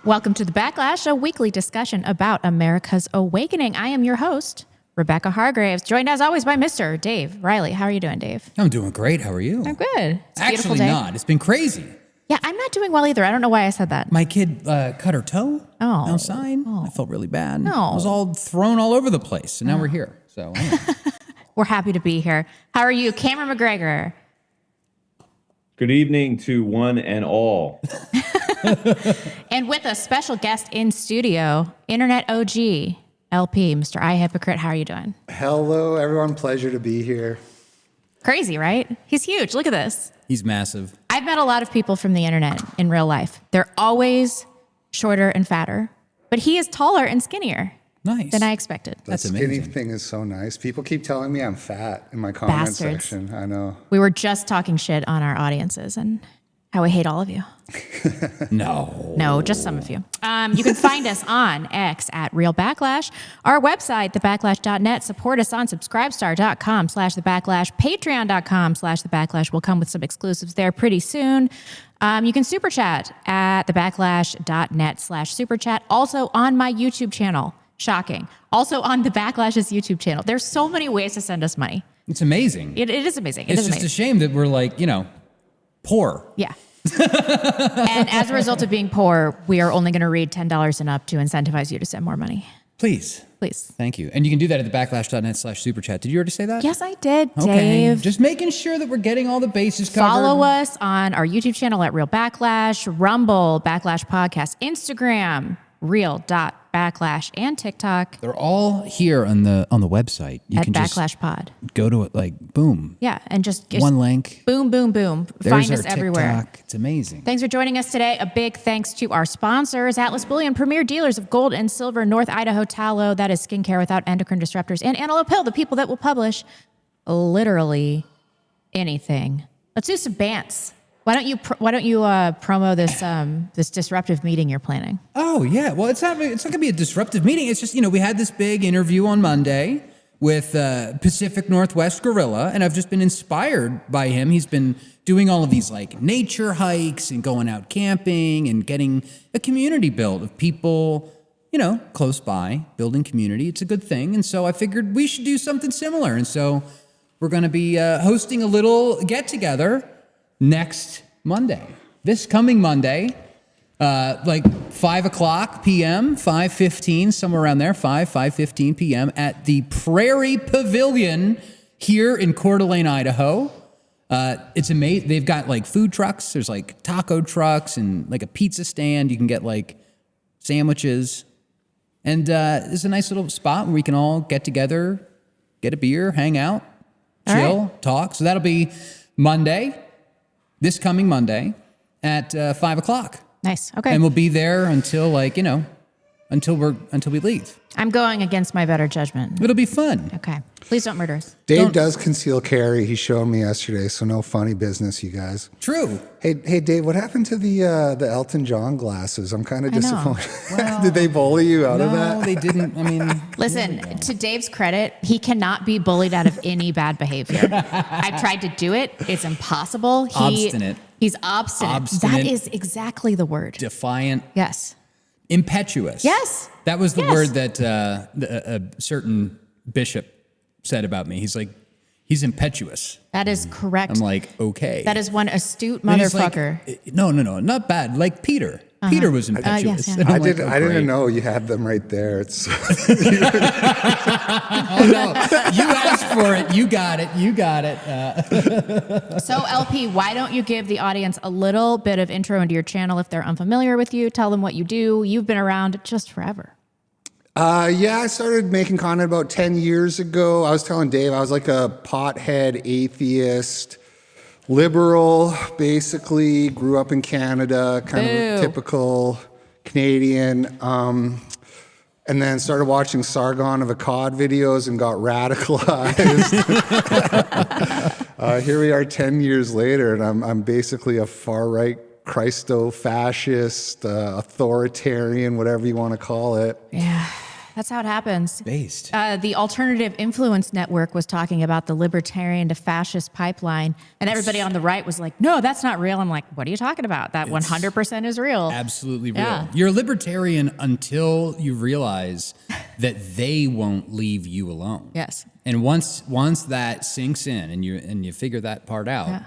Welcome to The Backlash, a weekly discussion about America's awakening. I am your host, Rebecca Hargraves, joined as always by Mr. Dave Riley. How are you doing, Dave? I'm doing great. How are you? I'm good. It's a beautiful Actually day. not. It's been crazy. Yeah, I'm not doing well either. I don't know why I said that. My kid cut her toe outside. I felt really bad. No. I was all thrown all over the place, and now we're here. So anyway. We're happy to be here. How are you, Cameron McGregor? Good evening to one and all. And with a special guest in studio, Internet OG, LP, Mr. Hypocrite. How are you doing? Hello, everyone. Pleasure to be here. Crazy, right? He's huge. Look at this. He's massive. I've met a lot of people from the internet in real life. They're always shorter and fatter, but he is taller and skinnier than I expected. That's The skinny amazing. thing is so nice. People keep telling me I'm fat in my comment Bastards. section. I know. We were just talking shit on our audiences and how we hate all of you. No, just some of you. You can find us on X at Real Backlash, our website, thebacklash.net. Support us on subscribestar.com/thebacklash, patreon.com/thebacklash. We'll come with some exclusives there pretty soon. You can super chat at thebacklash.net/super chat. Also on my YouTube channel. Shocking. Also on the Backlash's YouTube channel. There's so many ways to send us money. It's amazing. It is amazing. It It's is just amazing. a shame that we're like, poor. Yeah. And as a result of being poor, we are only going to read $10 and up to incentivize you to send more money. Please. Please. Thank you. And you can do that at thebacklash.net/super chat. Did you already say that? Yes, I did, Okay. Dave. Just making sure that we're getting all the bases covered. Follow us on our YouTube channel at Real Backlash, Rumble, Backlash Podcast, Instagram, Real.Backlash, and TikTok They're all here on the website. You at can Backlash Pod. just go to it like boom. Yeah, and just One link. boom, boom, boom. There's Find our us everywhere. TikTok. It's amazing. Thanks for joining us today. A big thanks to our sponsors, Atlas Bullion, premier dealers of gold and silver, North Idaho tallow, that is skincare without endocrine disruptors, and Antelope Hill, the people that will publish literally anything. Let's do some bants. Why don't you promo this this disruptive meeting you're planning? Oh yeah, well it's not gonna be a disruptive meeting. It's just we had this big interview on Monday with Pacific Northwest Gorilla, and I've just been inspired by him. He's been doing all of these like nature hikes and going out camping and getting a community built of people close by, building community. It's a good thing, and so I figured we should do something similar. And so we're going to be hosting a little get together next Monday, this coming Monday, like 5:00 p.m., 5:15, somewhere around there, 5:15 p.m. at the Prairie Pavilion here in Coeur d'Alene, Idaho. It's amazing. They've got like food trucks. There's like taco trucks and like a pizza stand. You can get like sandwiches. And it's a nice little spot where we can all get together, get a beer, hang out, chill, talk. So that'll be Monday. This coming Monday at 5:00. Nice. Okay. And we'll be there until until we leave. I'm going against my better judgment. It'll be fun. Okay. Please don't murder us. Dave does conceal carry. He showed me yesterday, so no funny business, you guys. True. Hey, Dave, what happened to the Elton John glasses? I'm kind of I know. disappointed. Well, Did they bully you out of No, that? they didn't. I mean, Listen, to Dave's credit, he cannot be bullied out of any bad behavior. I've tried to do it. It's impossible. Obstinate. He's obstinate. That is exactly the word. defiant, Yes. impetuous. Yes. That was the Yes. word that a certain bishop said about me. He's like, he's impetuous. That is correct. I'm like, okay. That is one astute And he's like, motherfucker. no, not bad. Like Peter. Peter was impetuous. yes, yeah. And I'm like, I didn't great. know you had them right there. It's Oh no, you asked for it. You got it. So, LP, why don't you give the audience a little bit of intro into your channel if they're unfamiliar with you? Tell them what you do. You've been around just forever. I started making content about 10 years ago. I was telling Dave, I was like a pothead atheist, liberal, basically. Grew up in Canada, kind of a typical Canadian. And then started watching Sargon of Akkad videos and got radicalized. Here we are 10 years later, and I'm basically a far-right Christo-fascist, authoritarian, whatever you want to call it. Yeah. That's how it happens. Based. The Alternative Influence Network was talking about the libertarian to fascist pipeline, and everybody on the right was like, no, that's not real. I'm like, what are you talking about? That 100% is real. Absolutely real. Yeah. You're a libertarian until you realize that they won't leave you alone. Yes. And once that sinks in and you figure that part out,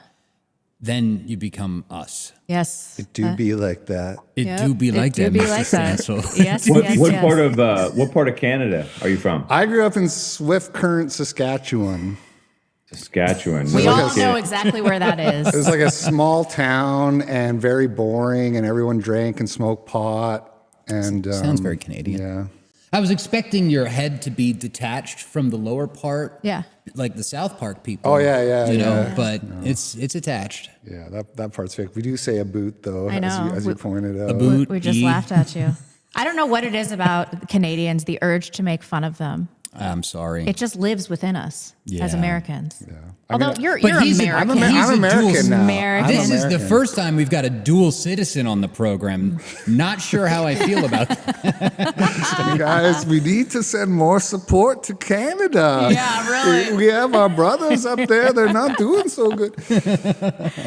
then you become us. Yes. It do be like that. It do be like that, Mr. Stansel. Yes, What part of Canada are you from? I grew up in Swift Current, Saskatchewan. Saskatchewan. We No all kidding. know exactly where that It is. was like a small town and very boring, and everyone drank and smoked pot. And Sounds very Canadian. Yeah. I was expecting your head to be detached from the lower part. Yeah. Like the South Park people. Oh, yeah, You know, yeah. but it's attached. Yeah, that part's fake. We do say a boot, though, I know. as you pointed out. A boot. We just E. laughed at you. I don't know what it is about Canadians, the urge to make fun of them. I'm sorry. It just lives within us as Yeah. Americans. Yeah. Although you're he's American. I'm I'm a American dual- now. American. This is the American. first time we've got a dual citizen on the program. Not sure how I feel about that. Guys, we need to send more support to Canada. Yeah, really. We have our brothers up there. They're not doing so good.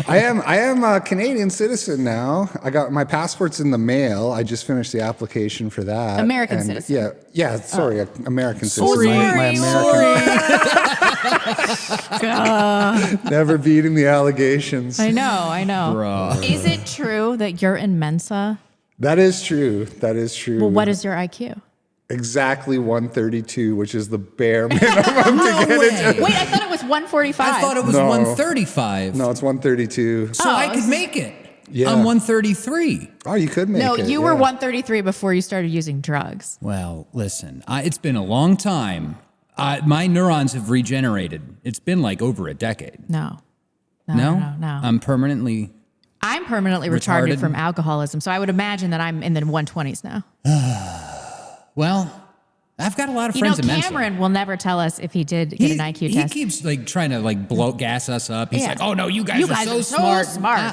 I am a Canadian citizen now. I got my passport's in the mail. I just finished the application for that. American And citizen. Yeah. Sorry, American Sorry. citizen. My American. Never beating the allegations. I know. Bruh. Is it true that you're in Mensa? That is true. That is true. Well, what is your IQ? Exactly 132, which is the bare minimum to get into. Wait, I thought it was 145. I thought it was No. 135. No, it's 132. So I could make it. Yeah. I'm 133. Oh, you could make No, it. you were yeah. 133 before you started using drugs. Well, listen, it's been a long time. My neurons have regenerated. It's been like over a decade. No. No? No. I'm permanently... I'm permanently retarded Retarded? from alcoholism, so I would imagine that I'm in the 120s now. Well, I've got a lot of You know, friends in Mensa. Cameron will never tell us if he did get an IQ he test. keeps like trying to like gas us up. He's Yeah. like, "Oh no, you guys are so smart."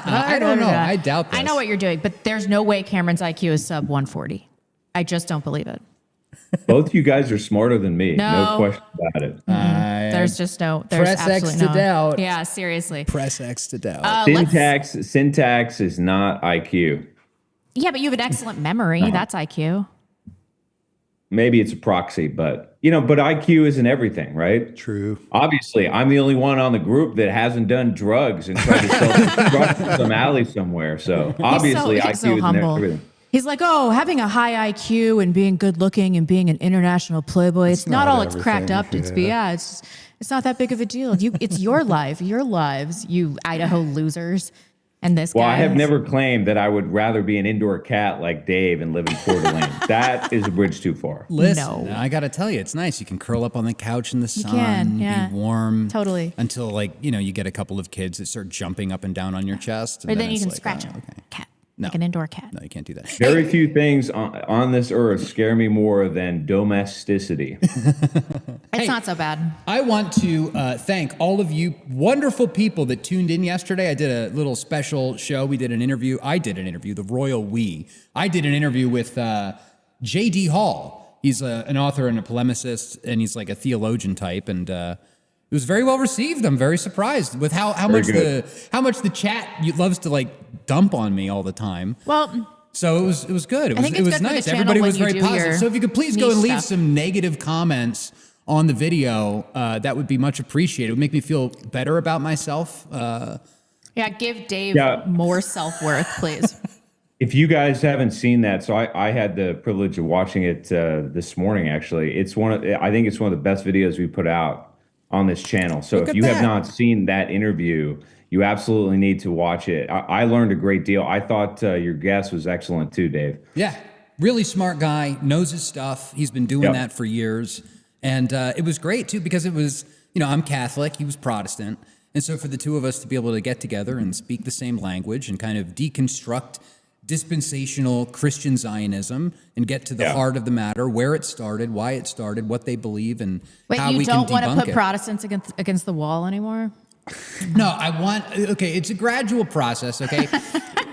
I don't know. I doubt this. I know what you're doing, but there's no way Cameron's IQ is sub 140. I just don't believe it. Both you guys are smarter than me. No. No question about it. There's just no. There's Press X absolutely to no. doubt. Yeah, seriously. Press X to doubt. Syntax is not IQ. Yeah, but you have an excellent memory. That's IQ. Maybe it's a proxy, but IQ isn't everything, right? True. Obviously, I'm the only one on the group that hasn't done drugs and tried to sell drugs in some alley somewhere. So obviously, he's IQ so isn't humble. everything. He's like, oh, having a high IQ and being good looking and being an international playboy, it's not not all it's cracked everything, up to be. Yeah, it's not that big of a deal. It's your life, your lives, you Idaho losers. And this Well, guy. I have never claimed that I would rather be an indoor cat like Dave and live in Coeur d'Alene. That is a bridge too far. Listen, No. I got to tell you, it's nice. You can curl up on the couch in the sun, can, yeah. be warm. Totally. Until you get a couple of kids that start jumping up and down on your chest. And Or then you it's can like, scratch oh, a okay. cat. No. Like an indoor cat. No, you can't do that. Very few things on this earth scare me more than domesticity. It's not so bad. I want to thank all of you wonderful people that tuned in yesterday. I did a little special show. We did an interview. I did an interview, the Royal We. I did an interview with J.D. Hall. He's an author and a polemicist, and he's like a theologian type, and it was very well received. I'm very surprised with how much good. the chat loves to like dump on me all the time. Well, So it was good. It I was think it it's was good for the nice. channel Everybody when was you very do positive. your So if you could please go niche and leave stuff. some negative comments on the video, that would be much appreciated. It would make me feel better about myself. yeah, give Dave Yeah. more self-worth, please. If you guys haven't seen that, so I had the privilege of watching it this morning. Actually, I think it's one of the best videos we put out on this channel. So Look if at you have that. not seen that interview, you absolutely need to watch it. I learned a great deal. I thought your guest was excellent too, Dave. Yeah, really smart guy, knows his stuff. He's been doing Yep. that for years. And it was great too, because it was, I'm Catholic, he was Protestant. And so for the two of us to be able to get together and speak the same language and kind of deconstruct dispensational Christian Zionism and get to the Yeah. heart of the matter, where it started, why it started, what they believe, and Wait, how you we can don't want to debunk put it. Protestants against the wall anymore? No, it's a gradual process, okay?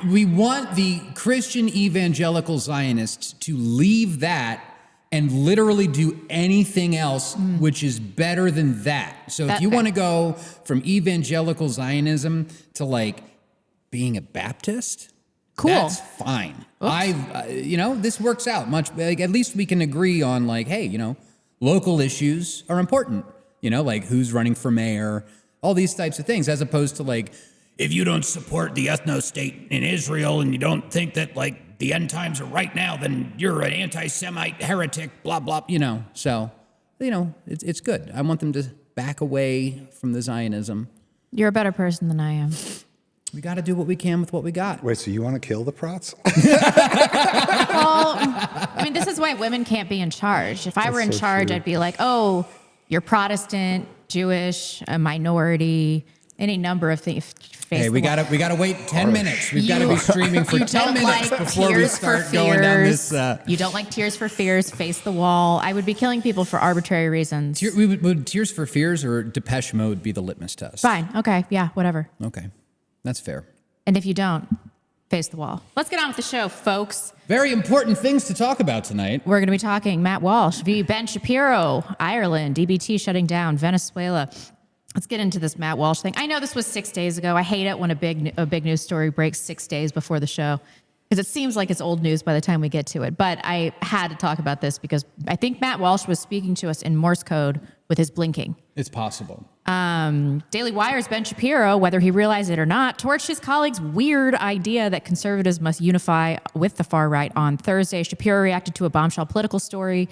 We want the Christian evangelical Zionists to leave that and literally do anything else which is better than that. So if you want to go from evangelical Zionism to like being a Baptist, cool, that's fine. This works out much. Like, at least we can agree on like, hey, local issues are important. Like who's running for mayor, all these types of things, as opposed to like, if you don't support the ethno-state in Israel and you don't think that like the end times are right now, then you're an anti-Semite heretic, blah, blah, So, it's good. I want them to back away from the Zionism. You're a better person than I am. We got to do what we can with what we got. Wait, so you want to kill the Prots? Well, I mean, this is why women can't be in charge. If I were in charge, I'd be like, oh, you're Protestant, Jewish, a minority, any number of things. Hey, we gotta wait 10 minutes. We've got to be streaming for 10 minutes before we start going down this. You don't like Tears for Fears, face the wall. I would be killing people for arbitrary reasons. Would Tears for Fears or Depeche Mode be the litmus test? Fine. Okay. Yeah, whatever. Okay. That's fair. And if you don't, face the wall. Let's get on with the show, folks. Very important things to talk about tonight. We're going to be talking Matt Walsh v. Ben Shapiro, Ireland, DBT shutting down, Venezuela. Let's get into this Matt Walsh thing. I know this was 6 days ago. I hate it when a big news story breaks 6 days before the show, because it seems like it's old news by the time we get to it. But I had to talk about this because I think Matt Walsh was speaking to us in Morse code with his blinking. It's possible. Daily Wire's Ben Shapiro, whether he realized it or not, torched his colleague's weird idea that conservatives must unify with the far right on Thursday. Shapiro reacted to a bombshell Politico story.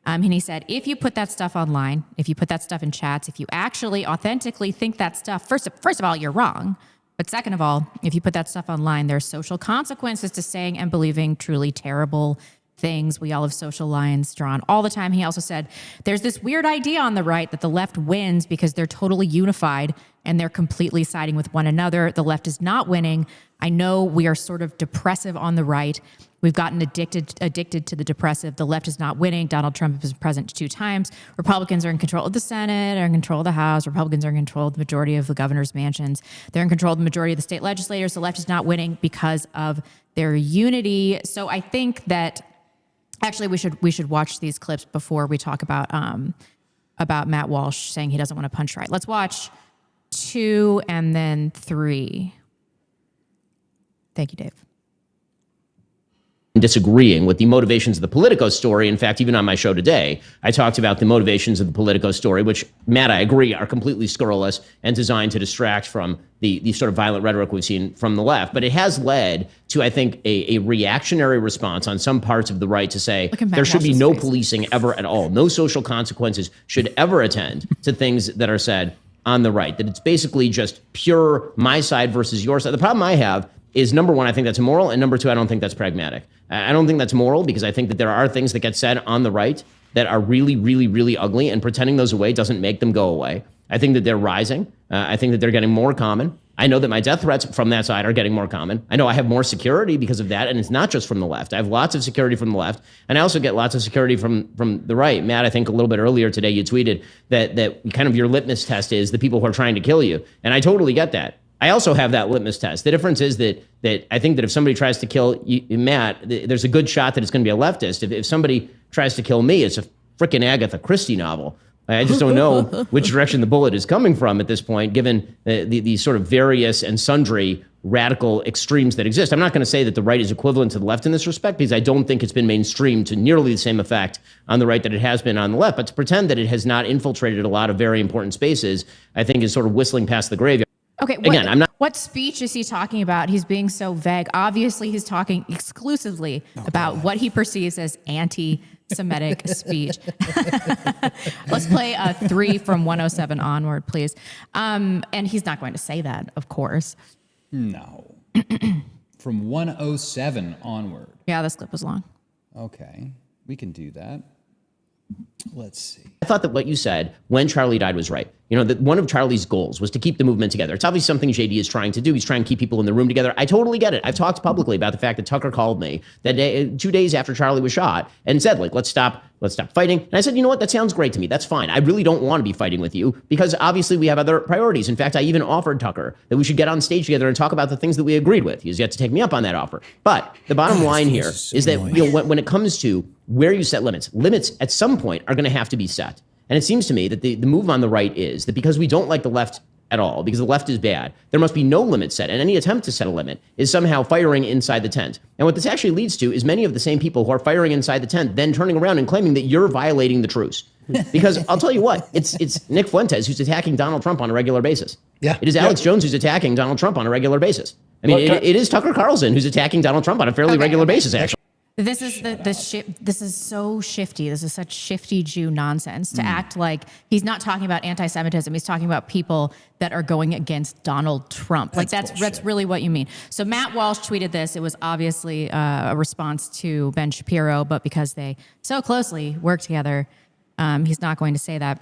And he said, if you put that stuff online, if you put that stuff in chats, if you actually authentically think that stuff, first of all, you're wrong. But second of all, if you put that stuff online, there's social consequences to saying and believing truly terrible things. We all have social lines drawn all the time. He also said, there's this weird idea on the right that the left wins because they're totally unified and they're completely siding with one another. The left is not winning. I know we are sort of depressive on the right. We've gotten addicted to the depressive. The left is not winning. Donald Trump has been president 2 times. Republicans are in control of the Senate, are in control of the House. Republicans are in control of the majority of the governor's mansions. They're in control of the majority of the state legislators. The left is not winning because of their unity. So I think that actually we should watch these clips before we talk about Matt Walsh saying he doesn't want to punch right. Let's watch 2 and then 3. Thank you, Dave. Disagreeing with the motivations of the Politico story. In fact, even on my show today, I talked about the motivations of the Politico story, which, Matt, I agree, are completely scurrilous and designed to distract from the sort of violent rhetoric we've seen from the left. But it has led to, I think, a reactionary response on some parts of the right to say there should be no policing ever at all. No social consequences should ever attend to things that are said on the right, that it's basically just pure my side versus your side. The problem I have is, number one, I think that's immoral, and number two, I don't think that's pragmatic. I don't think that's moral, because I think that there are things that get said on the right that are really, really, really ugly, and pretending those away doesn't make them go away. I think that they're rising. I think that they're getting more common. I know that my death threats from that side are getting more common. I know I have more security because of that, and it's not just from the left. I have lots of security from the left, and I also get lots of security from the right. Matt, I think a little bit earlier today you tweeted that kind of your litmus test is the people who are trying to kill you, and I totally get that. I also have that litmus test. The difference is that I think that if somebody tries to kill you, Matt, there's a good shot that it's going to be a leftist. If somebody tries to kill me, it's a frickin' Agatha Christie novel. I just don't know which direction the bullet is coming from at this point, given the sort of various and sundry radical extremes that exist. I'm not going to say that the right is equivalent to the left in this respect, because I don't think it's been mainstreamed to nearly the same effect on the right that it has been on the left. But to pretend that it has not infiltrated a lot of very important spaces, I think is sort of whistling past the graveyard. Okay, what speech is he talking about? He's being so vague. Obviously, he's talking exclusively about what he perceives as anti-Semitic speech. Let's play 3 from 107 onward, please. And he's not going to say that, of course. No. From 107 onward. Yeah, this clip was long. Okay, we can do that. Let's see. I thought that what you said when Charlie died was right. You know, that one of Charlie's goals was to keep the movement together. It's obviously something JD is trying to do. He's trying to keep people in the room together. I totally get it. I've talked publicly about the fact that Tucker called me that day, 2 days after Charlie was shot and said, like, let's stop Let's stop fighting. And I said, you know what? That sounds great to me. That's fine. I really don't want to be fighting with you because obviously we have other priorities. In fact, I even offered Tucker that we should get on stage together and talk about the things that we agreed with. He's yet to take me up on that offer. But the bottom line here is that when it comes to where you set limits at some point are going to have to be set. And it seems to me that the move on the right is that because we don't like the left at all, because the left is bad, there must be no limit set. And any attempt to set a limit is somehow firing inside the tent. And what this actually leads to is many of the same people who are firing inside the tent then turning around and claiming that you're violating the truce. Because I'll tell you what, it's Nick Fuentes who's attacking Donald Trump on a regular basis. Yeah. It is Alex Jones who's attacking Donald Trump on a regular basis. I mean, it is Tucker Carlson who's attacking Donald Trump on a fairly regular basis, actually. This is this is so shifty. This is such shifty Jew nonsense to act like he's not talking about anti-Semitism. He's talking about people that are going against Donald Trump. That's really what you mean. So Matt Walsh tweeted this. It was obviously a response to Ben Shapiro, but because they so closely work together, he's not going to say that.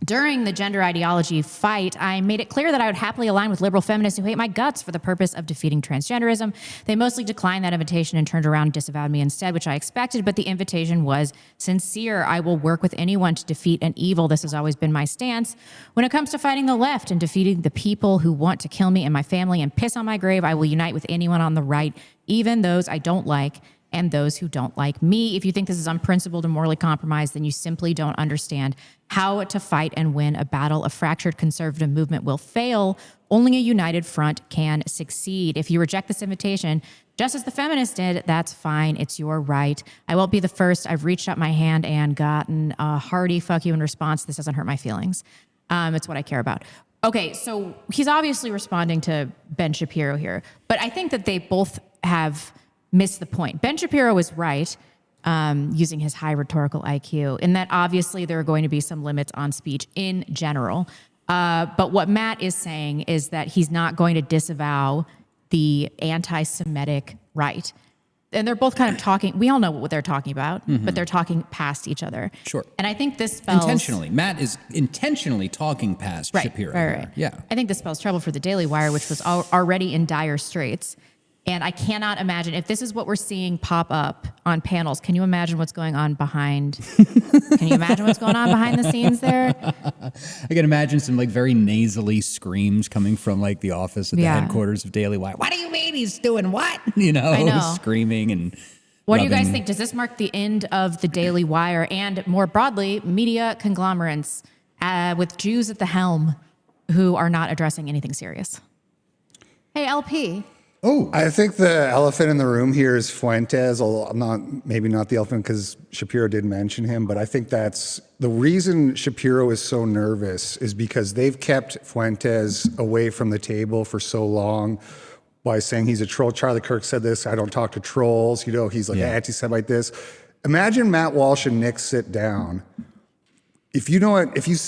During the gender ideology fight, I made it clear that I would happily align with liberal feminists who hate my guts for the purpose of defeating transgenderism. They mostly declined that invitation and turned around and disavowed me instead, which I expected, but the invitation was sincere. I will work with anyone to defeat an evil. This has always been my stance. When it comes to fighting the left and defeating the people who want to kill me and my family and piss on my grave, I will unite with anyone on the right, even those I don't like and those who don't like me. If you think this is unprincipled and morally compromised, then you simply don't understand how to fight and win a battle. A fractured conservative movement will fail. Only a united front can succeed. If you reject this invitation, just as the feminists did, that's fine. It's your right. I won't be the first. I've reached out my hand and gotten a hearty fuck you in response. This doesn't hurt my feelings. It's what I care about. Okay, so he's obviously responding to Ben Shapiro here, but I think that they both have missed the point. Ben Shapiro is right, using his high rhetorical IQ, in that obviously there are going to be some limits on speech in general. But what Matt is saying is that he's not going to disavow the anti-Semitic right. And they're both kind of talking, we all know what they're talking about, but they're talking past each other. Sure. And I think this spells... Intentionally. Matt is intentionally talking past Shapiro. Right. Yeah. I think this spells trouble for the Daily Wire, which was already in dire straits. And I cannot imagine, if this is what we're seeing pop up on panels, can you imagine what's going on behind? Can you imagine what's going on behind the scenes there? I can imagine some like very nasally screams coming from like the office at the headquarters of Daily Wire. What do you mean he's doing what? You know, I know. Screaming and What do you guys think? Does this mark the end of the Daily Wire and more broadly, media conglomerates with Jews at the helm who are not addressing anything serious? Hey, LP. Oh, I think the elephant in the room here is Fuentes. Maybe not the elephant because Shapiro did mention him, but I think that's the reason Shapiro is so nervous is because they've kept Fuentes away from the table for so long by saying he's a troll. Charlie Kirk said this, I don't talk to trolls. You know, he's like anti-Semite this. Imagine Matt Walsh and Nick sit down. If you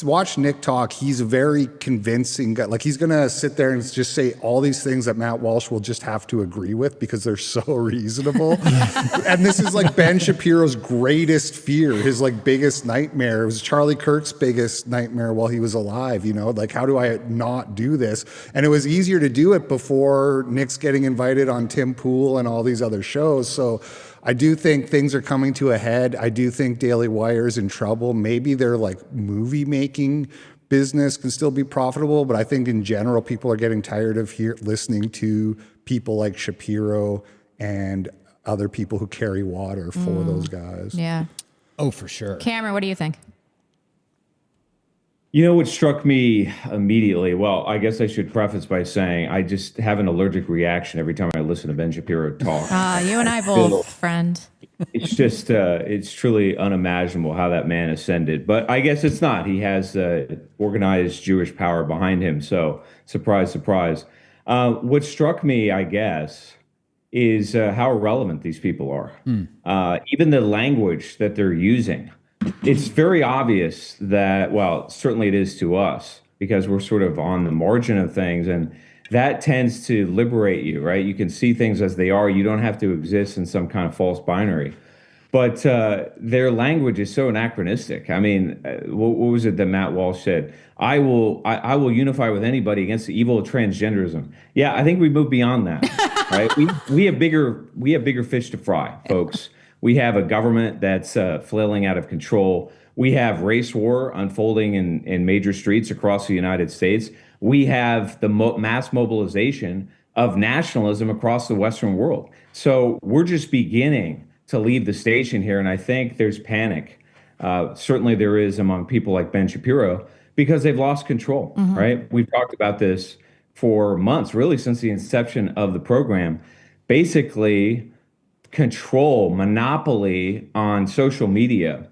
watch Nick talk, he's a very convincing guy. Like he's going to sit there and just say all these things that Matt Walsh will just have to agree with because they're so reasonable. And this is like Ben Shapiro's greatest fear, his like biggest nightmare. It was Charlie Kirk's biggest nightmare while he was alive, you know, like how do I not do this? And it was easier to do it before Nick's getting invited on Tim Pool and all these other shows. So I do think things are coming to a head. I do think Daily Wire's in trouble. Maybe their like movie making business can still be profitable, but I think in general people are getting tired of listening to people like Shapiro and other people who carry water for those guys. Yeah. Oh, for sure. Cameron, what do you think? You know what struck me immediately? Well, I guess I should preface by saying I just have an allergic reaction every time I listen to Ben Shapiro talk. You and I both, friend. It's just, it's truly unimaginable how that man ascended. But I guess it's not. He has organized Jewish power behind him. So surprise, surprise. What struck me, I guess, is how irrelevant these people are. Even the language that they're using. It's very obvious that, well, certainly it is to us because we're sort of on the margin of things, and that tends to liberate you, right? You can see things as they are. You don't have to exist in some kind of false binary. But their language is so anachronistic. I mean, what was it that Matt Walsh said? I will unify with anybody against the evil of transgenderism. Yeah, I think we moved beyond that, right? We have bigger fish to fry, folks. We have a government that's flailing out of control. We have race war unfolding in major streets across the United States. We have the mass mobilization of nationalism across the Western world. So we're just beginning to leave the station here. And I think there's panic. Certainly there is among people like Ben Shapiro because they've lost control, right? We've talked about this for months, really since the inception of the program. Basically, control, monopoly on social media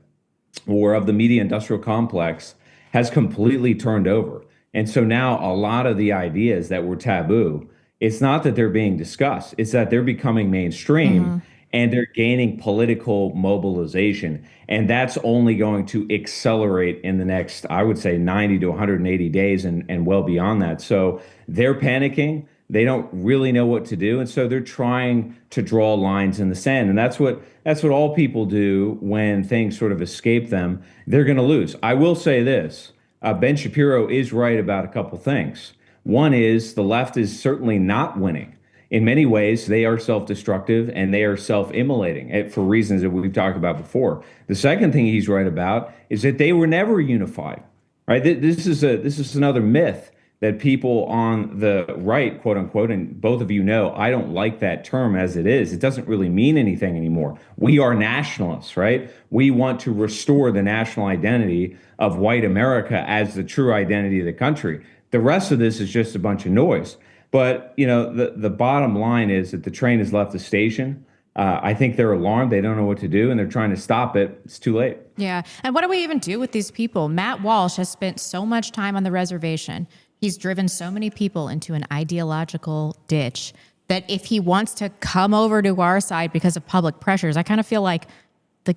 or of the media industrial complex has completely turned over. And so now a lot of the ideas that were taboo, it's not that they're being discussed, it's that they're becoming mainstream and they're gaining political mobilization. And that's only going to accelerate in the next, I would say, 90 to 180 days and well beyond that. So they're panicking. They don't really know what to do. And so they're trying to draw lines in the sand. And that's what all people do when things sort of escape them. They're going to lose. I will say this. Ben Shapiro is right about a couple things. One is the left is certainly not winning. In many ways, they are self-destructive and they are self-immolating for reasons that we've talked about before. The second thing he's right about is that they were never unified. Right? This is another myth that people on the right, quote unquote, and both of you know, I don't like that term as it is. It doesn't really mean anything anymore. We are nationalists, right? We want to restore the national identity of white America as the true identity of the country. The rest of this is just a bunch of noise. But, you know, the bottom line is that the train has left the station. I think they're alarmed. They don't know what to do, and they're trying to stop it. It's too late. Yeah. And what do we even do with these people? Matt Walsh has spent so much time on the reservation. He's driven so many people into an ideological ditch that if he wants to come over to our side because of public pressures, I kind of feel like,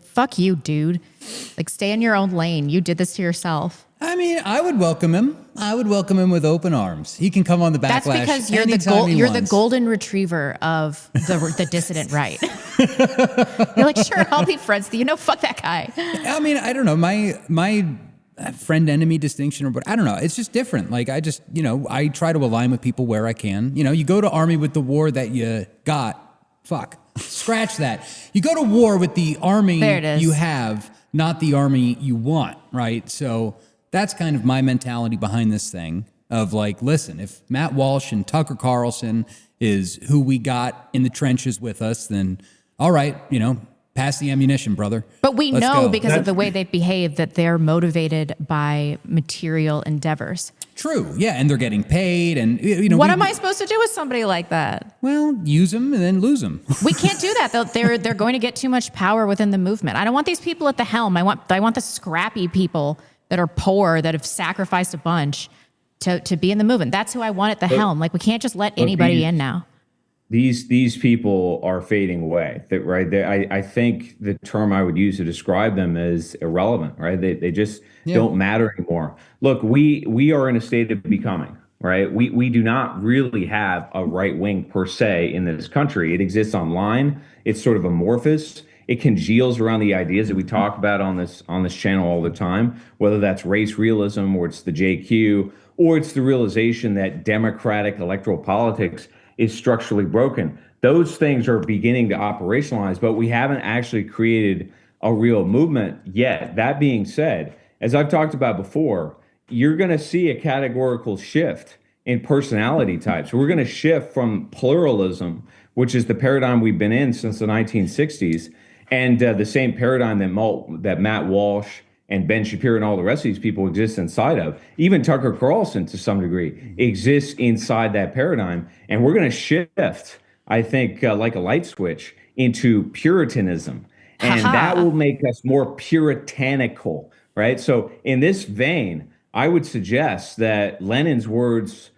fuck you, dude. Like, stay in your own lane. You did this to yourself. I mean, I would welcome him. I would welcome him with open arms. He can come on the Backlash. That's because you're the golden retriever of the dissident right. You're like, sure, I'll be friends with you. No, fuck that guy. I mean, I don't know. My friend enemy distinction or what, I don't know. It's just different. Like, I just, I try to align with people where I can. You go to army with the war that you got. Fuck. Scratch that. You go to war with the army you have, not the army you want, right? So that's kind of my mentality behind this thing of like, listen, if Matt Walsh and Tucker Carlson is who we got in the trenches with us, then all right, pass the ammunition, brother. But we know because of the way they behave that they're motivated by material endeavors. True. Yeah, and they're getting paid, and what am I supposed to do with somebody like that? Well, use them and then lose them. We can't do that though. They're going to get too much power within the movement. I don't want these people at the helm. I want the scrappy people that are poor, that have sacrificed a bunch to be in the movement. That's who I want at the helm. Like, we can't just let anybody in now. These people are fading away. I think the term I would use to describe them is irrelevant. Right? They just don't matter anymore. Look, we are in a state of becoming. Right? We do not really have a right wing per se in this country. It exists online. It's sort of amorphous. It congeals around the ideas that we talk about on this channel all the time, whether that's race realism or it's the JQ or it's the realization that democratic electoral politics is structurally broken. Those things are beginning to operationalize, but we haven't actually created a real movement yet. That being said, as I've talked about before, you're going to see a categorical shift in personality types. We're going to shift from pluralism, which is the paradigm we've been in since the 1960s, and the same paradigm that Matt Walsh and Ben Shapiro and all the rest of these people exist inside of. Even Tucker Carlson, to some degree, exists inside that paradigm. And we're going to shift, I think, like a light switch, into Puritanism. And that will make us more puritanical, right? So in this vein, I would suggest that Lenin's words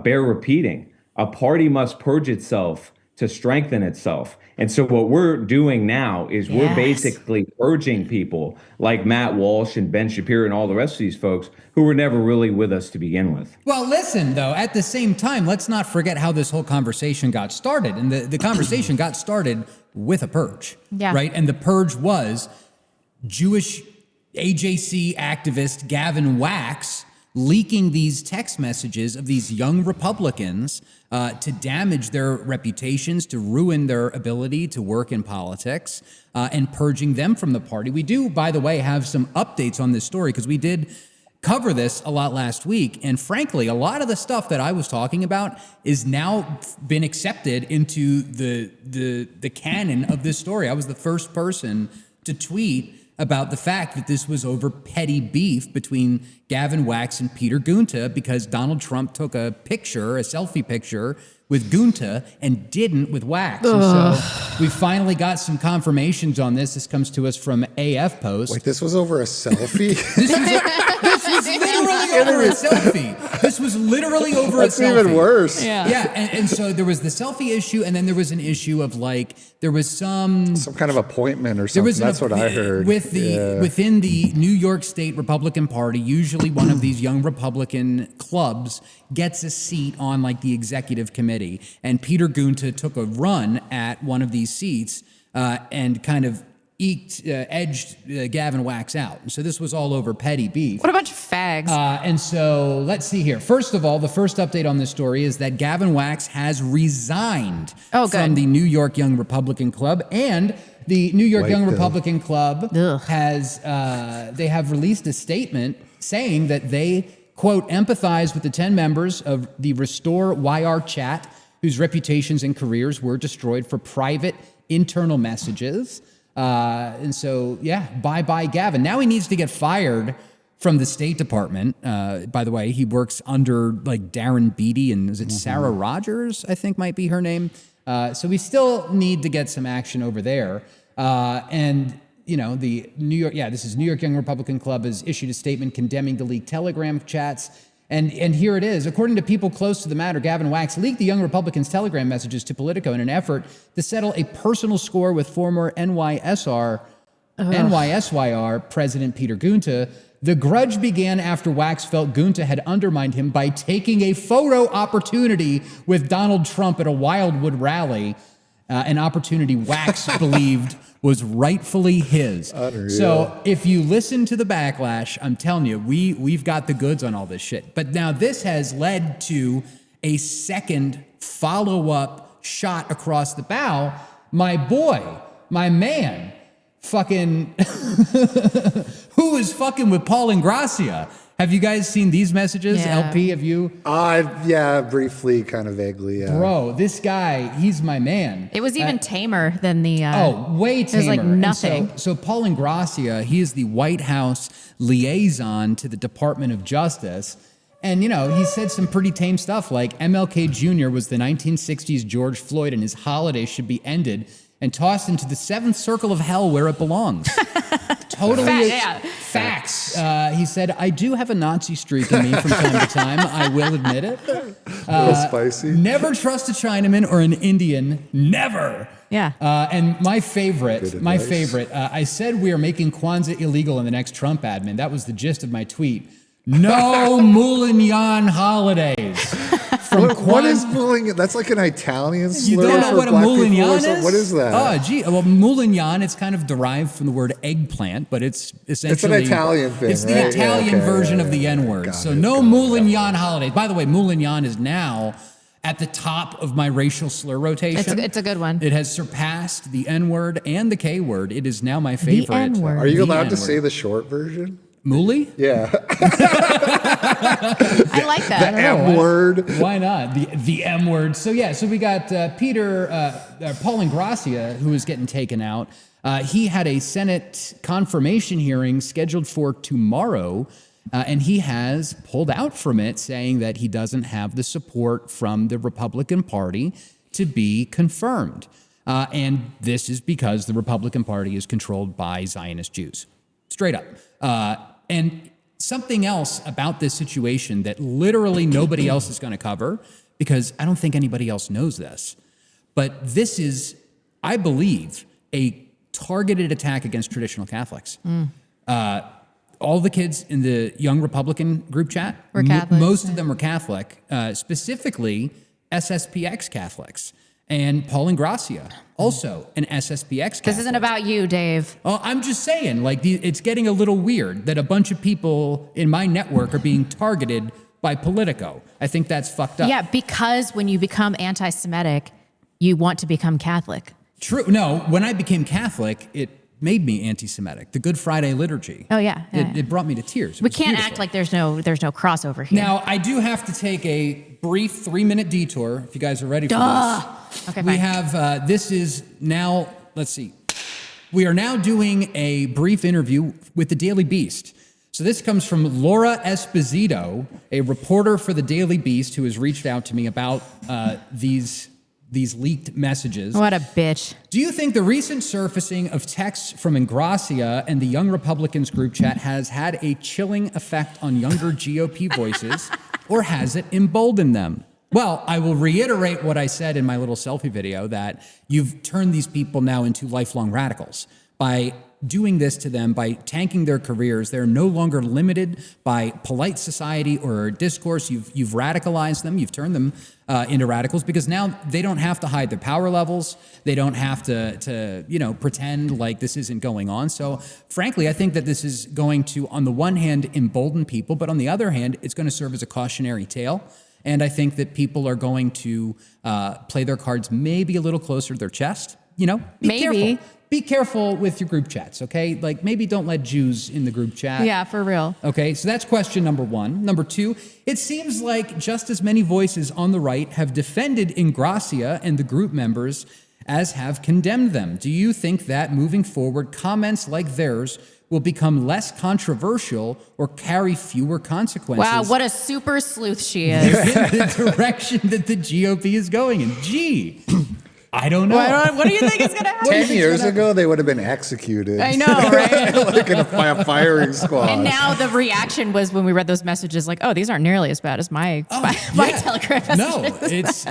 bear repeating. A party must purge itself to strengthen itself. And so what we're doing now is we're basically urging people like Matt Walsh and Ben Shapiro and all the rest of these folks who were never really with us to begin with. Well, listen, though, at the same time, let's not forget how this whole conversation got started. And the conversation got started with a purge, right? And the purge was Jewish AJC activist Gavin Wax leaking these text messages of these young Republicans to damage their reputations, to ruin their ability to work in politics, and purging them from the party. We do, by the way, have some updates on this story because we did cover this a lot last week. And frankly, a lot of the stuff that I was talking about is now been accepted into the canon of this story. I was the first person to tweet about the fact that this was over petty beef between Gavin Wax and Peter Gunta because Donald Trump took a selfie picture with Gunta and didn't with Wax. And so we finally got some confirmations on this. This comes to us from AF Post. Wait, this was over a selfie? This was literally over a selfie. This was literally over a selfie. That's even worse. Yeah, and so there was the selfie issue, and then there was an issue of like there was some kind of appointment or something. That's what I heard. Within the New York State Republican Party, usually one of these young Republican clubs gets a seat on like the executive committee, and Peter Gunta took a run at one of these seats and kind of edged Gavin Wax out. And so this was all over petty beef. What a bunch of fags. And so let's see here. First of all, the first update on this story is that Gavin Wax has resigned from the New York Young Republican Club, and the New York Young Republican Club has they have released a statement saying that they, quote, empathize with the 10 members of the Restore YR chat whose reputations and careers were destroyed for private internal messages. And so, bye-bye Gavin. Now he needs to get fired from the State Department. By the way, he works under like Darren Beatty and is it Sarah Rogers, I think might be her name. So we still need to get some action over there. And, you know, the New York Young Republican Club has issued a statement condemning the leaked Telegram chats. And here it is. According to people close to the matter, Gavin Wax leaked the Young Republicans' Telegram messages to Politico in an effort to settle a personal score with former NYSYR President Peter Gunta. The grudge began after Wax felt Gunta had undermined him by taking a photo opportunity with Donald Trump at a Wildwood rally, an opportunity Wax believed was rightfully his. Unreal. So if you listen to the Backlash, I'm telling you, we've got the goods on all this shit. But now this has led to a second follow-up shot across the bow. My boy, my man, fucking, who is fucking with Paul Ingrassia? Have you guys seen these messages? Yeah. LP, have you? Yeah, briefly, kind of vaguely, yeah. Bro, this guy, he's my man. It was even tamer than the... way tamer. It was like nothing. So Paul Ingrassia, he is the White House liaison to the Department of Justice. And, you know, he said some pretty tame stuff like MLK Jr. was the 1960s George Floyd and his holiday should be ended and tossed into the seventh circle of hell where it belongs. Totally facts. He said, I do have a Nazi streak in me from time to time. I will admit it. A little spicy. Never trust a Chinaman or an Indian. Never. Yeah. And my favorite, I said we are making Kwanzaa illegal in the next Trump admin. That was the gist of my tweet. No Moulignan holidays. What is Moulignan? That's like an Italian slur. You don't know for what a black Moulignan people is? What is that? Oh, gee. Well, Moulignan, it's kind of derived from the word eggplant, but it's essentially... It's an Italian thing, It's the right? Italian version of the N-word. So no Moulignan holidays. By the way, Moulignan is now at the top of my racial slur rotation. It's a good one. It has surpassed the N-word and the K-word. It is now my favorite. The N-word. Are you allowed to say the short version? Mooly? Yeah. I like that. The M word. Why not? The M word. So we got Paul Ingrassia, who is getting taken out. He had a Senate confirmation hearing scheduled for tomorrow, and he has pulled out from it, saying that he doesn't have the support from the Republican Party to be confirmed. And this is because the Republican Party is controlled by Zionist Jews. Straight up. And something else about this situation that literally nobody else is going to cover, because I don't think anybody else knows this, but this is, I believe, a targeted attack against traditional Catholics. All the kids in the Young Republican group chat, were Catholics. Most of them were Catholic, specifically SSPX Catholics. and Paul Ingrassia, also an SSPX Catholic. This isn't about you, Dave. Oh, I'm just saying, like, it's getting a little weird that a bunch of people in my network are being targeted by Politico. I think that's fucked up. Yeah, because when you become anti-Semitic, you want to become Catholic. True. No, when I became Catholic, it made me anti-Semitic. The Good Friday liturgy. Oh, yeah. It brought me to tears. It We was can't beautiful. act like there's no crossover here. Now, I do have to take a brief 3-minute detour, if you guys are ready for this. Okay, We fine. have, this is now, let's see. We are now doing a brief interview with the Daily Beast. So this comes from Laura Esposito, a reporter for the Daily Beast who has reached out to me about these leaked messages. What a bitch. Do you think the recent surfacing of texts from Ingrassia and the Young Republicans group chat has had a chilling effect on younger GOP voices, or has it emboldened them? Well, I will reiterate what I said in my little selfie video, that you've turned these people now into lifelong radicals. By doing this to them, by tanking their careers, they're no longer limited by polite society or discourse. You've radicalized them. You've turned them into radicals, because now they don't have to hide their power levels. They don't have to pretend like this isn't going on. So frankly, I think that this is going to, on the one hand, embolden people, but on the other hand, it's going to serve as a cautionary tale. And I think that people are going to play their cards maybe a little closer to their chest. Be careful. Be careful with your group chats, okay? Like, maybe don't let Jews in the group chat. Yeah, for real. Okay, so that's question number one. Number two, it seems like just as many voices on the right have defended Ingrassia and the group members as have condemned them. Do you think that moving forward, comments like theirs will become less controversial or carry fewer consequences? Wow, what a super sleuth she is. In the direction that the GOP is going in. Gee, I don't know. What do you think is going to happen? 10 years ago, they would have been executed. I know, right? Like in a firing squad. And now the reaction was, when we read those messages, like, oh, these aren't nearly as bad as my Telegram messages. No,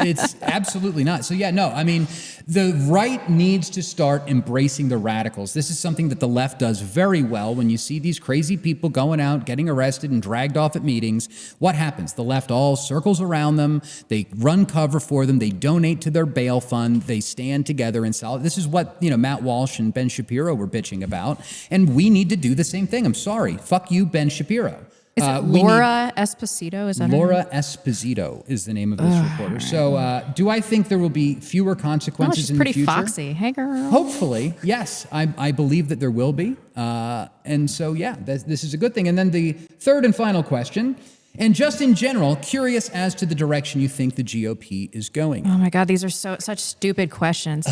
it's absolutely not. So yeah, no, I mean, the right needs to start embracing the radicals. This is something that the left does very well. When you see these crazy people going out, getting arrested and dragged off at meetings, what happens? The left all circles around them. They run cover for them. They donate to their bail fund. They stand together in solid. This is what, Matt Walsh and Ben Shapiro were bitching about. And we need to do the same thing. I'm sorry. Fuck you, Ben Shapiro. Is it Laura Esposito? Is that Laura her name? Esposito is the name of this reporter. So do I think there will be fewer consequences she's in the pretty future? foxy. Hey, girl. Hopefully, yes. I believe that there will be. And so, yeah, this is a good thing. And then the third and final question, and just in general, curious as to the direction you think the GOP is going. Oh, my God. These are such stupid questions.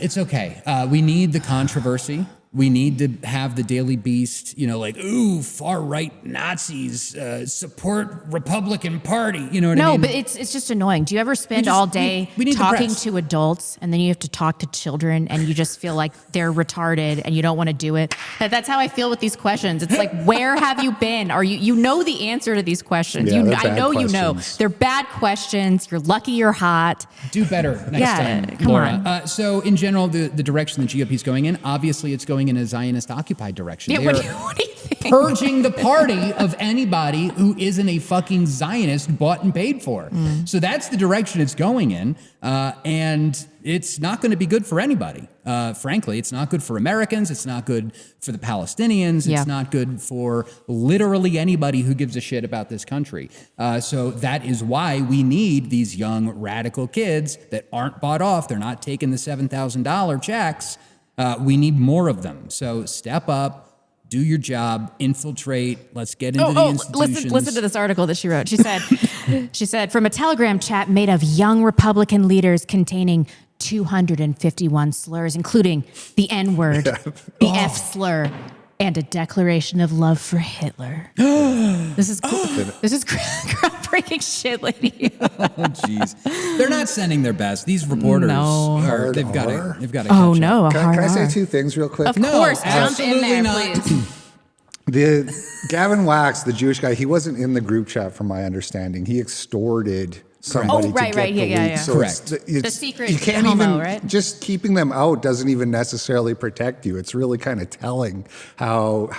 It's okay. We need the controversy. We need to have the Daily Beast, ooh, far-right Nazis support Republican Party. You know what I mean? No, but it's just annoying. Do you ever spend just- all day we need the talking press. to adults, and then you have to talk to children, and you just feel like they're retarded, and you don't want to do it? That's how I feel with these questions. It's like, where have you been? Are you know the answer to these questions? Yeah, they're I bad know you know. questions. They're bad questions. You're lucky you're hot. Do better next Yeah, time, come Laura. on. So in general, the direction the GOP is going in, obviously it's going in a Zionist-occupied direction. Yeah, They what are do you think? purging the party of anybody who isn't a fucking Zionist bought and paid for. So that's the direction it's going in. And it's not going to be good for anybody. Frankly, it's not good for Americans. It's not good for the Palestinians. Yeah. It's not good for literally anybody who gives a shit about this country. So that is why we need these young radical kids that aren't bought off. They're not taking the $7,000 checks. We need more of them. So step up. Do your job, infiltrate. Let's get into the institutions. Listen to this article that she wrote. She said, from a Telegram chat made of young Republican leaders containing 251 slurs, including the N-word, the F slur, and a declaration of love for Hitler. This is groundbreaking shit, lady. Oh, jeez. They're not sending their best. These reporters No. they've got to Oh, catch up. no, a Can hard I say R. two things real quick? Of course, jump in absolutely there, not. please. The Gavin Wax, the Jewish guy, he wasn't in the group chat, from my understanding. He extorted somebody Oh, right, to get right, the yeah, leak. yeah. So Correct. The secret you can't homo, even, right? just keeping them out doesn't even necessarily protect you. It's really kind of telling how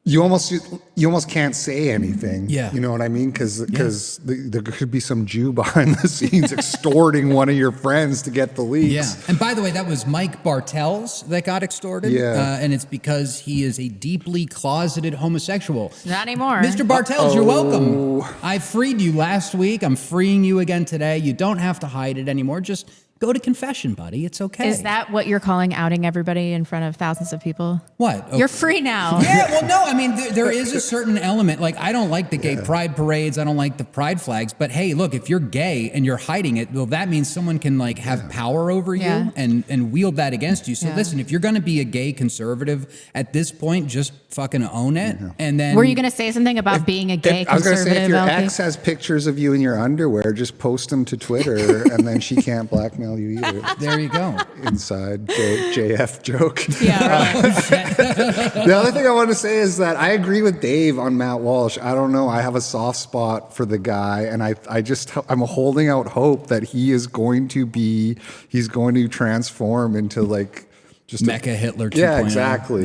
you almost can't say anything. Yeah. You know what I mean? Because there could be some Jew behind the scenes extorting one of your friends to get the leaks. Yeah. And by the way, that was Mike Bartels that got extorted. Yeah. And it's because he is a deeply closeted homosexual. Not anymore. Mr. Bartels, you're welcome. I freed you last week. I'm freeing you again today. You don't have to hide it anymore. Just go to confession, buddy. It's okay. Is that what you're calling outing everybody in front of thousands of people? What? You're free now. Yeah, well, no, I mean, there is a certain element. Like, I don't like the gay pride parades. I don't like the pride flags. But hey, look, if you're gay and you're hiding it, well, that means someone can like have power over you and wield that against you. So listen, if you're going to be a gay conservative at this point, just fucking own it. And then Were you going to say something about being a gay I was going to conservative? say, if your LP? ex has pictures of you in your underwear, just post them to Twitter, and then she can't blackmail you either. there you go. Inside JF joke. Yeah, right. The other thing I want to say is that I agree with Dave on Matt Walsh. I don't know. I have a soft spot for the guy, and I'm holding out hope that he's going to transform into like just Mecha Hitler 2.0.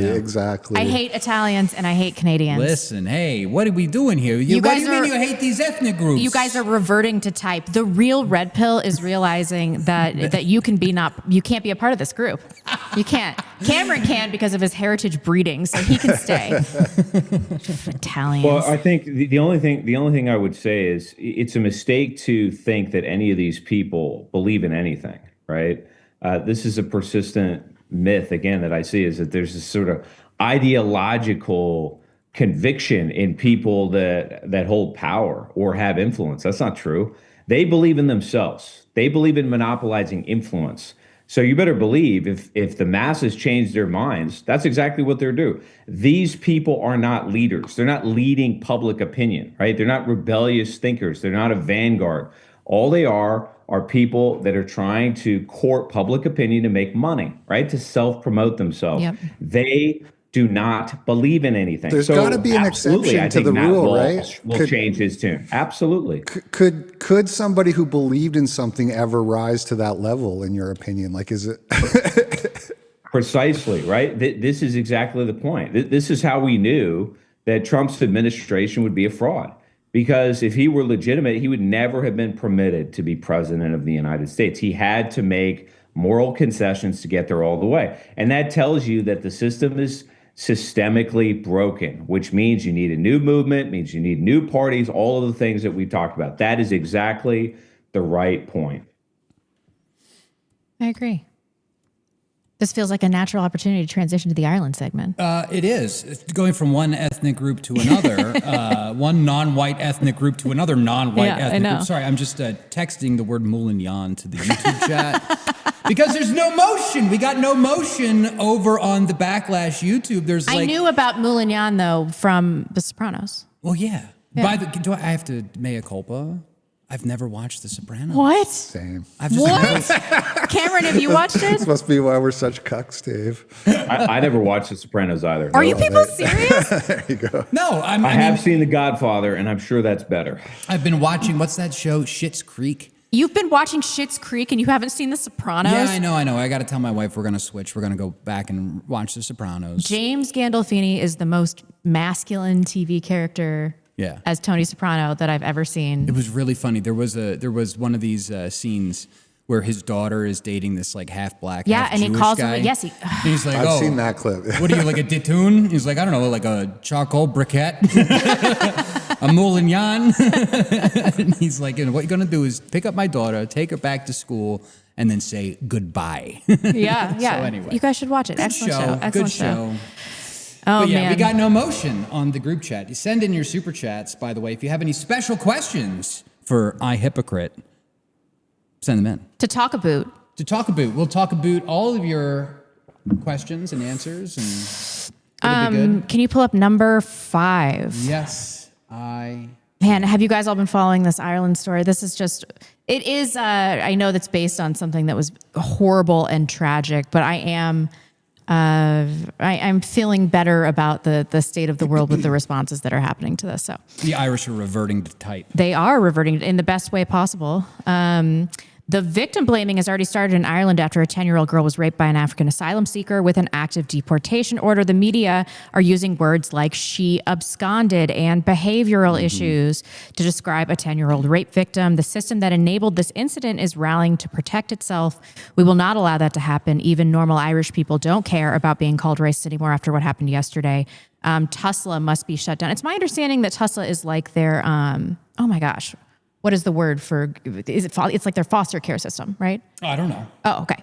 Yeah, exactly. I hate Italians and I hate Canadians. Listen, hey, what are we doing here? What do you mean you hate these ethnic groups? You guys are reverting to type. The real red pill is realizing that you can't be a part of this group. You can't. Cameron can because of his heritage breeding, so he can stay. Italians. Well, I think the only thing I would say is it's a mistake to think that any of these people believe in anything, right? This is a persistent myth again that I see, is that there's this sort of ideological conviction in people that hold power or have influence. That's not true. They believe in themselves. They believe in monopolizing influence. So you better believe if the masses change their minds, that's exactly what they're doing. These people are not leaders. They're not leading public opinion, right? They're not rebellious thinkers. They're not a vanguard. All they are people that are trying to court public opinion to make money, right? To self-promote themselves. Yep. They do not believe in anything. There's got to be an exception to the rule, right? Will change his tune. Absolutely. Could somebody who believed in something ever rise to that level, in your opinion? Like, is it? Precisely, right? This is exactly the point. This is how we knew that Trump's administration would be a fraud. Because if he were legitimate, he would never have been permitted to be president of the United States. He had to make moral concessions to get there all the way. And that tells you that the system is systemically broken, which means you need a new movement, means you need new parties, all of the things that we've talked about. That is exactly the right point. I agree. This feels like a natural opportunity to transition to the Ireland segment. It is. It's going from one ethnic group to another, one non-white ethnic group to another non-white ethnic group. Sorry, I'm just texting the word Moulignan to the YouTube chat because there's no motion. We got no motion over on the Backlash YouTube. There's I knew about Moulignan, though, from The Sopranos. Well, yeah. Do I have to mea culpa? I've never watched The Sopranos. What? Same. Cameron, have you watched it? This must be why we're such cucks, Dave. I never watched The Sopranos either. Are you people serious? There you go. No, I have seen The Godfather, and I'm sure that's better. I've been watching, what's that show, Schitt's Creek? You've been watching Schitt's Creek and you haven't seen The Sopranos? Yeah, I know. I got to tell my wife we're going to switch. We're going to go back and watch The Sopranos. James Gandolfini is the most masculine TV character as Tony Soprano that I've ever seen. It was really funny. There was one of these scenes where his daughter is dating this like half black, half and Jewish he calls guy. him. Yes, he's like, I've seen that clip. What are you, like a ditoon? He's like, I don't know, like a charcoal briquette, a moulignan. And he's like, what you're gonna do is pick up my daughter, take her back to school, and then say goodbye. Yeah. So anyway, you guys should watch it. Excellent show. Excellent show. Oh, but yeah, man. we got no motion on the group chat. You send in your super chats, by the way. If you have any special questions for Hypocrite, send them in. To talk about. We'll talk about all of your questions and answers. And it'll be good. Can you pull up number 5? Yes, Man, have you guys all been following this Ireland story? This is just, it is, I know that's based on something that was horrible and tragic, but I'm feeling better about the state of the world with the responses that are happening to this. So the Irish are reverting to type. They are reverting in the best way possible. The victim blaming has already started in Ireland after a 10-year-old girl was raped by an African asylum seeker with an active deportation order. The media are using words like she absconded and behavioral issues to describe a 10-year-old rape victim. The system that enabled this incident is rallying to protect itself. We will not allow that to happen. Even normal Irish people don't care about being called racist anymore after what happened yesterday. Tusla must be shut down. It's my understanding that Tusla is like their, oh my gosh, what is the word for, it's like their foster care system, right? Oh, I don't know. Oh, okay.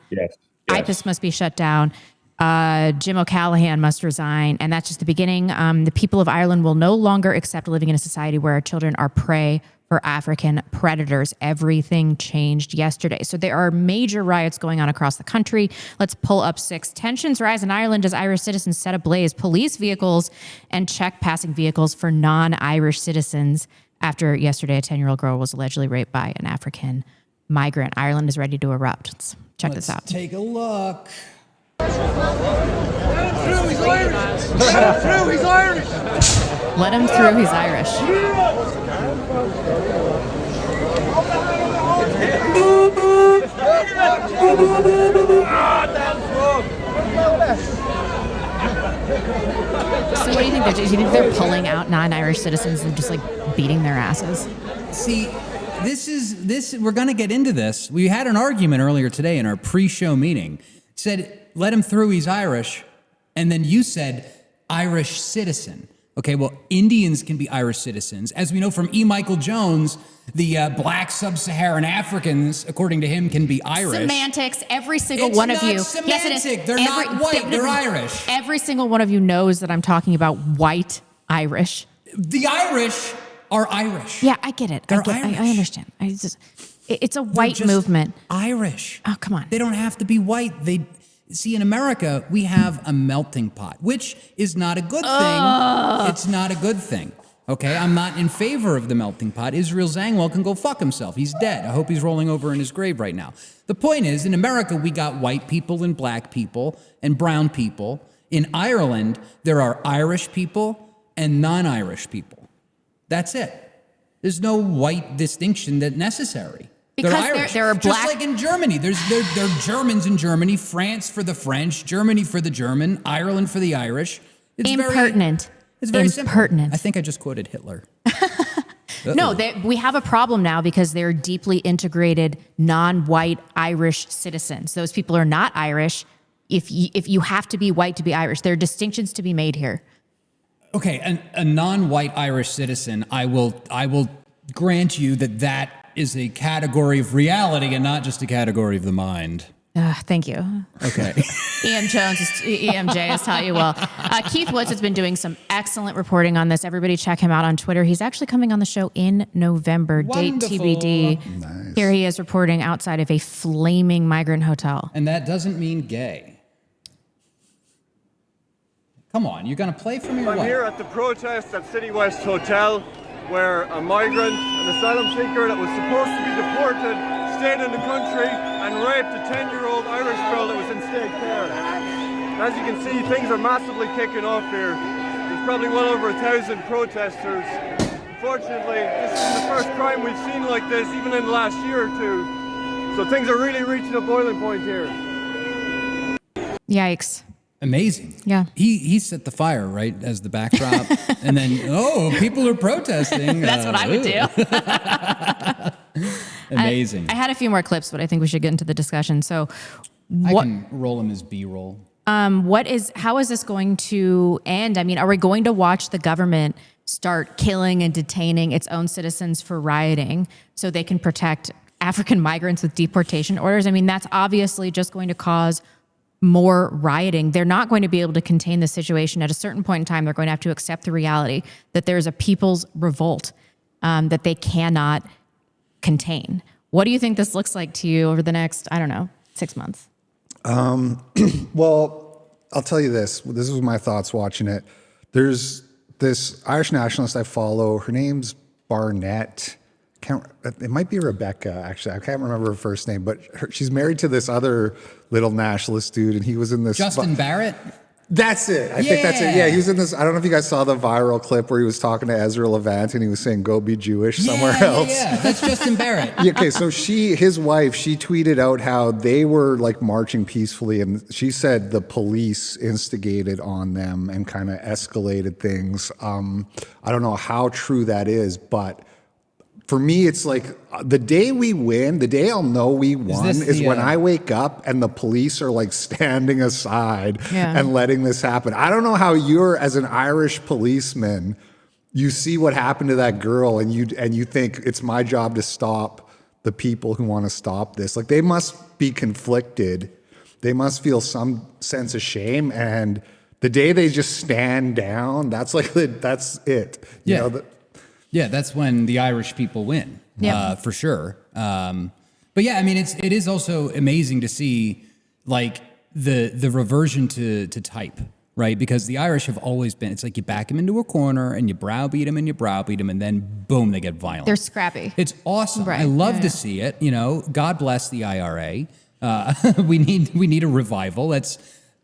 Yes. IPIS must be shut down. Jim O'Callaghan must resign. And that's just the beginning. The people of Ireland will no longer accept living in a society where our children are prey for African predators. Everything changed yesterday. So there are major riots going on across the country. Let's pull up 6. Tensions rise in Ireland as Irish citizens set ablaze police vehicles and check passing vehicles for non-Irish citizens after yesterday a 10-year-old girl was allegedly raped by an African migrant. Ireland is ready to erupt. Let's check this out. Take a look. Let him through, he's Irish! Let him through, he's Irish! Let him through, he's Irish. So what do you think? Do you think they're pulling out non-Irish citizens and just like beating their asses? See, we're going to get into this. We had an argument earlier today in our pre-show meeting. Said, let him through, he's Irish. And then you said, Irish citizen. Okay, well, Indians can be Irish citizens. As we know from E. Michael Jones, the black sub-Saharan Africans, according to him, can be Irish. Semantics. Every single It's one of not you. semantic. Yes, it is. They're not white. They're Irish. Every single one of you knows that I'm talking about white Irish. The Irish are Irish. Yeah, I get it. They're I Irish. understand. It's a They're white just movement. Irish. Oh, come on. They don't have to be white. See, in America, we have a melting pot, which is not a good thing. It's not a good thing. Okay, I'm not in favor of the melting pot. Israel Zangwill can go fuck himself. He's dead. I hope he's rolling over in his grave right now. The point is, in America, we got white people and black people and brown people. In Ireland, there are Irish people and non-Irish people. That's it. There's no white distinction that's necessary. Because they're Irish. there are Just black... like in Germany. There are Germans in Germany, France for the French, Germany for the German, Ireland for the Irish. It's Impertinent. It's very simple. Impertinent. I think I just quoted Hitler. No, we have a problem now because they're deeply integrated non-white Irish citizens. Those people are not Irish. If you have to be white to be Irish, there are distinctions to be made here. Okay, a non-white Irish citizen, I will grant you that is a category of reality and not just a category of the mind. Thank you. Okay. EMJ has taught you well. Keith Woods has been doing some excellent reporting on this. Everybody check him out on Twitter. He's actually coming on the show in November. Wonderful. Date TBD. Nice. Here he is reporting outside of a flaming migrant hotel. And that doesn't mean gay. Come on, you're going to play for me or I'm what? here at the protest at City West Hotel, where a migrant, an asylum seeker that was supposed to be deported, stayed in the country and raped a 10-year-old Irish girl that was in state care. As you can see, things are massively kicking off here. There's probably well over 1,000 protesters. Unfortunately, this is the first crime we've seen like this, even in the last year or two. So things are really reaching a boiling point here. Yikes. Amazing. Yeah. He set the fire, right, as the backdrop. And then, people are protesting. That's what I would do. Amazing. I had a few more clips, but I think we should get into the discussion. So I can roll him as B-roll. how is this going to end? I mean, are we going to watch the government start killing and detaining its own citizens for rioting so they can protect African migrants with deportation orders? I mean, that's obviously just going to cause more rioting. They're not going to be able to contain the situation. At a certain point in time, they're going to have to accept the reality that there's a people's revolt that they cannot contain. What do you think this looks like to you over the next, 6 months? Well, I'll tell you this. This was my thoughts watching it. There's this Irish nationalist I follow. Her name's Barnett. It might be Rebecca, actually. I can't remember her first name, but she's married to this other little nationalist dude, and he was in this... Justin Barrett? That's it. I think that's it. Yeah, he was in this. I don't know if you guys saw the viral clip where he was talking to Ezra Levant and he was saying, "Go be Jewish somewhere else." Yeah, that's Justin Barrett. Yeah, okay, so his wife, she tweeted out how they were like marching peacefully, and she said the police instigated on them and kind of escalated things. I don't know how true that is, but for me, it's like the day we win, the day I'll know we won is when I wake up and the police are like standing aside and letting this happen. I don't know how you're, as an Irish policeman, you see what happened to that girl and you think it's my job to stop the people who want to stop this. Like, they must be conflicted. They must feel some sense of shame. And the day they just stand down, that's it. You know, yeah, that's when the Irish people win, for sure. But yeah, I mean, it is also amazing to see like the reversion to type, right? Because the Irish have always been, it's like you back them into a corner and you browbeat them and then boom, they get violent. They're scrappy. It's awesome. Right. I love to see it. You know, God bless the IRA. We need a revival. Let's,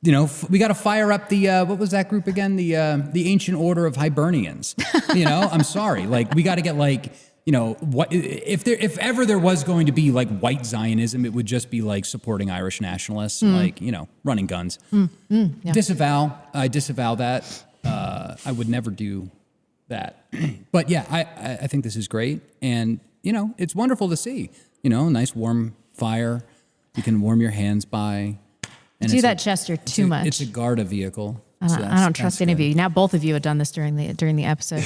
you know, we got to fire up the what was that group again? The Ancient Order of Hibernians. You know, I'm sorry. Like, we got to get like, you know, what if ever there was going to be like white Zionism, it would just be like supporting Irish nationalists, like, you know, running guns. Yeah. I disavow that. I would never do that. But yeah, I think this is great, and you know, it's wonderful to see. You know, nice warm fire you can warm your hands by. And do that gesture too much. It's a Garda vehicle. I don't trust any of you. Now both of you have done this during the episode.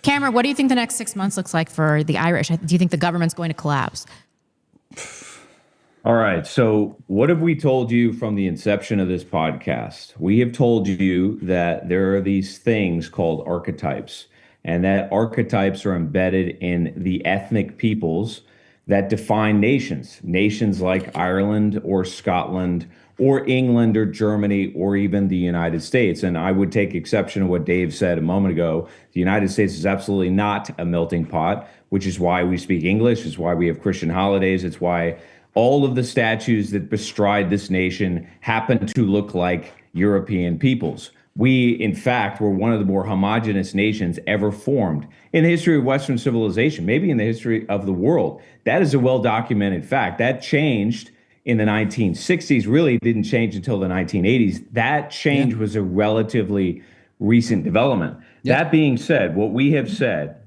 Cameron, what do you think the next 6 months looks like for the Irish? Do you think the government's going to collapse? All right. So what have we told you from the inception of this podcast? We have told you that there are these things called archetypes, and that archetypes are embedded in the ethnic peoples that define nations. Nations like Ireland or Scotland or England or Germany or even the United States. And I would take exception to what Dave said a moment ago. The United States is absolutely not a melting pot, which is why we speak English. It's why we have Christian holidays. It's why all of the statues that bestride this nation happen to look like European peoples. We, in fact, were one of the more homogenous nations ever formed in the history of Western civilization, maybe in the history of the world. That is a well-documented fact. That changed in the 1960s, really didn't change until the 1980s. That change was a relatively recent development. That being said, what we have said,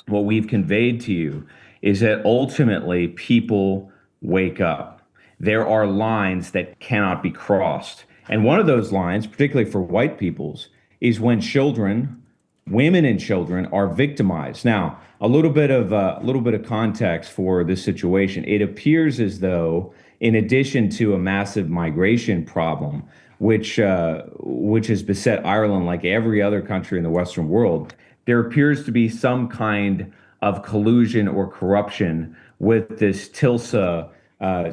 what we've conveyed to you, is that ultimately people wake up. There are lines that cannot be crossed. And one of those lines, particularly for white peoples, is when children, women and children, are victimized. Now, a little bit of context for this situation. It appears as though, in addition to a massive migration problem, which has beset Ireland like every other country in the Western world, there appears to be some kind of collusion or corruption with this TILSA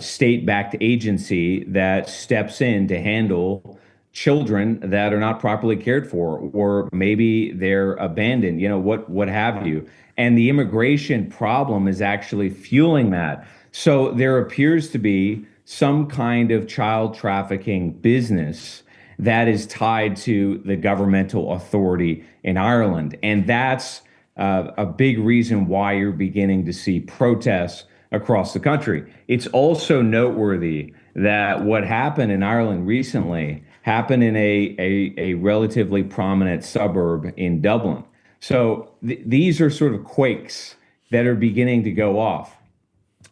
state-backed agency that steps in to handle children that are not properly cared for, or maybe they're abandoned, you know, what have you. And the immigration problem is actually fueling that. So there appears to be some kind of child trafficking business that is tied to the governmental authority in Ireland. And that's a big reason why you're beginning to see protests across the country. It's also noteworthy that what happened in Ireland recently happened in a relatively prominent suburb in Dublin. So these are sort of quakes that are beginning to go off.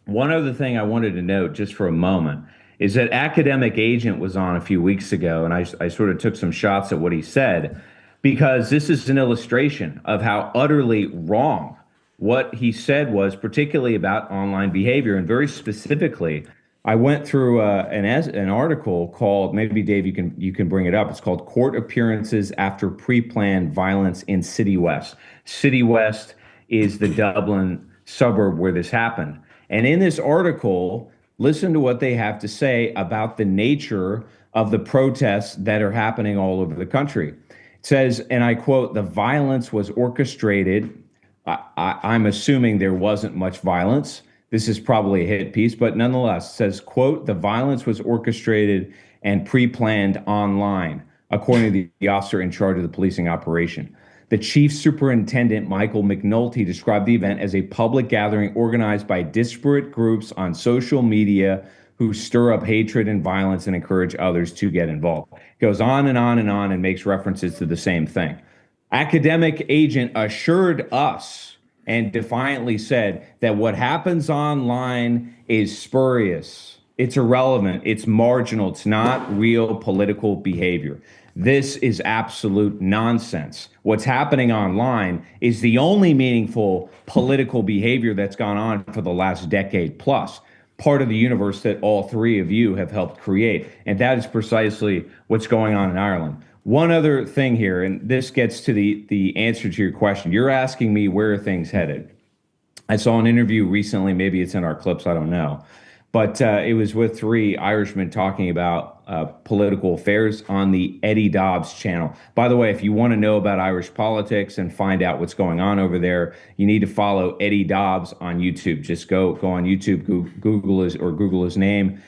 One other thing I wanted to note just for a moment is that Academic Agent was on a few weeks ago, and I sort of took some shots at what he said, because this is an illustration of how utterly wrong what he said was, particularly about online behavior. And very specifically, I went through an article called, maybe Dave, you can bring it up. It's called "Court Appearances After Pre-Planned Violence in City West." City West is the Dublin suburb where this happened. And in this article, listen to what they have to say about the nature of the protests that are happening all over the country. It says, and I quote, "The violence was orchestrated." I'm assuming there wasn't much violence. This is probably a hit piece, but nonetheless, it says, quote, "The violence was orchestrated and pre-planned online, according to the officer in charge of the policing operation. The chief superintendent, Michael McNulty, described the event as a public gathering organized by disparate groups on social media who stir up hatred and violence and encourage others to get involved. Goes on and on and on and makes references to the same thing. Academic agent assured us and defiantly said that what happens online is spurious. It's irrelevant. It's marginal. It's not real political behavior. This is absolute nonsense. What's happening online is the only meaningful political behavior that's gone on for the last decade plus, part of the universe that all three of you have helped create. And that is precisely what's going on in Ireland. One other thing here, and this gets to the answer to your question. You're asking me where are things headed. I saw an interview recently, maybe it's in our clips, I don't know. But it was with three Irishmen talking about political affairs on the Eddie Dobbs channel. By the way, if you want to know about Irish politics and find out what's going on over there, you need to follow Eddie Dobbs on YouTube. Just go on YouTube, Google his name,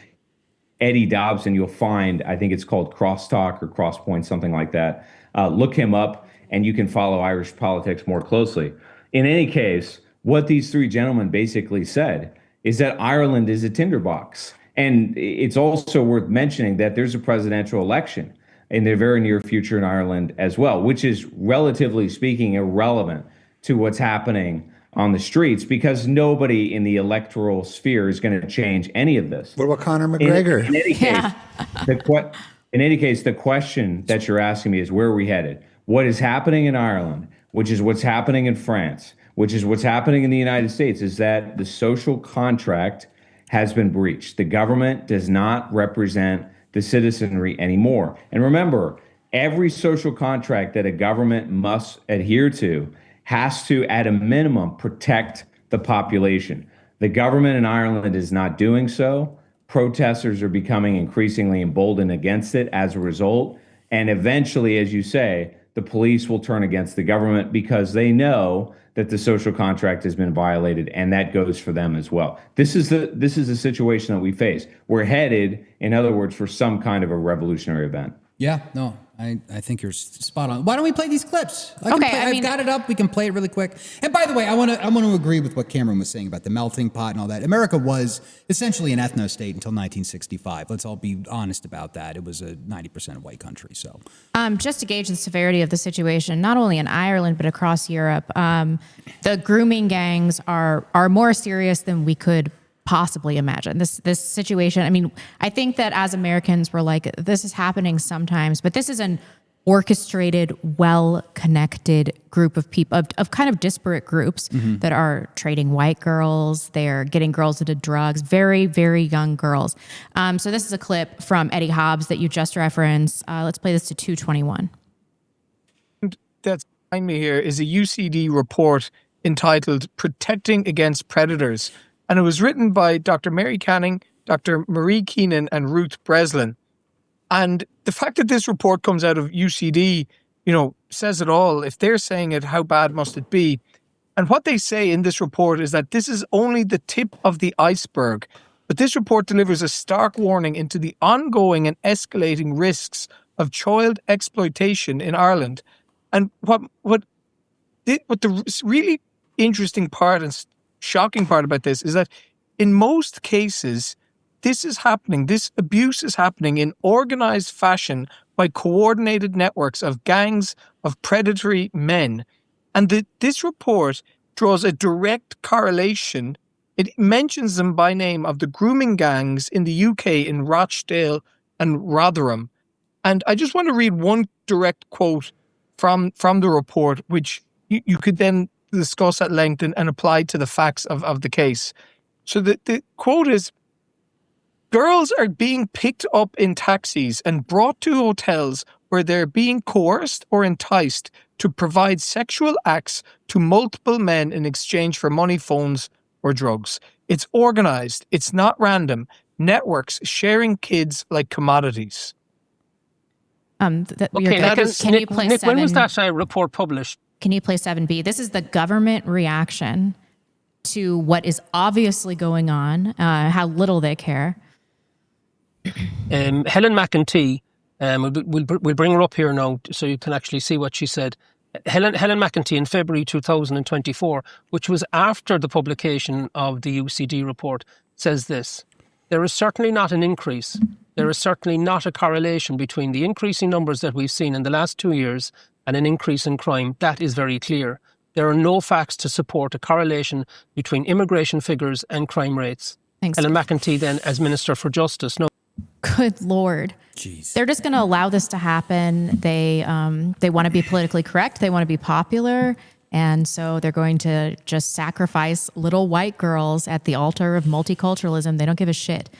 Eddie Dobbs, and you'll find, I think it's called Crosstalk or Crosspoint, something like that. Look him up, and you can follow Irish politics more closely. In any case, what these three gentlemen basically said is that Ireland is a tinderbox. And it's also worth mentioning that there's a presidential election in the very near future in Ireland as well, which is, relatively speaking, irrelevant to what's happening on the streets because nobody in the electoral sphere is going to change any of this. What about Conor McGregor? In any case, the question that you're asking me is where are we headed? What is happening in Ireland, which is what's happening in France, which is what's happening in the United States, is that the social contract has been breached. The government does not represent the citizenry anymore. And remember, every social contract that a government must adhere to has to, at a minimum, protect the population. The government in Ireland is not doing so. Protesters are becoming increasingly emboldened against it as a result. And eventually, as you say, the police will turn against the government because they know that the social contract has been violated, and that goes for them as well. This is the situation that we face. We're headed, in other words, for some kind of a revolutionary event. Yeah, no, I think you're spot on. Why don't we play these clips? Okay, I've got it up. We can play it really quick. And by the way, I want to agree with what Cameron was saying about the melting pot and all that. America was essentially an ethno-state until 1965. Let's all be honest about that. It was a 90% white country. So, just to gauge the severity of the situation, not only in Ireland but across Europe, the grooming gangs are more serious than we could possibly imagine. This situation, I mean, I think that as Americans, we're like, this is happening sometimes, but this is an orchestrated, well-connected group of people, of kind of disparate groups that are trading white girls. They're getting girls into drugs, very, very young girls. So this is a clip from Eddie Hobbs that you just referenced. Let's play this to 221. That's behind me here is a UCD report entitled Protecting Against Predators. And it was written by Dr. Mary Canning, Dr. Marie Keenan, and Ruth Breslin. And the fact that this report comes out of UCD, says it all. If they're saying it, how bad must it be? And what they say in this report is that this is only the tip of the iceberg. But this report delivers a stark warning into the ongoing and escalating risks of child exploitation in Ireland. And what the really interesting part and shocking part about this is that in most cases, this abuse is happening in organized fashion by coordinated networks of gangs of predatory men. And this report draws a direct correlation. It mentions them by name of the grooming gangs in the UK in Rochdale and Rotherham. And I just want to read one direct quote from the report, which you could then discuss at length and apply to the facts of the case. So the quote is, girls are being picked up in taxis and brought to hotels where they're being coerced or enticed to provide sexual acts to multiple men in exchange for money, phones, or drugs. It's organized. It's not random. Networks sharing kids like commodities. Can you play Nick, 7? when was that report published? Can you play 7B? This is the government reaction to what is obviously going on, how little they care. Helen McEntee We'll bring her up here now so you can actually see what she said. Helen McEntee in February 2024, which was after the publication of the UCD report, says this: there is certainly not an increase. There is certainly not a correlation between the increasing numbers that we've seen in the last 2 years and an increase in crime. That is very clear. There are no facts to support a correlation between immigration figures and crime rates. Thanks. Helen McEntee then as Minister for Justice. No. Good Lord. Jeez. They're just going to allow this to happen. They want to be politically correct. They want to be popular. And so they're going to just sacrifice little white girls at the altar of multiculturalism. They don't give a shit.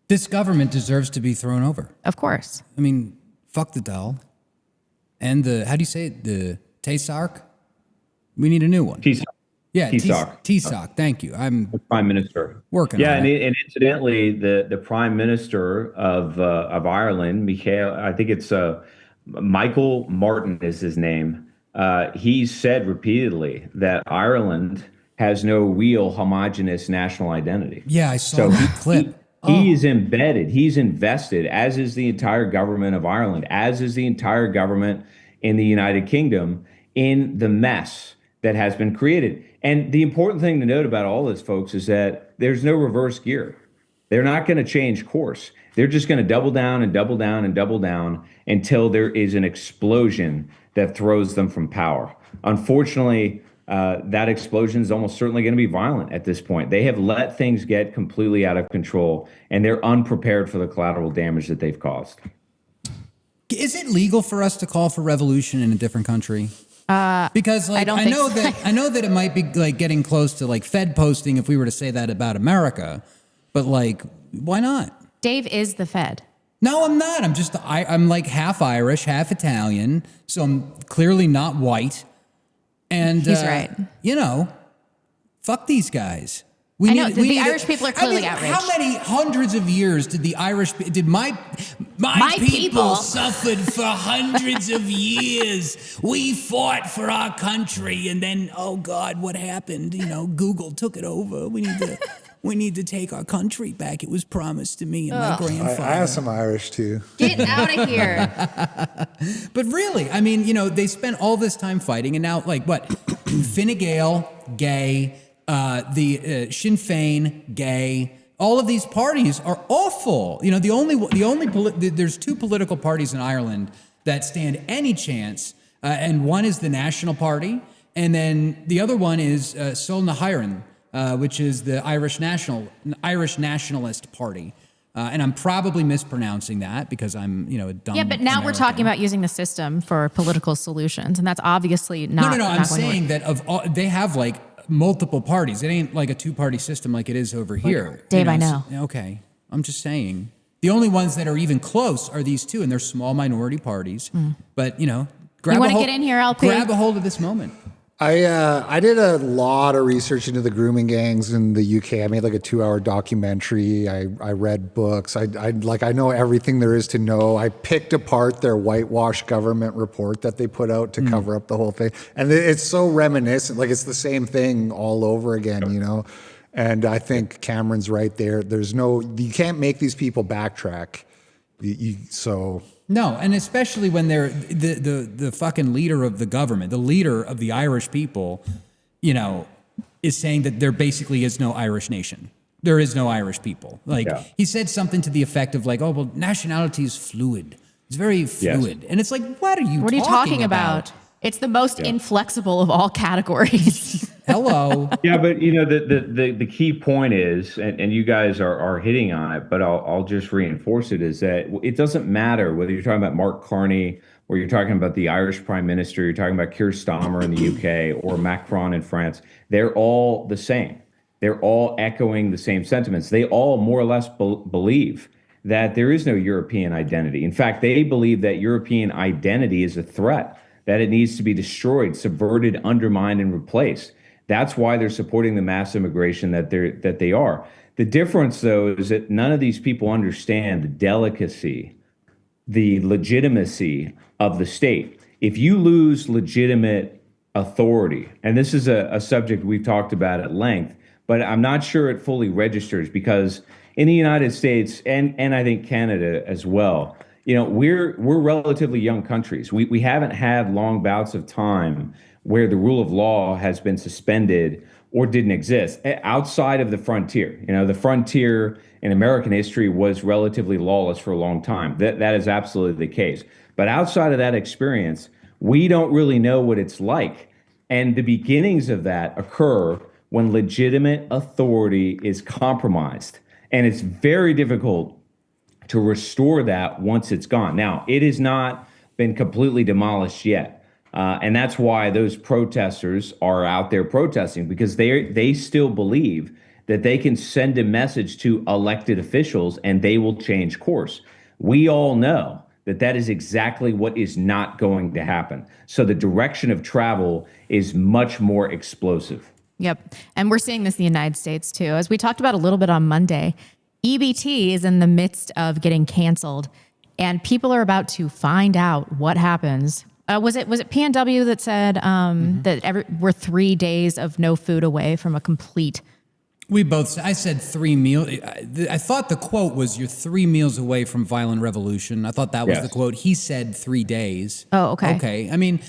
This government deserves to be thrown over. Of course. I mean, fuck the doll. And how do you say it? The TASARC? We need a new one. Yeah, TSOC. TSOC. Thank you. I'm the Prime Minister working on it. And incidentally, the Prime Minister of Ireland, Michael, I think it's Michael Martin is his name. He said repeatedly that Ireland has no real homogenous national identity. Yeah, I saw that clip. He is embedded. He's invested, as is the entire government of Ireland, as is the entire government in the United Kingdom, in the mess that has been created. And the important thing to note about all this, folks, is that there's no reverse gear. They're not going to change course. They're just going to double down and double down and double down until there is an explosion that throws them from power. Unfortunately, that explosion is almost certainly going to be violent at this point. They have let things get completely out of control, and they're unprepared for the collateral damage that they've caused. Is it legal for us to call for revolution in a different country? Because like I know that it might be like getting close to like Fed posting if we were to say that about America, but like why not? Dave is the Fed. No, I'm not. I'm like half Irish, half Italian, so I'm clearly not white. And he's right. You know, fuck these guys. The Irish people are clearly outraged. How many hundreds of years did my people suffered for hundreds of years? We fought for our country, and then, oh God, what happened? You know, Google took it over. We need to take our country back. It was promised to me and my grandfather. I have some Irish too. Get out of here. But really, I mean, you know, they spent all this time fighting, and now, like, what? Fine Gael, gay. The Sinn Féin, gay. All of these parties are awful. You know, there's two political parties in Ireland that stand any chance, and one is the National Party, and then the other one is Sol na HÉireann, which is the Irish Nationalist Party. And I'm probably mispronouncing that because I'm, a dumb. Yeah, but now American. we're talking about using the system for political solutions, and that's obviously not. No. Not I'm saying that they have like multiple parties. It ain't like a two-party system like it is over here. Dave, I know. Okay, I'm just saying. The only ones that are even close are these two, and they're small minority parties. But grab you want to get in here, LP? Grab a hold of this moment. I did a lot of research into the grooming gangs in the UK. I made like a 2-hour documentary. I read books. I know everything there is to know. I picked apart their whitewash government report that they put out to cover up the whole thing. And it's so reminiscent. Like it's the same thing all over again, And I think Cameron's right there. You can't make these people backtrack. No, and especially when they're the fucking leader of the government, the leader of the Irish people, is saying that there basically is no Irish nation. There is no Irish people. He said something to the effect of like, oh, well, nationality is fluid. It's very fluid. Yes. And it's like, what are you talking about? It's the most inflexible of all categories. Hello. Yeah, but the key point is, and you guys are hitting on it, but I'll just reinforce it, is that it doesn't matter whether you're talking about Mark Carney or you're talking about the Irish Prime Minister, you're talking about Keir Starmer in the UK or Macron in France. They're all the same. They're all echoing the same sentiments. They all more or less believe that there is no European identity. In fact, they believe that European identity is a threat, that it needs to be destroyed, subverted, undermined, and replaced. That's why they're supporting the mass immigration that they are. The difference, though, is that none of these people understand the delicacy, the legitimacy of the state. If you lose legitimate authority, and this is a subject we've talked about at length, but I'm not sure it fully registers because in the United States and I think Canada as well, we're relatively young countries. We haven't had long bouts of time where the rule of law has been suspended or didn't exist outside of the frontier. The frontier in American history was relatively lawless for a long time. That is absolutely the case. But outside of that experience, we don't really know what it's like. And the beginnings of that occur when legitimate authority is compromised. And it's very difficult to restore that once it's gone. Now, it has not been completely demolished yet. And that's why those protesters are out there protesting, because they still believe that they can send a message to elected officials and they will change course. We all know that is exactly what is not going to happen. So the direction of travel is much more explosive. Yep. And we're seeing this in the United States too. As we talked about a little bit on Monday, EBT is in the midst of getting canceled, and people are about to find out what happens. Was it PNW that said that we're 3 days of no food away from a complete? I said 3 meals. I thought the quote was, "You're 3 meals away from violent revolution." I thought that was the quote. He said 3 days. Oh, okay. Okay. I mean,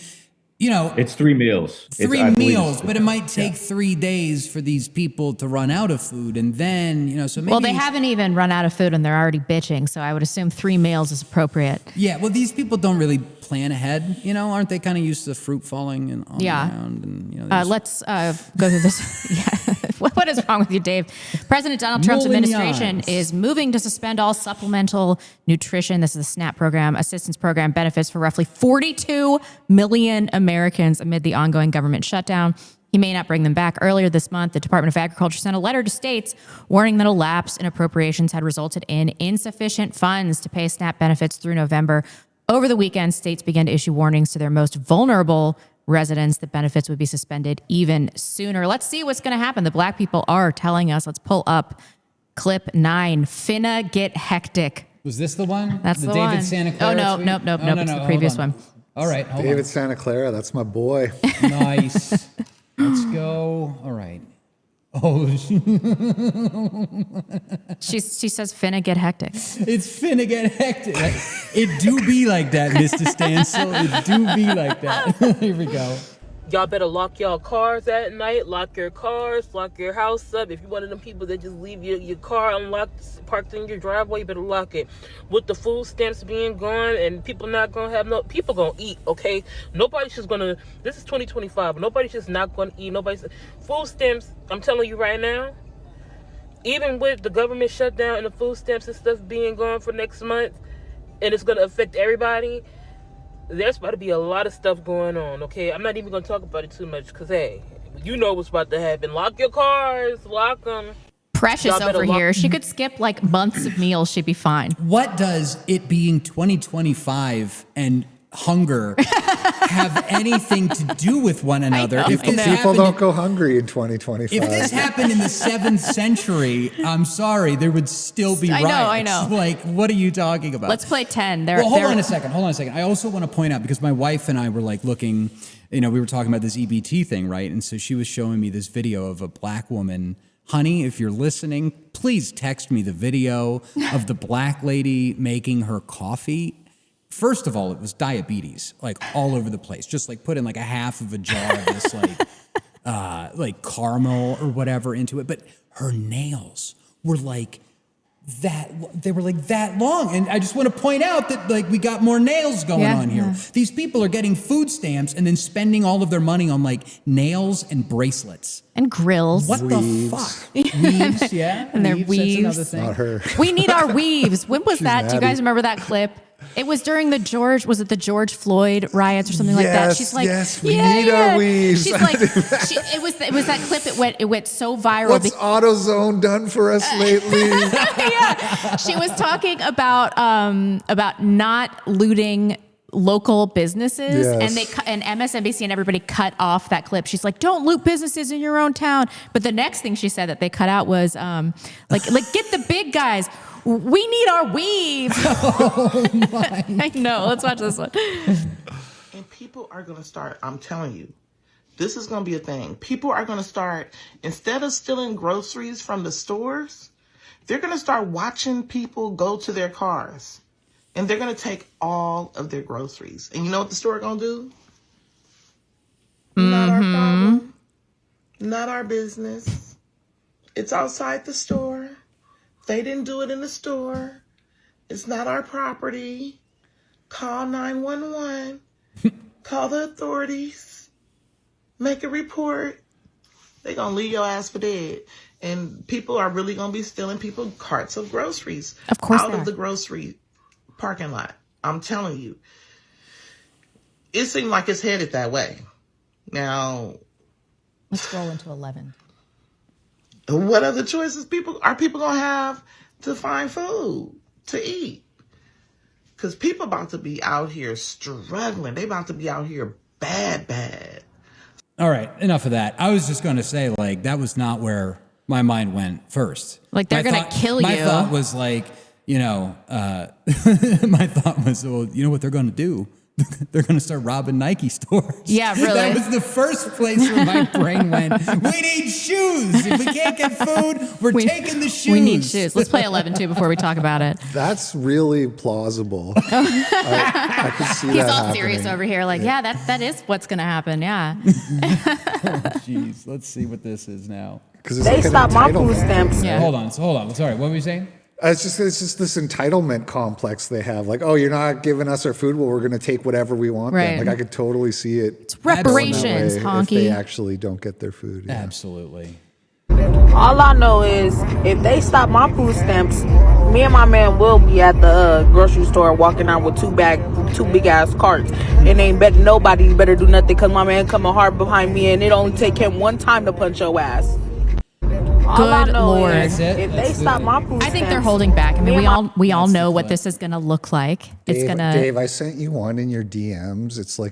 it's 3 meals. Three meals, but it might take 3 days for these people to run out of food. And then, so maybe. Well, they haven't even run out of food and they're already bitching. So I would assume 3 meals is appropriate. Yeah. Well, these people don't really plan ahead. Aren't they kind of used to fruit falling and all around? And, let's go through this. Yeah. What is wrong with you, Dave? President Donald Trump's administration is moving to suspend all supplemental nutrition. This is the SNAP program, assistance program, benefits for roughly 42 million Americans amid the ongoing government shutdown. He may not bring them back. Earlier this month, the Department of Agriculture sent a letter to states warning that a lapse in appropriations had resulted in insufficient funds to pay SNAP benefits through November. Over the weekend, states began to issue warnings to their most vulnerable residents that benefits would be suspended even sooner. Let's see what's going to happen. The black people are telling us. Let's pull up clip 9. Finna get hectic. Was this the one? That's the David one. Santa Clara Nope. It's the previous one. All right, hold David on. Santa Clara, that's my boy. Nice. Let's go. All right. Oh, she says finna get hectic. It's finna get hectic. It do be like that, Mr. Stansel. It do be like that. Here we go. Y'all better lock y'all cars at night. Lock your cars. Lock your house up. If you're one of them people that just leave your car unlocked, parked in your driveway, you better lock it. With the food stamps being gone and people not gonna have people gonna eat. Okay, nobody's just gonna. This is 2025. Nobody's just not gonna eat. Food stamps. I'm telling you right now. Even with the government shutdown and the food stamps and stuff being gone for next month, and it's gonna affect everybody. There's about to be a lot of stuff going on, okay? I'm not even going to talk about it too much because, hey, you know what's about to happen. Lock your cars. Lock them. Precious over here. She could skip like months of meals. She'd be fine. What does it being 2025 and hunger have anything to do with one another? People don't go hungry in 2025. If this happened in the 7th century, I'm sorry, there would still be riots. I know. Like, what are you talking about? Let's play 10. Hold on a second. I also want to point out, because my wife and I were like looking, we were talking about this EBT thing, right? And so she was showing me this video of a black woman. Honey, if you're listening, please text me the video of the black lady making her coffee. First of all, it was diabetes, like all over the place. Just like put in like a half of a jar of this like caramel or whatever into it. But her nails were like that. They were like that long. And I just want to point out that like we got more nails going on here. Yeah. These people are getting food stamps and then spending all of their money on like nails and bracelets. And grills. What weaves. The fuck? Weaves, yeah. And their weaves. That's another thing. Not her. We need our weaves. When was that? Do you guys remember that clip? It was during the George Floyd riots or something like that. She's like, we need our weaves. She's like, it was that clip. It went so viral. What's AutoZone done for us lately? Yeah, she was talking about not looting local businesses, and MSNBC and everybody cut off that clip. She's like, don't loot businesses in your own town. But the next thing she said that they cut out was like get the big guys. We need our weaves. Oh my! I know. Let's watch this one. And people are going to start, I'm telling you, this is going to be a thing. People are going to start, instead of stealing groceries from the stores, they're going to start watching people go to their cars. and they're going to take all of their groceries. And you know what the store going to do? Not our problem. Not our business. It's outside the store. They didn't do it in the store. It's not our property. Call 911. Call the authorities. Make a report. They're going to leave your ass for dead. And people are really going to be stealing people carts of groceries out of the grocery parking lot. I'm telling you. It seems like it's headed that way. Now, let's roll into 11. What other choices are people going to have to find food to eat? Because people about to be out here struggling. They about to be out here bad. All right, enough of that. I was just going to say, like, that was not where my mind went first. Like, they're going to kill you. My thought was like, my thought was, well, you know what they're going to do? They're going to start robbing Nike stores. Yeah, really. That was the first place where my brain went. We need shoes. If we can't get food, we're taking the shoes. We need shoes. Let's play 11 too before we talk about it. That's really plausible. I can see that. He's all happening. serious over here. Like, yeah, that is what's going to happen. Yeah. Jeez, let's see what this is now. They stopped my food stamps. Yeah. Hold on. Sorry, what were you saying? It's just this entitlement complex they have. Like, oh, you're not giving us our food. Well, we're going to take whatever we want. Right. Then. Like, I could totally see it. It's reparations, honky. If they actually don't get their food. Yeah. Absolutely. All I know is if they stop my food stamps, me and my man will be at the grocery store walking out with two big ass carts, and ain't bet nobody better do nothing because my man coming hard behind me, and it only take him one time to punch your ass. Good Lord. If they stop my food I think they're holding back. I mean, we all know what this is going to look like. Dave, I sent you one in your DMs. It's like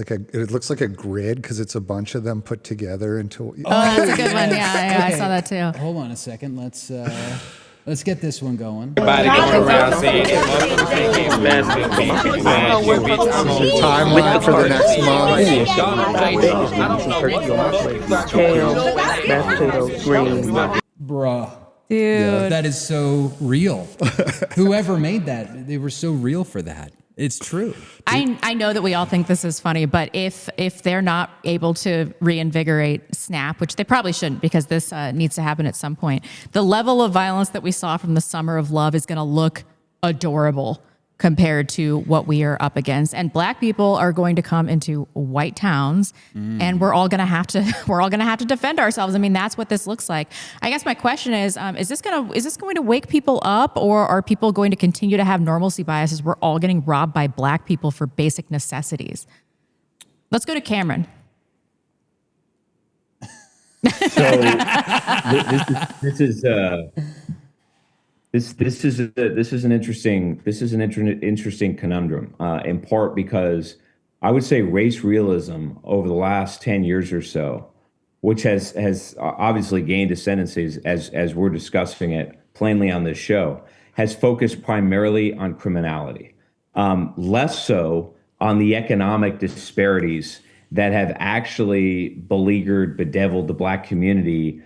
it looks like a grid because it's a bunch of them put together into. Oh, that's a good one. Yeah, okay. I saw that too. Hold on a second. Let's get this one going. Everybody going around saying timeline for the next month. Bruh. Dude. That is so real. Whoever made that, they were so real for that. It's true. I know that we all think this is funny, but if they're not able to reinvigorate SNAP, which they probably shouldn't because this needs to happen at some point, the level of violence that we saw from the Summer of Love is going to look adorable compared to what we are up against. And black people are going to come into white towns and we're all going to have to defend ourselves. I mean, that's what this looks like. I guess my question is this going to wake people up, or are people going to continue to have normalcy biases? We're all getting robbed by black people for basic necessities. Let's go to Cameron. So this is an interesting conundrum, in part because I would say race realism over the last 10 years or so, which has obviously gained ascendancy as we're discussing it plainly on this show, has focused primarily on criminality, less so on the economic disparities that have actually bedeviled the black community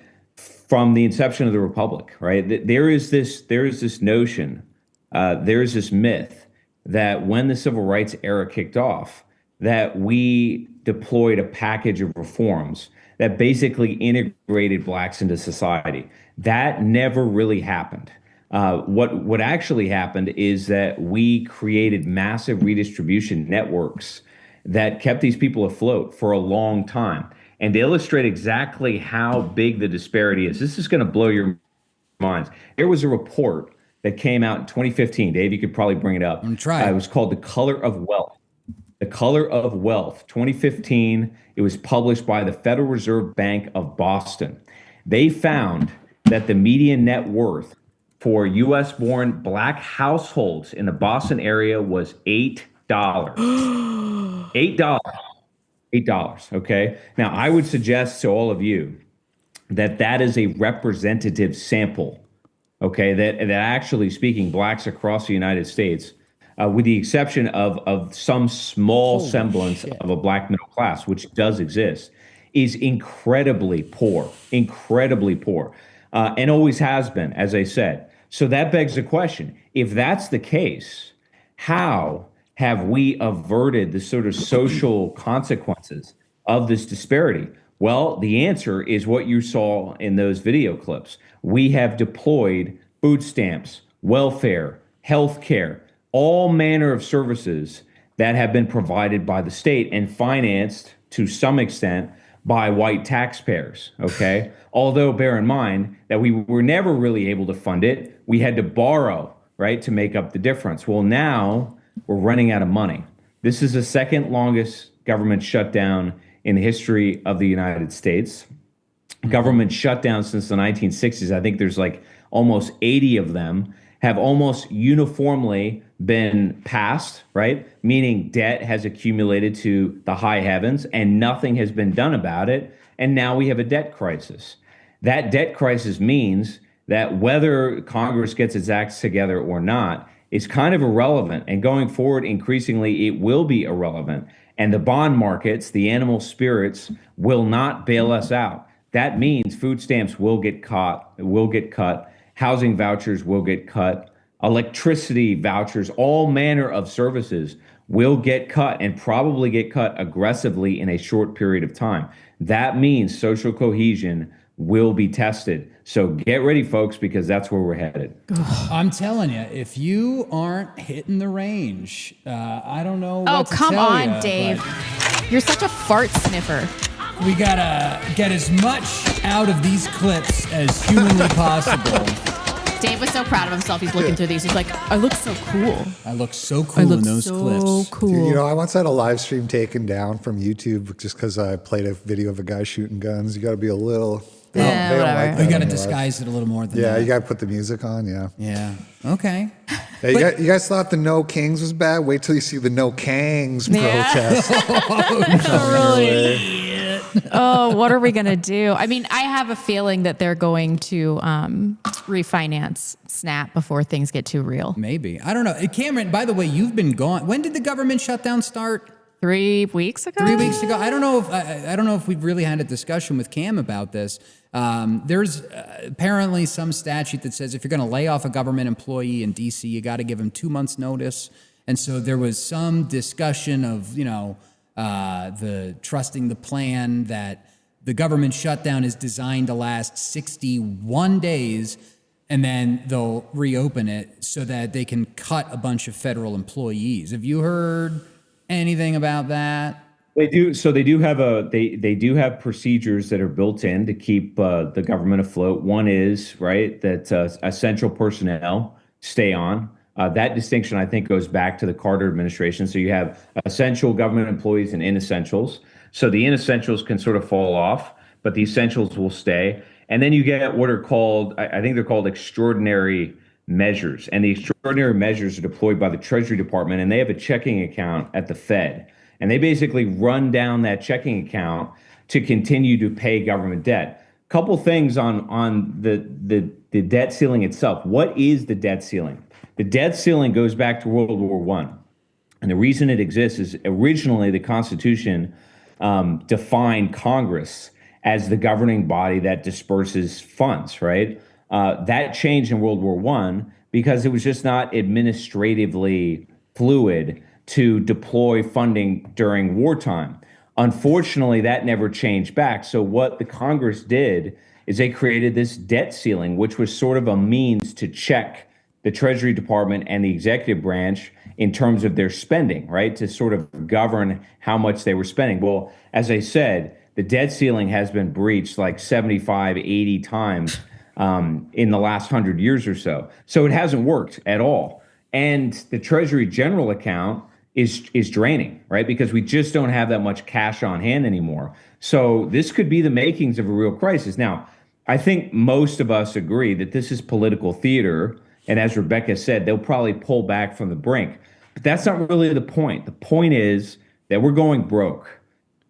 from the inception of the republic, right? There is this notion, there is this myth that when the civil rights era kicked off, that we deployed a package of reforms that basically integrated blacks into society. That never really happened. What actually happened is that we created massive redistribution networks that kept these people afloat for a long time. And to illustrate exactly how big the disparity is, this is going to blow your minds. There was a report that came out in 2015. Dave, you could probably bring it up. It was called The Color of Wealth. The Color of Wealth, 2015. It was published by the Federal Reserve Bank of Boston. They found that the median net worth for U.S.-born black households in the Boston area was $8. $8. $8. Okay. Now, I would suggest to all of you that is a representative sample. Okay. That actually speaking, blacks across the United States, with the exception of some small semblance of a black middle class, which does exist, is incredibly poor, and always has been, as I said. So that begs the question, if that's the case, how have we averted the sort of social consequences of this disparity? Well, the answer is what you saw in those video clips. We have deployed food stamps, welfare, health care, all manner of services that have been provided by the state and financed to some extent by white taxpayers, okay? Although bear in mind that we were never really able to fund it. We had to borrow, right, to make up the difference. Well, now we're running out of money. This is the second longest government shutdown in the history of the United States. Government shutdowns since the 1960s, I think there's like almost 80 of them, have almost uniformly been passed, right? Meaning debt has accumulated to the high heavens and nothing has been done about it. And now we have a debt crisis. That debt crisis means that whether Congress gets its acts together or not is kind of irrelevant. And going forward, increasingly, it will be irrelevant. And the bond markets, the animal spirits, will not bail us out. That means food stamps will get cut, housing vouchers will get cut, electricity vouchers, all manner of services will get cut and probably get cut aggressively in a short period of time. That means social cohesion will be tested. So get ready, folks, because that's where we're headed. I'm telling you, if you aren't hitting the range, I don't know what to come tell on, ya, Dave. but You're such a fart sniffer. we gotta get as much out of these clips as humanly possible. Dave was so proud of himself. He's looking through these. He's like, I look so cool. I look so cool in those clips. Cool. Dude, you know, I once had a live stream taken down from YouTube just because I played a video of a guy shooting guns. You got to be a little. They don't whatever. like that You got to on your disguise it a little more than Yeah, that. you got to put the music on. Yeah. Yeah. Okay. Yeah, you guys thought the No Kings was bad? Wait till you see the No Kangs protest. Oh, what are we going to do? I mean, I have a feeling that they're going to refinance SNAP before things get too real. Maybe. I don't know. Cameron, by the way, you've been gone. When did the government shutdown start? 3 weeks ago? 3 weeks ago. I don't know if I don't know if we've really had a discussion with Cam about this. There's apparently some statute that says if you're going to lay off a government employee in D.C., you got to give them 2 months' notice. And so there was some discussion of the trusting the plan that the government shutdown is designed to last 61 days, and then they'll reopen it so that they can cut a bunch of federal employees. Have you heard anything about that? They do. So they do have they do have procedures that are built in to keep the government afloat. One is that essential personnel stay on. That distinction, I think, goes back to the Carter administration. So you have essential government employees and inessentials. So the inessentials can sort of fall off, but the essentials will stay. And then you get what are called, I think they're called extraordinary measures. And the extraordinary measures are deployed by the Treasury Department, and they have a checking account at the Fed. And they basically run down that checking account to continue to pay government debt. Couple things on the debt ceiling itself. What is the debt ceiling? The debt ceiling goes back to World War I. And the reason it exists is originally the Constitution defined Congress as the governing body that disperses funds, right? That changed in World War I because it was just not administratively fluid to deploy funding during wartime. Unfortunately, that never changed back. So what the Congress did is they created this debt ceiling, which was sort of a means to check the Treasury Department and the executive branch in terms of their spending, right? To sort of govern how much they were spending. Well, as I said, the debt ceiling has been breached like 75, 80 times in the last 100 years or so. So it hasn't worked at all. And the Treasury General account is draining, right? Because we just don't have that much cash on hand anymore. So this could be the makings of a real crisis. Now, I think most of us agree that this is political theater. And as Rebecca said, they'll probably pull back from the brink. But that's not really the point. The point is that we're going broke.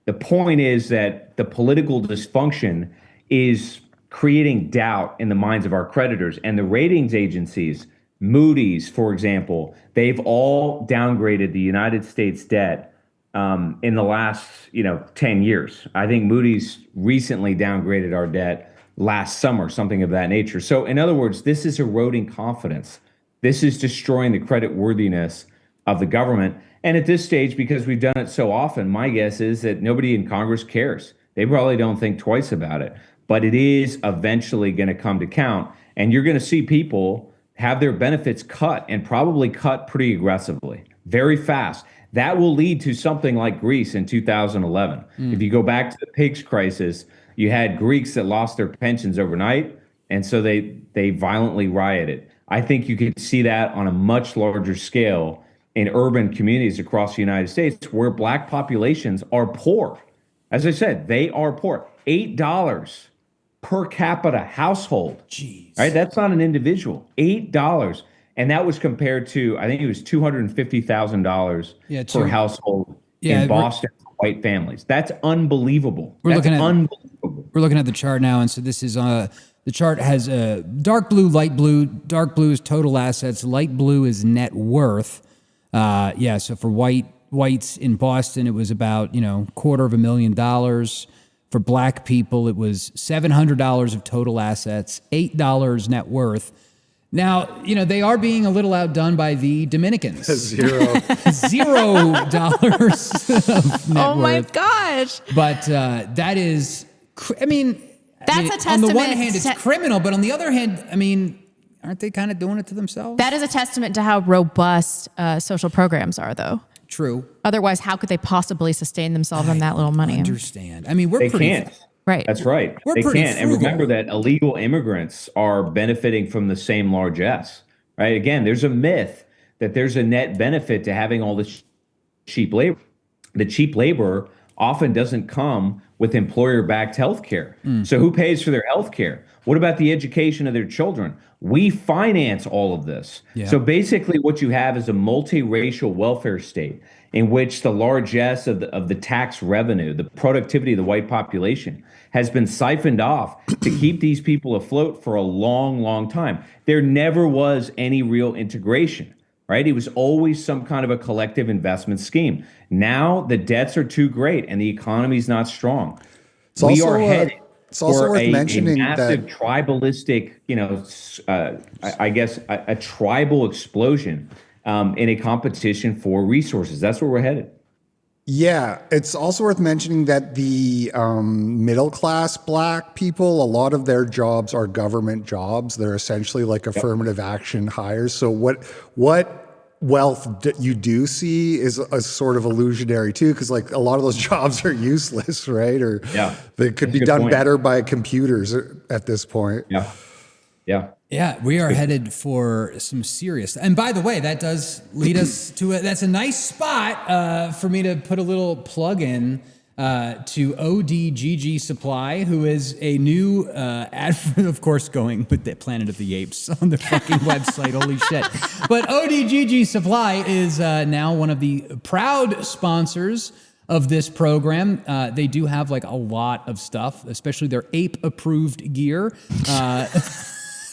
The point is that the political dysfunction is creating doubt in the minds of our creditors. And the ratings agencies, Moody's, for example, they've all downgraded the United States debt in the last 10 years. I think Moody's recently downgraded our debt last summer, something of that nature. So in other words, this is eroding confidence. This is destroying the credit worthiness of the government. And at this stage, because we've done it so often, my guess is that nobody in Congress cares. They probably don't think twice about it, but it is eventually going to come to count. And you're going to see people have their benefits cut, and probably cut pretty aggressively, very fast. That will lead to something like Greece in 2011. If you go back to the pigs crisis, you had Greeks that lost their pensions overnight, and so they violently rioted. I think you could see that on a much larger scale in urban communities across the United States where Black populations are poor. As I said, they are poor. $8 per capita household. Jeez. Right? That's not an individual. $8. And that was compared to, I think it was $250,000 per household in Boston for white families. That's unbelievable. We're looking at the chart now, and so this is the chart has dark blue, light blue. Dark blue is total assets. Light blue is net worth. So for whites in Boston, it was about $250,000. For Black people, it was $700 of total assets, $8 net worth. Now, they are being a little outdone by the Dominicans. $0. $0 of net Oh my worth. gosh. But that is, That's a testament. On the one hand, it's criminal, but on the other hand, aren't they kind of doing it to themselves? That is a testament to how robust social programs are, though. True. Otherwise, how could they possibly sustain themselves on that little money? Understand. They can't. Right. That's right. They can't. And remember that illegal immigrants are benefiting from the same largesse, right? Again, there's a myth that there's a net benefit to having all this cheap labor. The cheap labor often doesn't come with employer-backed health care. So who pays for their health care? What about the education of their children? We finance all of this. Yeah. So basically what you have is a multiracial welfare state in which the largesse of the tax revenue, the productivity of the white population has been siphoned off to keep these people afloat for a long, long time. There never was any real integration, right? It was always some kind of a collective investment scheme. Now the debts are too great and the economy's not strong. It's also headed it's also worth mentioning a massive that tribalistic, I guess a tribal explosion in a competition for resources. That's where we're headed. Yeah, it's also worth mentioning that the middle class Black people, a lot of their jobs are government jobs. They're essentially like affirmative action hires. So what wealth you do see is a sort of illusionary too, because like a lot of those jobs are useless, right? Or they could be done better by computers at this point. Yeah, we are headed for some serious. And by the way, that does lead us to that's a nice spot for me to put a little plug in to ODGG Supply, who is a new advert, of course, going with the Planet of the Apes on their fucking website. Holy shit. But ODGG Supply is now one of the proud sponsors of this program. They do have like a lot of stuff, especially their ape-approved gear.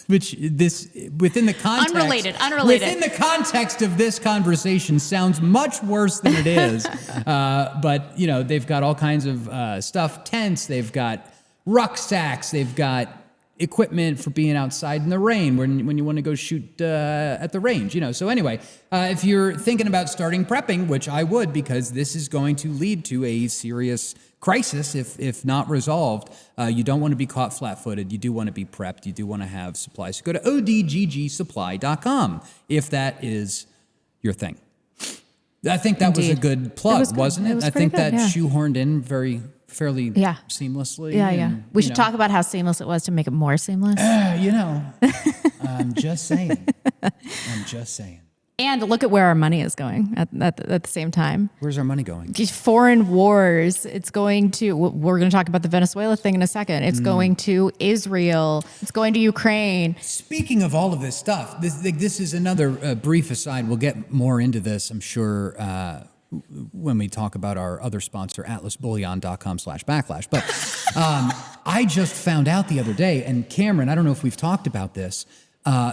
Which within the context, unrelated. Within the context of this conversation, sounds much worse than it is. But they've got all kinds of stuff, tents. They've got rucksacks. They've got equipment for being outside in the rain when you want to go shoot at the range. So anyway, if you're thinking about starting prepping, which I would, because this is going to lead to a serious crisis if not resolved. You don't want to be caught flat-footed. You do want to be prepped. You do want to have supplies. So go to odggsupply.com if that is your thing. I think that was a good plug, wasn't it? I think that shoehorned in fairly seamlessly. Yeah. We should talk about how seamless it was to make it more seamless. I'm just saying. And look at where our money is going at the same time. Where's our money going? Foreign wars. It's going to, we're going to talk about the Venezuela thing in a second. It's going to Israel. It's going to Ukraine. Speaking of all of this stuff, this is another brief aside. We'll get more into this, I'm sure, when we talk about our other sponsor, atlasbullion.com/backlash. But I just found out the other day, and Cameron, I don't know if we've talked about this,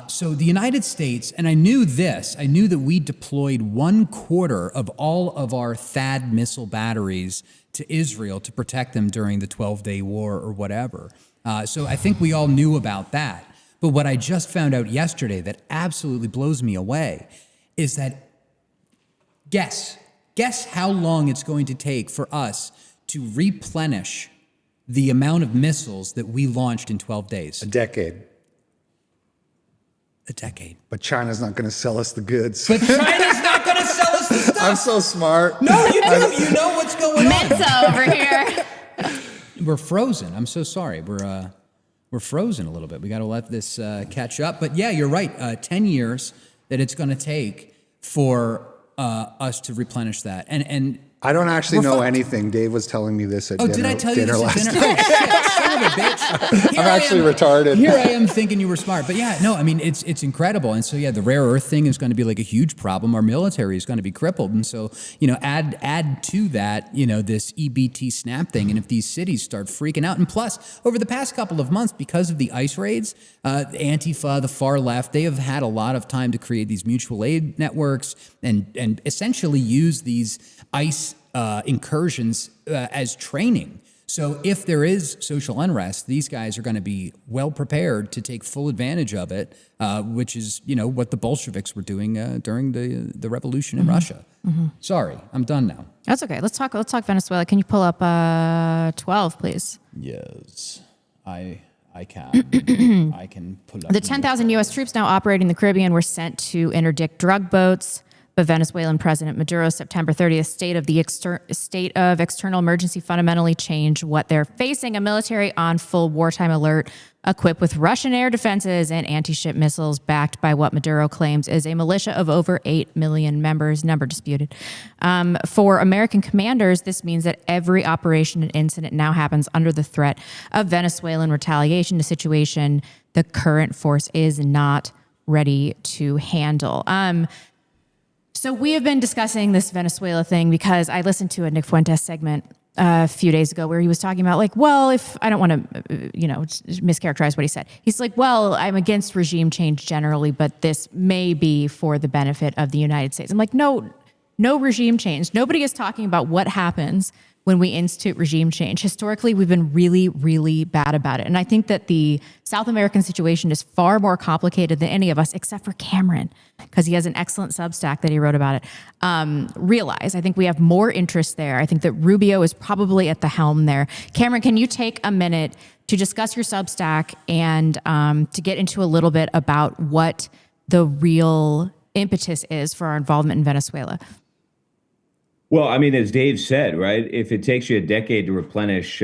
so the United States, and I knew that we deployed 1/4 of all of our THAAD missile batteries to Israel to protect them during the 12-day war or whatever. So I think we all knew about that. But what I just found out yesterday that absolutely blows me away is that guess how long it's going to take for us to replenish the amount of missiles that we launched in 12 days. A decade. A decade. But China's not going to sell us the goods. But China's not going to sell us the stuff. I'm so smart. No, you do. You know what's going on. Mensa over here. We're frozen. I'm so sorry. We're frozen a little bit. We got to let this catch up. But yeah, you're right. 10 years that it's going to take for us to replenish that. And I don't actually know anything. Dave was telling me this at dinner. Oh, did I tell you this at last dinner? Oh, shit, son of a bitch. I'm actually retarded. Here I am thinking you were smart. But yeah, no, I mean, it's incredible. And so, yeah, the rare earth thing is going to be like a huge problem. Our military is going to be crippled. And so, add to that, this EBT snap thing. And if these cities start freaking out, and plus, over the past couple of months, because of the ICE raids, Antifa, the far left, they have had a lot of time to create these mutual aid networks and essentially use these ICE incursions as training. So if there is social unrest, these guys are going to be well prepared to take full advantage of it, which is, what the Bolsheviks were doing during the revolution in Russia. Mm-hmm. Sorry, I'm done now. That's okay. Let's talk Venezuela. Can you pull up 12, please? Yes, I can. I can pull up. The 10,000 U.S. troops now operating in the Caribbean were sent to interdict drug boats. But Venezuelan President Maduro's September 30th state of external emergency fundamentally changed what they're facing: a military on full wartime alert, equipped with Russian air defenses and anti-ship missiles, backed by what Maduro claims is a militia of over 8 million members, number disputed. For American commanders, this means that every operation and incident now happens under the threat of Venezuelan retaliation, a situation the current force is not ready to handle. So we have been discussing this Venezuela thing because I listened to a Nick Fuentes segment a few days ago where he was talking about if I don't want to, mischaracterize what he said. He's like, well, I'm against regime change generally, but this may be for the benefit of the United States. I'm like, no regime change. Nobody is talking about what happens when we institute regime change. Historically, we've been really, really bad about it. And I think that the South American situation is far more complicated than any of us, except for Cameron, because he has an excellent Substack that he wrote about it. Realize, I think we have more interest there. I think that Rubio is probably at the helm there. Cameron, can you take a minute to discuss your Substack and to get into a little bit about what the real impetus is for our involvement in Venezuela? Well, I mean, as Dave said, right, if it takes you a decade to replenish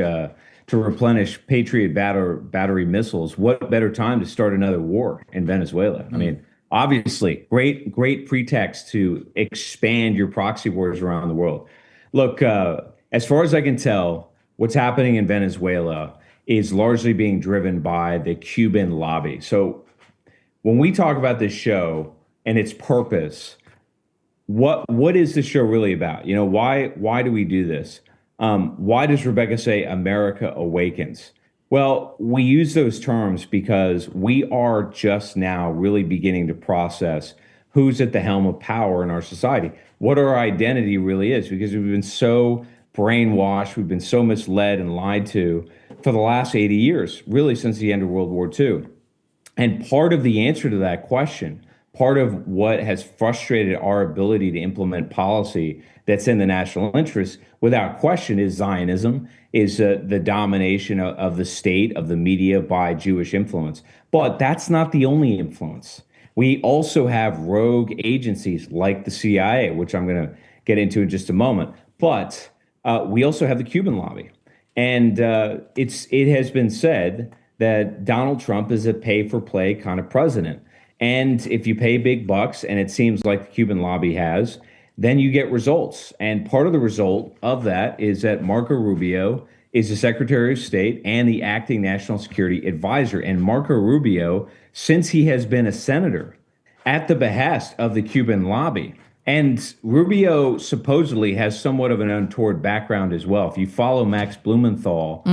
Patriot battery missiles, what better time to start another war in Venezuela? Mm-hmm. I mean, obviously, great pretext to expand your proxy wars around the world. Look, as far as I can tell, what's happening in Venezuela is largely being driven by the Cuban lobby. So when we talk about this show and its purpose, what is the show really about? Why do we do this? Why does Rebecca say America awakens? Well, we use those terms because we are just now really beginning to process who's at the helm of power in our society, what our identity really is, because we've been so brainwashed, we've been so misled and lied to for the last 80 years, really since the end of World War II. And part of the answer to that question, part of what has frustrated our ability to implement policy that's in the national interest, without question, is Zionism, is the domination of the state, of the media by Jewish influence. But that's not the only influence. We also have rogue agencies like the CIA, which I'm going to get into in just a moment. But we also have the Cuban lobby. And it has been said that Donald Trump is a pay-for-play kind of president. And if you pay big bucks, and it seems like the Cuban lobby has, then you get results. And part of the result of that is that Marco Rubio is the Secretary of State and the acting National Security Advisor. And Marco Rubio, since he has been a senator, at the behest of the Cuban lobby. And Rubio supposedly has somewhat of an untoward background as well. If you follow Max Blumenthal,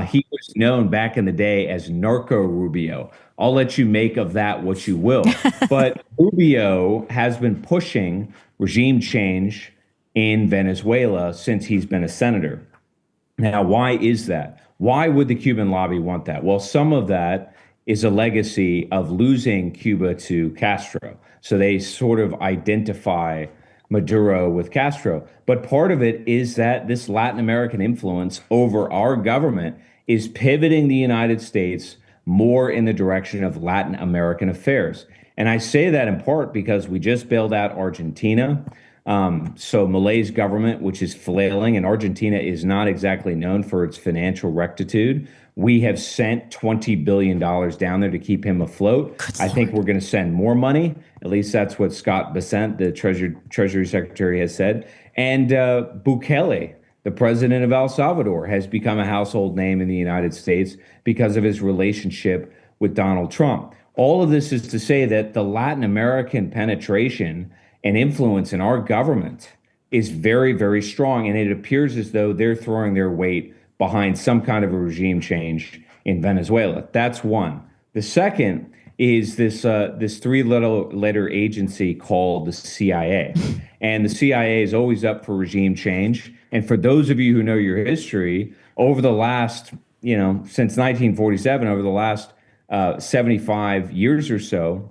he was known back in the day as Narco Rubio. I'll let you make of that what you will. But Rubio has been pushing regime change in Venezuela since he's been a senator. Now, why is that? Why would the Cuban lobby want that? Well, some of that is a legacy of losing Cuba to Castro. So they sort of identify Maduro with Castro. But part of it is that this Latin American influence over our government is pivoting the United States more in the direction of Latin American affairs. And I say that in part because we just bailed out Argentina. So Malay's government, which is flailing, and Argentina is not exactly known for its financial rectitude. We have sent $20 billion down there to keep him afloat. I think we're going to send more money. At least that's what Scott Bessent, the Treasury Secretary, has said. And Bukele, the president of El Salvador, has become a household name in the United States because of his relationship with Donald Trump. All of this is to say that the Latin American penetration and influence in our government is very, very strong. And it appears as though they're throwing their weight behind some kind of a regime change in Venezuela. That's one. The second is this three-letter agency called the CIA. And the CIA is always up for regime change. And for those of you who know your history, over the last, since 1947, over the last 75 years or so,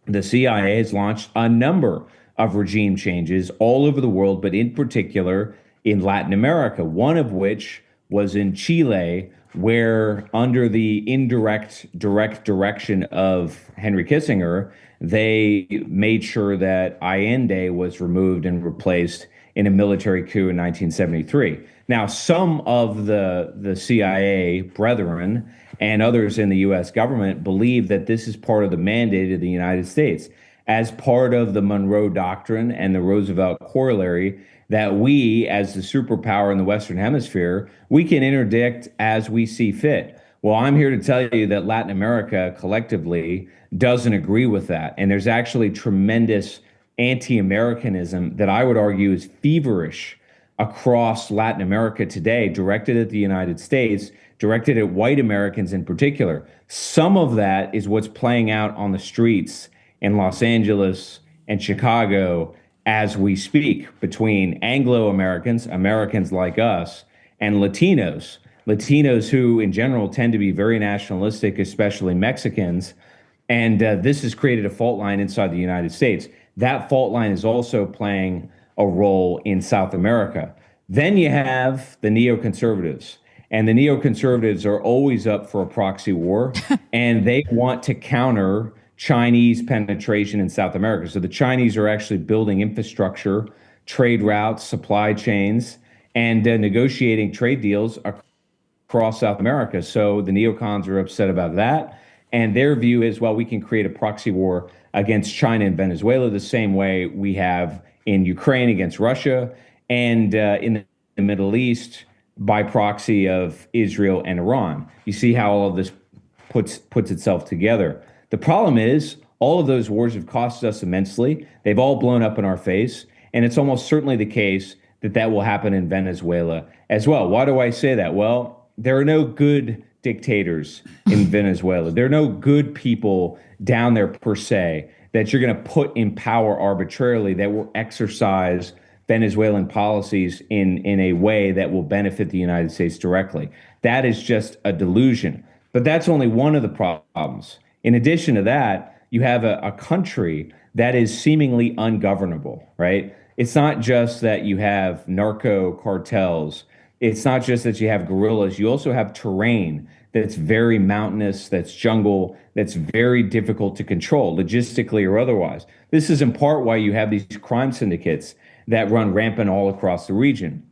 the CIA has launched a number of regime changes all over the world, but in particular in Latin America, one of which was in Chile, where under the direct direction of Henry Kissinger, they made sure that Allende was removed and replaced in a military coup in 1973. Now, some of the CIA brethren and others in the U.S. government believe that this is part of the mandate of the United States, as part of the Monroe Doctrine and the Roosevelt Corollary, that we, as the superpower in the Western Hemisphere, we can interdict as we see fit. Well, I'm here to tell you that Latin America collectively doesn't agree with that. And there's actually tremendous anti-Americanism that I would argue is feverish across Latin America today, directed at the United States, directed at white Americans in particular. Some of that is what's playing out on the streets in Los Angeles and Chicago as we speak, between Anglo-Americans, Americans like us, and Latinos who in general tend to be very nationalistic, especially Mexicans. And this has created a fault line inside the United States. That fault line is also playing a role in South America. Then you have the neoconservatives. And the neoconservatives are always up for a proxy war, and they want to counter Chinese penetration in South America. So the Chinese are actually building infrastructure, trade routes, supply chains, and negotiating trade deals across South America. So the neocons are upset about that. And their view is, well, we can create a proxy war against China and Venezuela the same way we have in Ukraine against Russia, and in the Middle East by proxy of Israel and Iran. You see how all of this puts itself together. The problem is all of those wars have cost us immensely. They've all blown up in our face. And it's almost certainly the case that that will happen in Venezuela as well. Why do I say that? Well, there are no good dictators in Venezuela. There are no good people down there per se that you're going to put in power arbitrarily that will exercise Venezuelan policies in a way that will benefit the United States directly. That is just a delusion. But that's only one of the problems. In addition to that, you have a country that is seemingly ungovernable, right? It's not just that you have narco cartels. It's not just that you have guerrillas. You also have terrain that's very mountainous, that's jungle, that's very difficult to control, logistically or otherwise. This is in part why you have these crime syndicates that run rampant all across the region.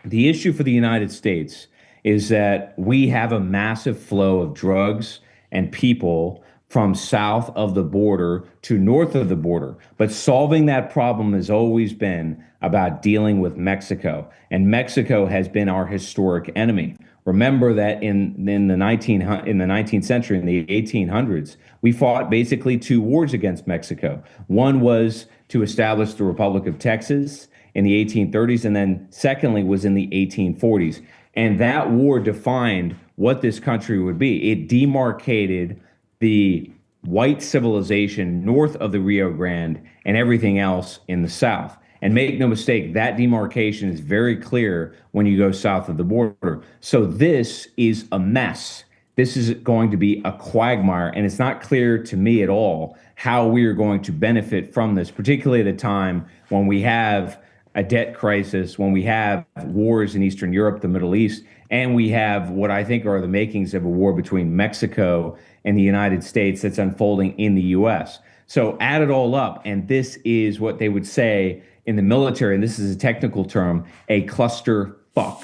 The issue for the United States is that we have a massive flow of drugs and people from south of the border to north of the border. But solving that problem has always been about dealing with Mexico. And Mexico has been our historic enemy. Remember that in the 19th century, in the 1800s, we fought basically two wars against Mexico. One was to establish the Republic of Texas in the 1830s, and then secondly was in the 1840s. And that war defined what this country would be. It demarcated the white civilization north of the Rio Grande and everything else in the south. And make no mistake, that demarcation is very clear when you go south of the border. So this is a mess. This is going to be a quagmire, and it's not clear to me at all how we are going to benefit from this, particularly at a time when we have a debt crisis, when we have wars in Eastern Europe, the Middle East, and we have what I think are the makings of a war between Mexico and the United States that's unfolding in the U.S. So add it all up, and this is what they would say in the military, and this is a technical term, a cluster fuck.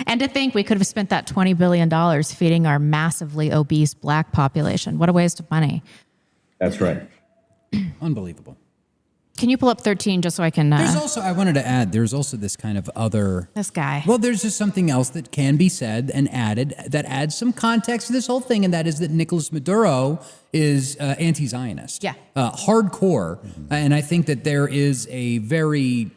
And to think we could have spent that $20 billion feeding our massively obese black population. What a waste of money. That's right. Unbelievable. Can you pull up 13 just so I can... There's also, I wanted to add, there's also this kind of other... This guy. Well, there's just something else that can be said and added that adds some context to this whole thing, and that is that Nicolas Maduro is anti-Zionist. Yeah. Hardcore. And I think that there is a very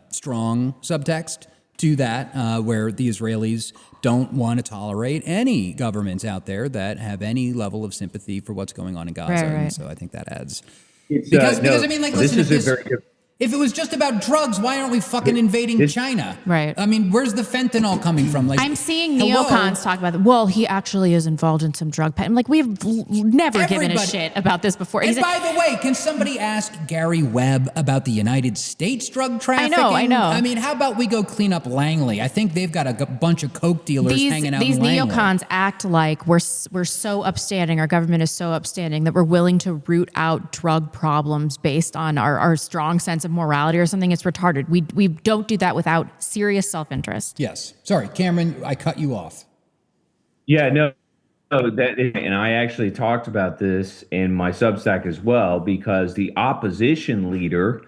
strong subtext to that, where the Israelis don't want to tolerate any governments out there that have any level of sympathy for what's going on in Gaza. Right. And so I think that adds... Because I mean, like, listen, very if it was just about drugs, why aren't we fucking invading China? Right. I mean, where's the fentanyl coming from? Like, I'm seeing neocons talk about, well, he actually is involved in some drug pen. I'm like, we've never given a shit about this before. And by the way, can somebody ask Gary Webb about the United States drug trafficking? I know. I mean, how about we go clean up Langley? I think they've got a bunch of coke dealers hanging out in Langley. These neocons act like we're so upstanding, our government is so upstanding that we're willing to root out drug problems based on our strong sense of morality or something. It's retarded. We don't do that without serious self-interest. Yes. Sorry, Cameron, I cut you off. Yeah, no, and I actually talked about this in my Substack as well, because the opposition leader,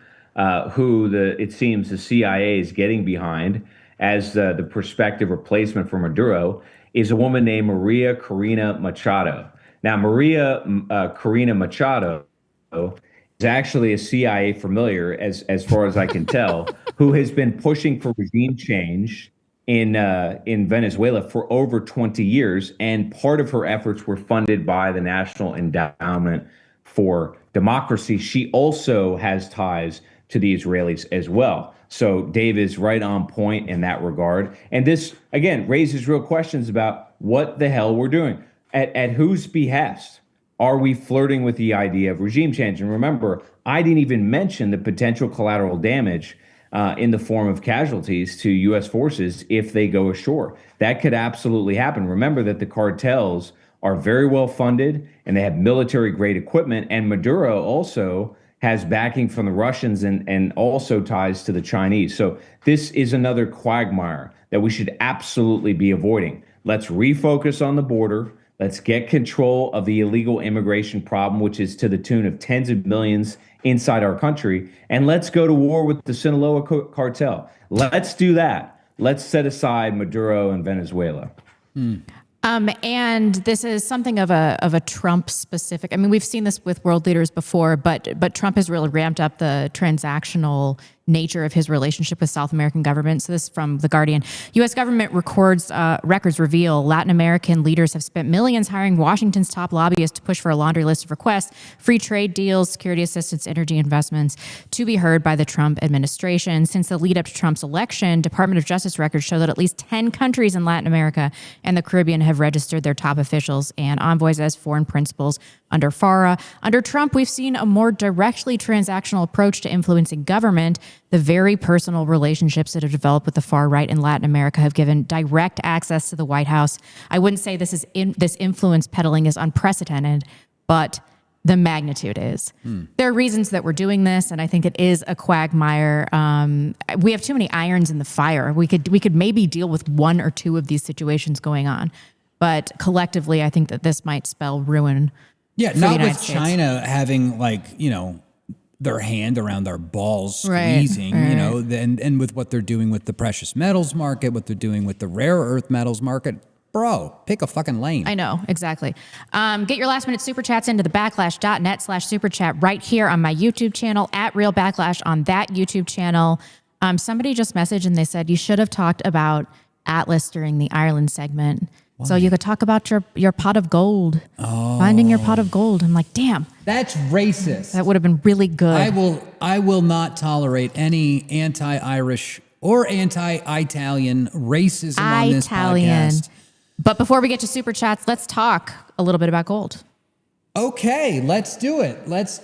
who it seems the CIA is getting behind as the prospective replacement for Maduro, is a woman named Maria Corina Machado. Now, Maria Corina Machado is actually a CIA familiar, as far as I can tell, who has been pushing for regime change in Venezuela for over 20 years, and part of her efforts were funded by the National Endowment for Democracy. She also has ties to the Israelis as well. So Dave is right on point in that regard. And this, again, raises real questions about what the hell we're doing. At whose behest are we flirting with the idea of regime change? And remember, I didn't even mention the potential collateral damage in the form of casualties to U.S. forces if they go ashore. That could absolutely happen. Remember that the cartels are very well funded and they have military-grade equipment. And Maduro also has backing from the Russians and also ties to the Chinese. So this is another quagmire that we should absolutely be avoiding. Let's refocus on the border. Let's get control of the illegal immigration problem, which is to the tune of tens of millions inside our country. And let's go to war with the Sinaloa cartel. Let's do that. Let's set aside Maduro and Venezuela. And this is something of a Trump specific. I mean, we've seen this with world leaders before, but Trump has really ramped up the transactional nature of his relationship with South American governments. So this is from The Guardian. U.S. government records reveal Latin American leaders have spent millions hiring Washington's top lobbyists to push for a laundry list of requests, free trade deals, security assistance, energy investments to be heard by the Trump administration. Since the lead up to Trump's election, Department of Justice records show that at least 10 countries in Latin America and the Caribbean have registered their top officials and envoys as foreign principals under FARA. Under Trump, we've seen a more directly transactional approach to influencing government. The very personal relationships that have developed with the far right in Latin America have given direct access to the White House. I wouldn't say this influence peddling is unprecedented, but the magnitude is. There are reasons that we're doing this, and I think it is a quagmire. We have too many irons in the fire. We could maybe deal with one or two of these situations going on, but collectively, I think that this might spell ruin. Yeah, for not the United with States. China having their hand around their balls squeezing, Right. and with what they're doing with the precious metals market, what they're doing with the rare earth metals market. Bro, pick a fucking lane. I know, exactly. Get your last minute super chats into the backlash.net/super chat right here on my YouTube channel, at Real Backlash on that YouTube channel. Somebody just messaged and they said, you should have talked about Atlas during the Ireland segment. So you could talk about your pot of gold. Finding your pot of gold. I'm like, damn. That's racist. That would have been really good. I will not tolerate any anti-Irish or anti-Italian racism on this podcast. But before we get to super chats, let's talk a little bit about gold. Okay, let's do it. Let's.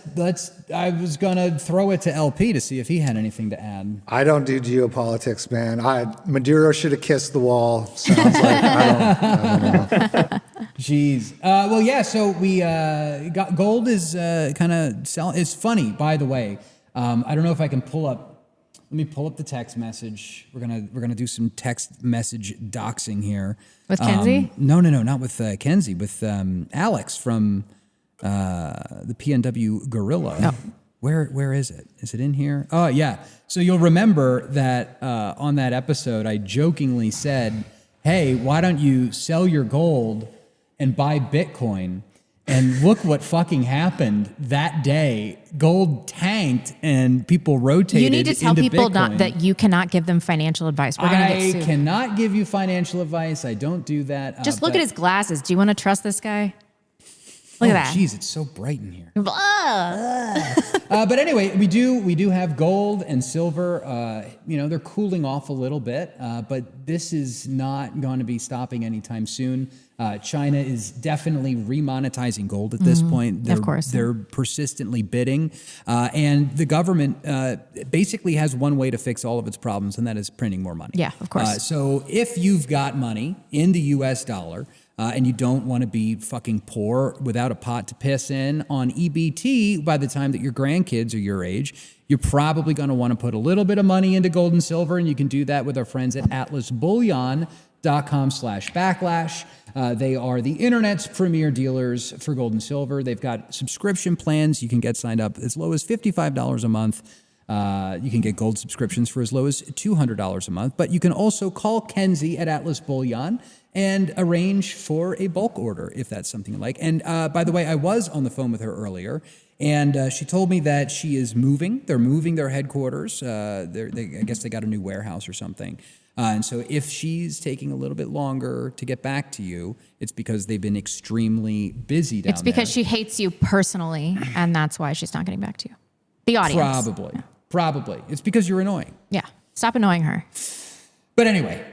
I was gonna throw it to LP to see if he had anything to add. I don't do geopolitics, man. Maduro should have kissed the wall. Sounds like I don't know. Jeez. Well, yeah. So we got gold is kind of selling. It's funny, by the way. I don't know if I can pull up. Let me pull up the text message. We're gonna do some text message doxing here with Kenzie. No, not with Kenzie. With Alex from the PNW Gorilla. Oh. Where is it? Is it in here? Oh yeah. So you'll remember that on that episode, I jokingly said, "Hey, why don't you sell your gold and buy Bitcoin?" And look what fucking happened that day. Gold tanked and people rotated. You need to tell into people Bitcoin. that you cannot give them financial advice. We're going to get sued. I cannot give you financial advice. I don't do that. Just look at his glasses. Do you want to trust this guy? Look at that. Jeez, it's so bright in here. Blah. But anyway, we do have gold and silver. They're cooling off a little bit, but this is not going to be stopping anytime soon. China is definitely remonetizing gold at this point. Of course. They're persistently bidding. And the government basically has one way to fix all of its problems, and that is printing more money. Yeah, of course. So if you've got money in the US dollar, and you don't want to be fucking poor without a pot to piss in on EBT by the time that your grandkids are your age, you're probably going to want to put a little bit of money into gold and silver, and you can do that with our friends at atlasbullion.com/backlash. They are the internet's premier dealers for gold and silver. They've got subscription plans. You can get signed up as low as $55 a month. You can get gold subscriptions for as low as $200 a month, but you can also call Kenzie at Atlas Bullion and arrange for a bulk order if that's something you like. And by the way, I was on the phone with her earlier, and she told me that she is moving. They're moving their headquarters. I guess they got a new warehouse or something. And so if she's taking a little bit longer to get back to you, it's because they've been extremely busy down there. It's because she hates you personally, and that's why she's not getting back to you. The audience. Probably. It's because you're annoying. Yeah. Stop annoying her. But anyway,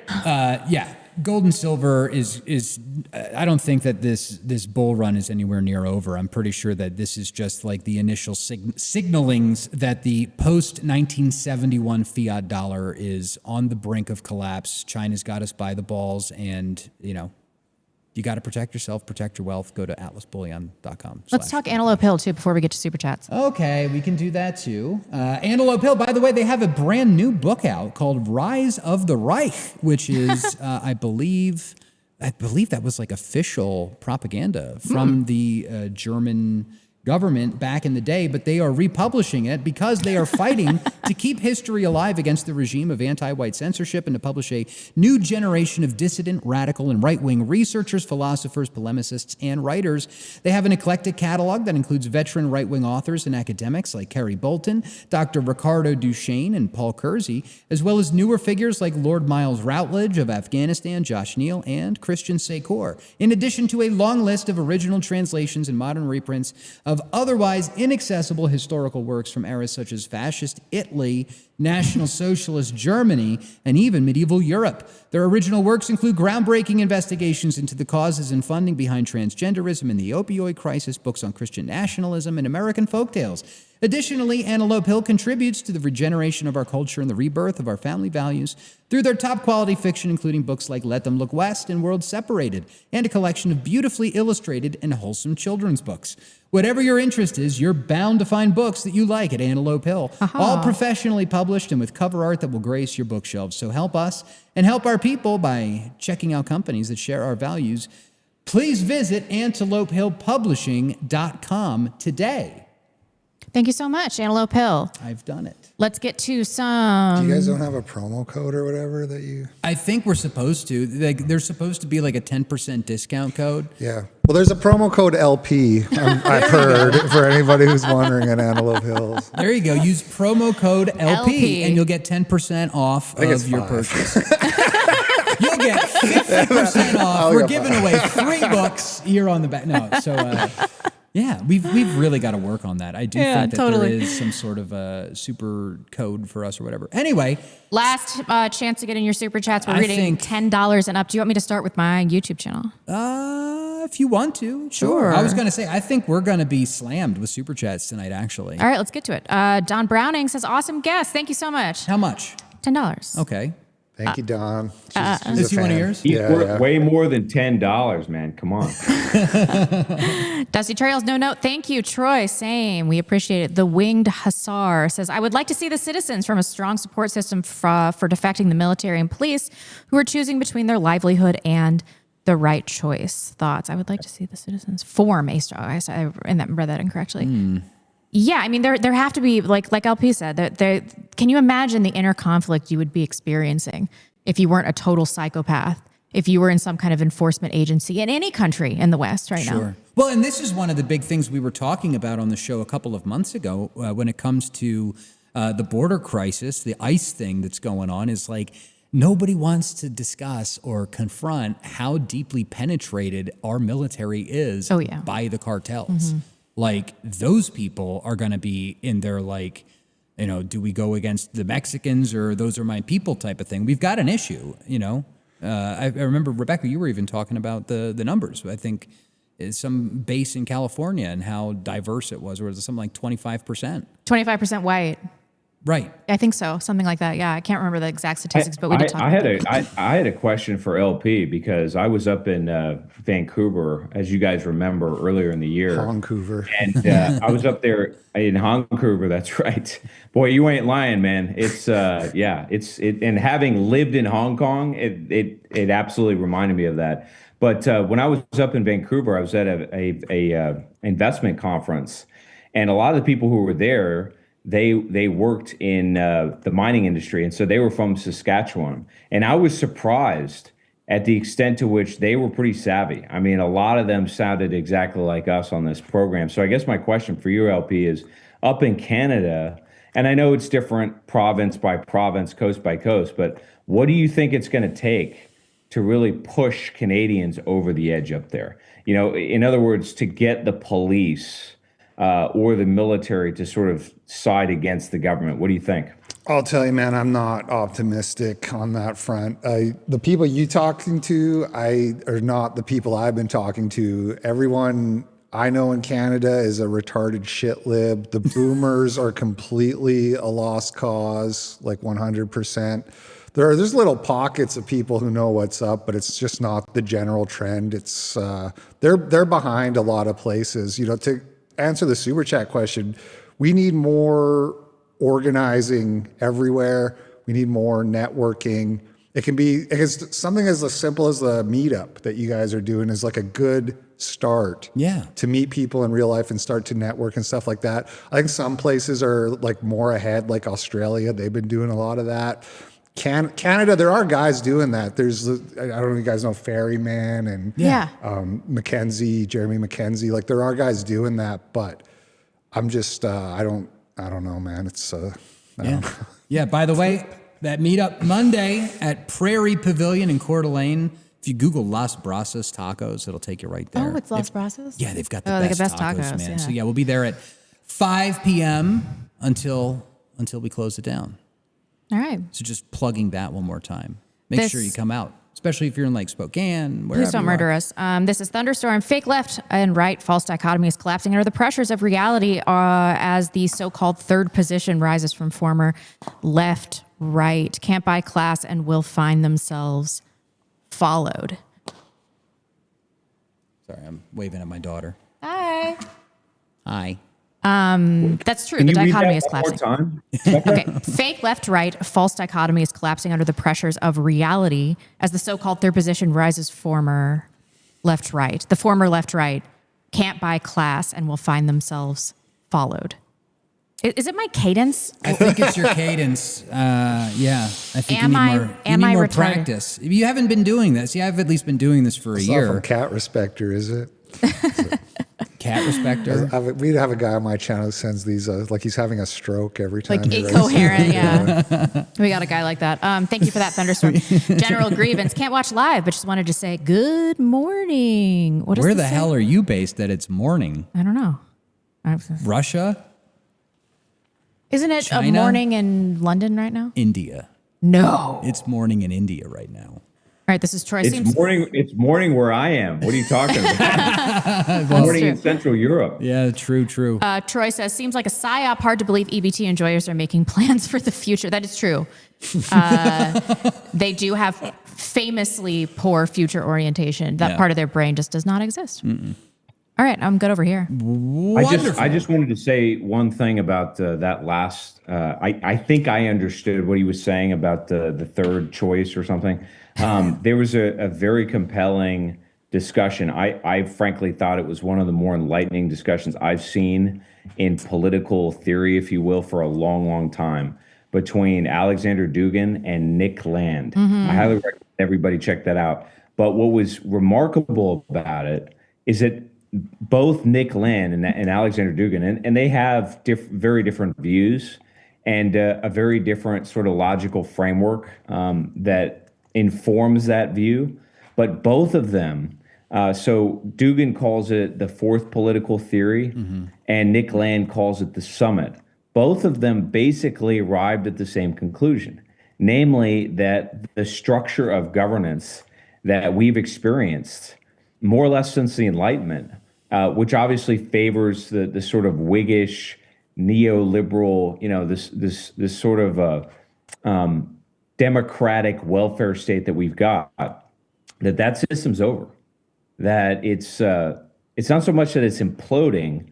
gold and silver is I don't think that this bull run is anywhere near over. I'm pretty sure that this is just like the initial signalings that the post-1971 fiat dollar is on the brink of collapse. China's got us by the balls, and you got to protect yourself, protect your wealth. Go to atlasbullion.com. Let's talk Antelope Hill, too, before we get to Super Chats. Okay, we can do that, too. Antelope Hill, by the way, they have a brand new book out called Rise of the Reich, which is, I believe that was like official propaganda from the German government back in the day, but they are republishing it because they are fighting to keep history alive against the regime of anti-white censorship and to publish a new generation of dissident, radical, and right-wing researchers, philosophers, polemicists, and writers. They have an eclectic catalog that includes veteran right-wing authors and academics like Kerry Bolton, Dr. Ricardo Duchesne, and Paul Kersey, as well as newer figures like Lord Miles Routledge of Afghanistan, Josh Neal, and Christian Secor, in addition to a long list of original translations and modern reprints of otherwise inaccessible historical works from eras such as fascist Italy, National Socialist Germany, and even medieval Europe. Their original works include groundbreaking investigations into the causes and funding behind transgenderism and the opioid crisis, books on Christian nationalism, and American folktales. Additionally, Antelope Hill contributes to the regeneration of our culture and the rebirth of our family values through their top-quality fiction, including books like Let Them Look West and Worlds Separated, and a collection of beautifully illustrated and wholesome children's books. Whatever your interest is, you're bound to find books that you like at Antelope Hill, all professionally published and with cover art that will grace your bookshelves. So help us and help our people by checking out companies that share our values. Please visit antelopehillpublishing.com today. Thank you so much, Antelope Hill. I've done it. Let's get to some... You guys don't have a promo code or whatever that you... I think we're supposed to. There's supposed to be like a 10% discount code. Yeah. Well, there's a promo code LP, I've heard, for anybody who's wondering at Antelope Hills. There you go. Use promo code LP. And you'll get 10% off of your purchase. You'll to get 50% off. We're giving away 3 books here on the back. No, so yeah, we've really got to work on that. I do think that there is some sort of a super code for us or whatever. Anyway, last chance to get in your super chats. We're reading $10 and up. Do you want me to start with my YouTube channel? If you want to, sure. I was going to say, I think we're going to be slammed with super chats tonight, actually. All right, let's get to it. Don Browning says, awesome guest. Thank you so much. How much? $10. Okay. Thank you, Don. Is he one of yours? He's worth way more than $10, man. Come on. Dusty Trails, no note. Thank you, Troy. Same. We appreciate it. The Winged Hussar says, I would like to see the citizens from a strong support system for defecting the military and police who are choosing between their livelihood and the right choice. Thoughts? I would like to see the citizens form a strong. I read that incorrectly. Yeah, I mean, there have to be, like LP said, can you imagine the inner conflict you would be experiencing if you weren't a total psychopath, if you were in some kind of enforcement agency in any country in the West right now? Well, and this is one of the big things we were talking about on the show a couple of months ago when it comes to the border crisis, the ICE thing that's going on is like, nobody wants to discuss or confront how deeply penetrated our military is by the cartels. Mm-hmm. Like, those people are going to be in their, like, you know, do we go against the Mexicans or those are my people type of thing? We've got an issue, you know. I remember, Rebecca, you were even talking about the numbers. I think some base in California and how diverse it was, or was it something like 25%? 25% white. Right. I think so. Something like that. Yeah. I can't remember the exact statistics, but we did talk about it. I had a question for LP because I was up in Vancouver, as you guys remember, earlier in the year. Vancouver. And I was up there in Vancouver. That's right. Boy, you ain't lying, man. It's and having lived in Hong Kong, it absolutely reminded me of that. But when I was up in Vancouver, I was at a investment conference, and a lot of the people who were there, they worked in the mining industry, and so they were from Saskatchewan. And I was surprised at the extent to which they were pretty savvy. I mean, a lot of them sounded exactly like us on this program. So I guess my question for you, LP, is up in Canada, and I know it's different province by province, coast by coast, but what do you think it's going to take to really push Canadians over the edge up there? You know, in other words, to get the police or the military to sort of side against the government. What do you think? I'll tell you, man, I'm not optimistic on that front. The people you talking to, are not the people I've been talking to. Everyone I know in Canada is a retarded shit lib. The boomers are completely a lost cause, like 100%. There's little pockets of people who know what's up, but it's just not the general trend. It's they're behind a lot of places. You know, to answer the super chat question, we need more organizing everywhere. We need more networking. It can be something as simple as the meetup that you guys are doing is like a good start. Yeah. To meet people in real life and start to network and stuff like that. I think some places are like more ahead, like Australia. They've been doing a lot of that. Canada, there are guys doing that. There's, I don't know if you guys know Ferryman and Jeremy Mackenzie. Like there are guys doing that, but I'm just, I don't know, man. It's, I don't know. Yeah. By the way, that meetup Monday at Prairie Pavilion in Coeur d'Alene. If you Google Las Brasas Tacos, it'll take you right there. Oh, it's Las Brasas? Yeah, they've got the best tacos, man. Yeah. So yeah, we'll be there at 5 p.m. until we close it down. All right. So just plugging that one more time. Make sure you come out, especially if you're in Lake Spokane. Please don't murder us. This is Thunderstorm. Fake left and right false dichotomy is collapsing under the pressures of reality as the so-called third position rises from former left, right, can't buy class, and will find themselves followed. Sorry, I'm waving at my daughter. Hi. Hi. That's true. The dichotomy is collapsing. Okay. Fake left, right, false dichotomy is collapsing under the pressures of reality as the so-called third position rises former left, right. The former left, right can't buy class and will find themselves followed. Is it my cadence? I think it's your cadence. Yeah. I think you need more practice. You haven't been doing this. Yeah, I've at least been doing this for a year. From Cat Respector, is it? cat respecter. We have a guy on my channel who sends these like he's having a stroke every time. Like he writes incoherent, something. yeah. We got a guy like that. Thank you for that, Thunderstorm. General Grievance. Can't watch live, but just wanted to say good morning. What does Where this the say? hell are you based that it's morning? I don't know. Russia? Isn't it China? a morning in London right now? India. No. It's morning in India right now. All right, this is Troy. It's morning. It's morning where I am. What are you talking about? Morning in Central Europe. Yeah, true. Troy says, seems like a psyop. Hard to believe EBT enjoyers are making plans for the future. That is true. They do have famously poor future orientation. That part of their brain just does not exist. All right, I'm good over here. I just wanted to say one thing about that last. I think I understood what he was saying about the third choice or something. There was a very compelling discussion. I frankly thought it was one of the more enlightening discussions I've seen in political theory, if you will, for a long, long time, between Alexander Dugin and Nick Land. I highly recommend everybody check that out. But what was remarkable about it is that both Nick Land and Alexander Dugin, and they have very different views and a very different sort of logical framework that informs that view. But both of them, so Dugin calls it the fourth political theory, and Nick Land calls it the summit. Both of them basically arrived at the same conclusion, namely that the structure of governance that we've experienced more or less since the Enlightenment, which obviously favors the sort of Whiggish, neoliberal, this sort of democratic welfare state that we've got, that system's over. That it's not so much that it's imploding,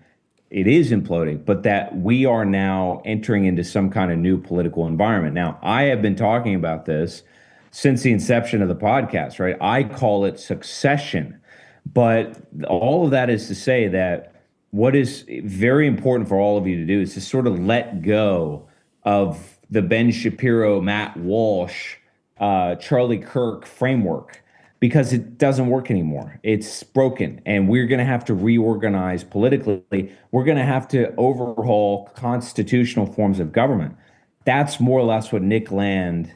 it is imploding, but that we are now entering into some kind of new political environment. Now, I have been talking about this since the inception of the podcast, right? I call it succession. But all of that is to say that what is very important for all of you to do is to sort of let go of the Ben Shapiro, Matt Walsh, Charlie Kirk framework, because it doesn't work anymore. It's broken, and we're going to have to reorganize politically. We're going to have to overhaul constitutional forms of government. That's more or less what Nick Land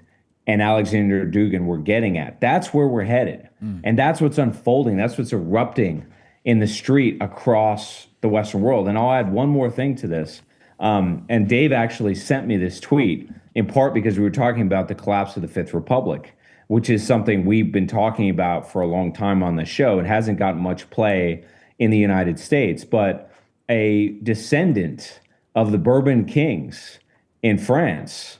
and Alexander Dugin were getting at. That's where we're headed. And that's what's unfolding. That's what's erupting in the street across the Western world. And I'll add one more thing to this. And Dave actually sent me this tweet, in part because we were talking about the collapse of the Fifth Republic, which is something we've been talking about for a long time on the show. It hasn't gotten much play in the United States, but a descendant of the Bourbon kings in France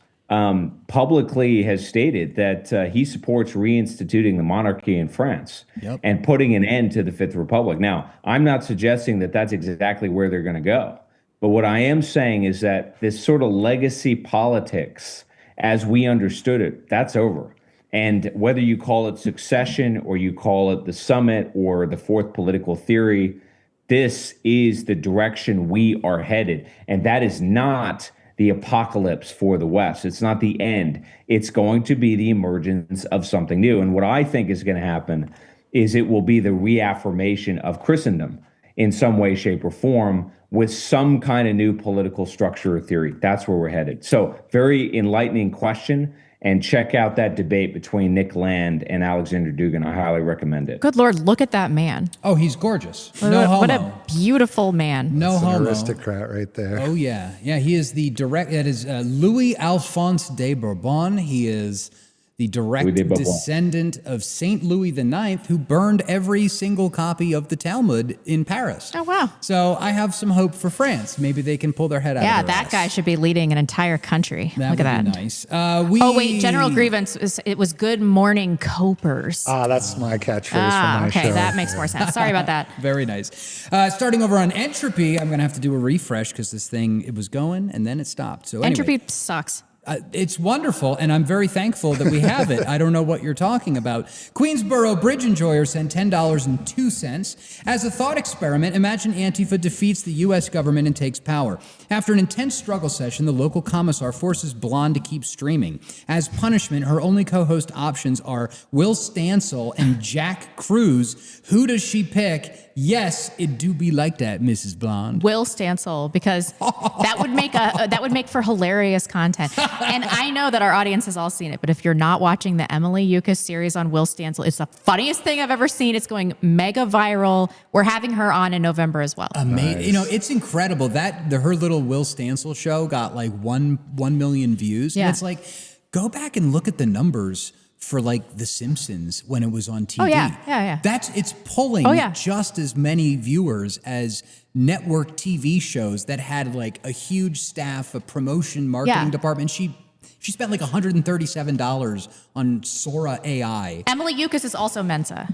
publicly has stated that he supports reinstituting the monarchy in France and putting an end to the Fifth Republic. Now, I'm not suggesting that that's exactly where they're going to go. But what I am saying is that this sort of legacy politics, as we understood it, that's over. And whether you call it succession or you call it the summit or the fourth political theory, this is the direction we are headed. And that is not the apocalypse for the West. It's not the end. It's going to be the emergence of something new. And what I think is going to happen is it will be the reaffirmation of Christendom in some way, shape, or form with some kind of new political structure or theory. That's where we're headed. So very enlightening question. And check out that debate between Nick Land and Alexander Dugin. I highly recommend it. Good Lord, look at that man. Oh, he's gorgeous. No homo. What a beautiful man. No That's homo. an aristocrat right there. Oh, yeah. Yeah, he is the direct, it is Louis Alphonse de Bourbon. He is the direct descendant of Saint Louis IX, who burned every single copy of the Talmud in Paris. Oh, wow. So I have some hope for France. Maybe they can pull their head out Yeah, of their that ass. guy should be leading an entire country. That Look at would that. be nice. Oh, wait, General Grievance, it was Good Morning Copers. That's my catchphrase for my okay, show. that makes more sense. Sorry about that. Very nice. Starting over on Entropy, I'm going to have to do a refresh because this thing, it was going and then it stopped. So anyway. Entropy sucks. It's wonderful, and I'm very thankful that we have it. I don't know what you're talking about. Queensboro Bridge Enjoyer sent $10.02. As a thought experiment, imagine Antifa defeats the U.S. government and takes power. After an intense struggle session, the local commissar forces Blonde to keep streaming. As punishment, her only co-host options are Will Stansel and Jack Cruz. Who does she pick? Yes, it do be like that, Mrs. Blonde. Will Stansel, because that would make for hilarious content. And I know that our audience has all seen it, but if you're not watching the Emily Yukas series on Will Stansel, it's the funniest thing I've ever seen. It's going mega viral. We're having her on in November as well. Amazing. Nice. You know, it's incredible that her little Will Stansel show got like 1 million views. Yeah. And it's like, go back and look at the numbers for like The Simpsons when it was on TV. Oh yeah. It's pulling just as many viewers as network TV shows that had like a huge staff, a promotion marketing department. She spent like $137 on Sora AI. Emily Yukas is also Mensa.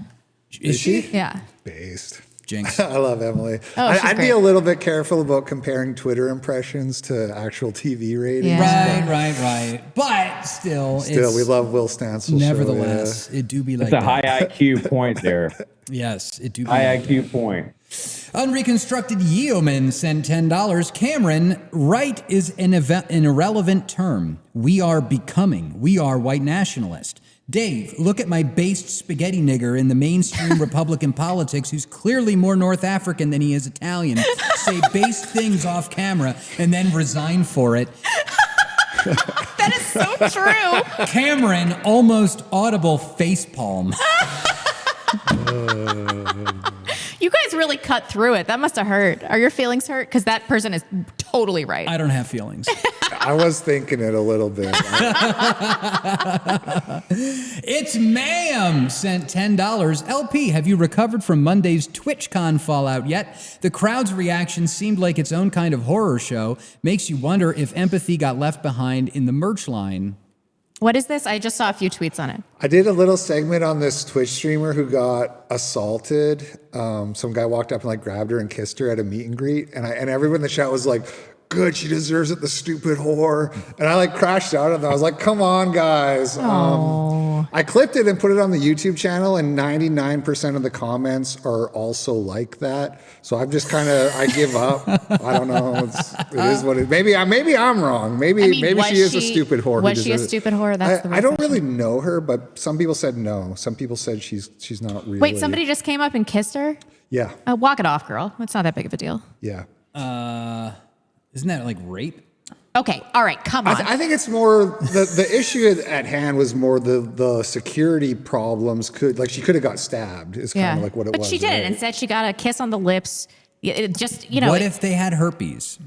Is she? Yeah. Based. Jinx. I love Emily. Oh, I'd great. be a little bit careful about comparing Twitter impressions to actual TV ratings. Right. But still, we love Will Stansel. Nevertheless, it do be like It's a high IQ point there. Yes, it do be high like IQ that. point. Unreconstructed Yeoman sent $10. Cameron, right is an irrelevant term. We are becoming. We are white nationalist. Dave, look at my based spaghetti nigger in the mainstream Republican politics who's clearly more North African than he is Italian. Say based things off camera and then resign for it. That is so true. Cameron, almost audible facepalm. You guys really cut through it. That must have hurt. Are your feelings hurt? Because that person is totally right. I don't have feelings. I was thinking it a little bit. It's Ma'am sent $10. LP, have you recovered from Monday's TwitchCon fallout yet? The crowd's reaction seemed like its own kind of horror show. Makes you wonder if empathy got left behind in the merch line. What is this? I just saw a few tweets on it. I did a little segment on this Twitch streamer who got assaulted. Some guy walked up and like grabbed her and kissed her at a meet and greet. And everyone in the chat was like, good, she deserves it, the stupid whore. And I like crashed out of that. I was like, come on, guys. I clipped it and put it on the YouTube channel, and 99% of the comments are also like that. So I've just I give up. I don't know. It is what it. Maybe I'm wrong. Maybe she is a stupid whore. Was she a stupid whore? That's the I don't really know her, but some people said no. Some people said she's not really. Wait, somebody just came up and kissed her? Yeah. Walk it off, girl. It's not that big of a deal. Yeah. Isn't that like rape? Okay, all right, come on. I think it's more the issue at hand was more the security problems. She could have got stabbed. Is kind of like what it was. But she didn't. Right? Instead, she got a kiss on the lips. It just What if they had herpes?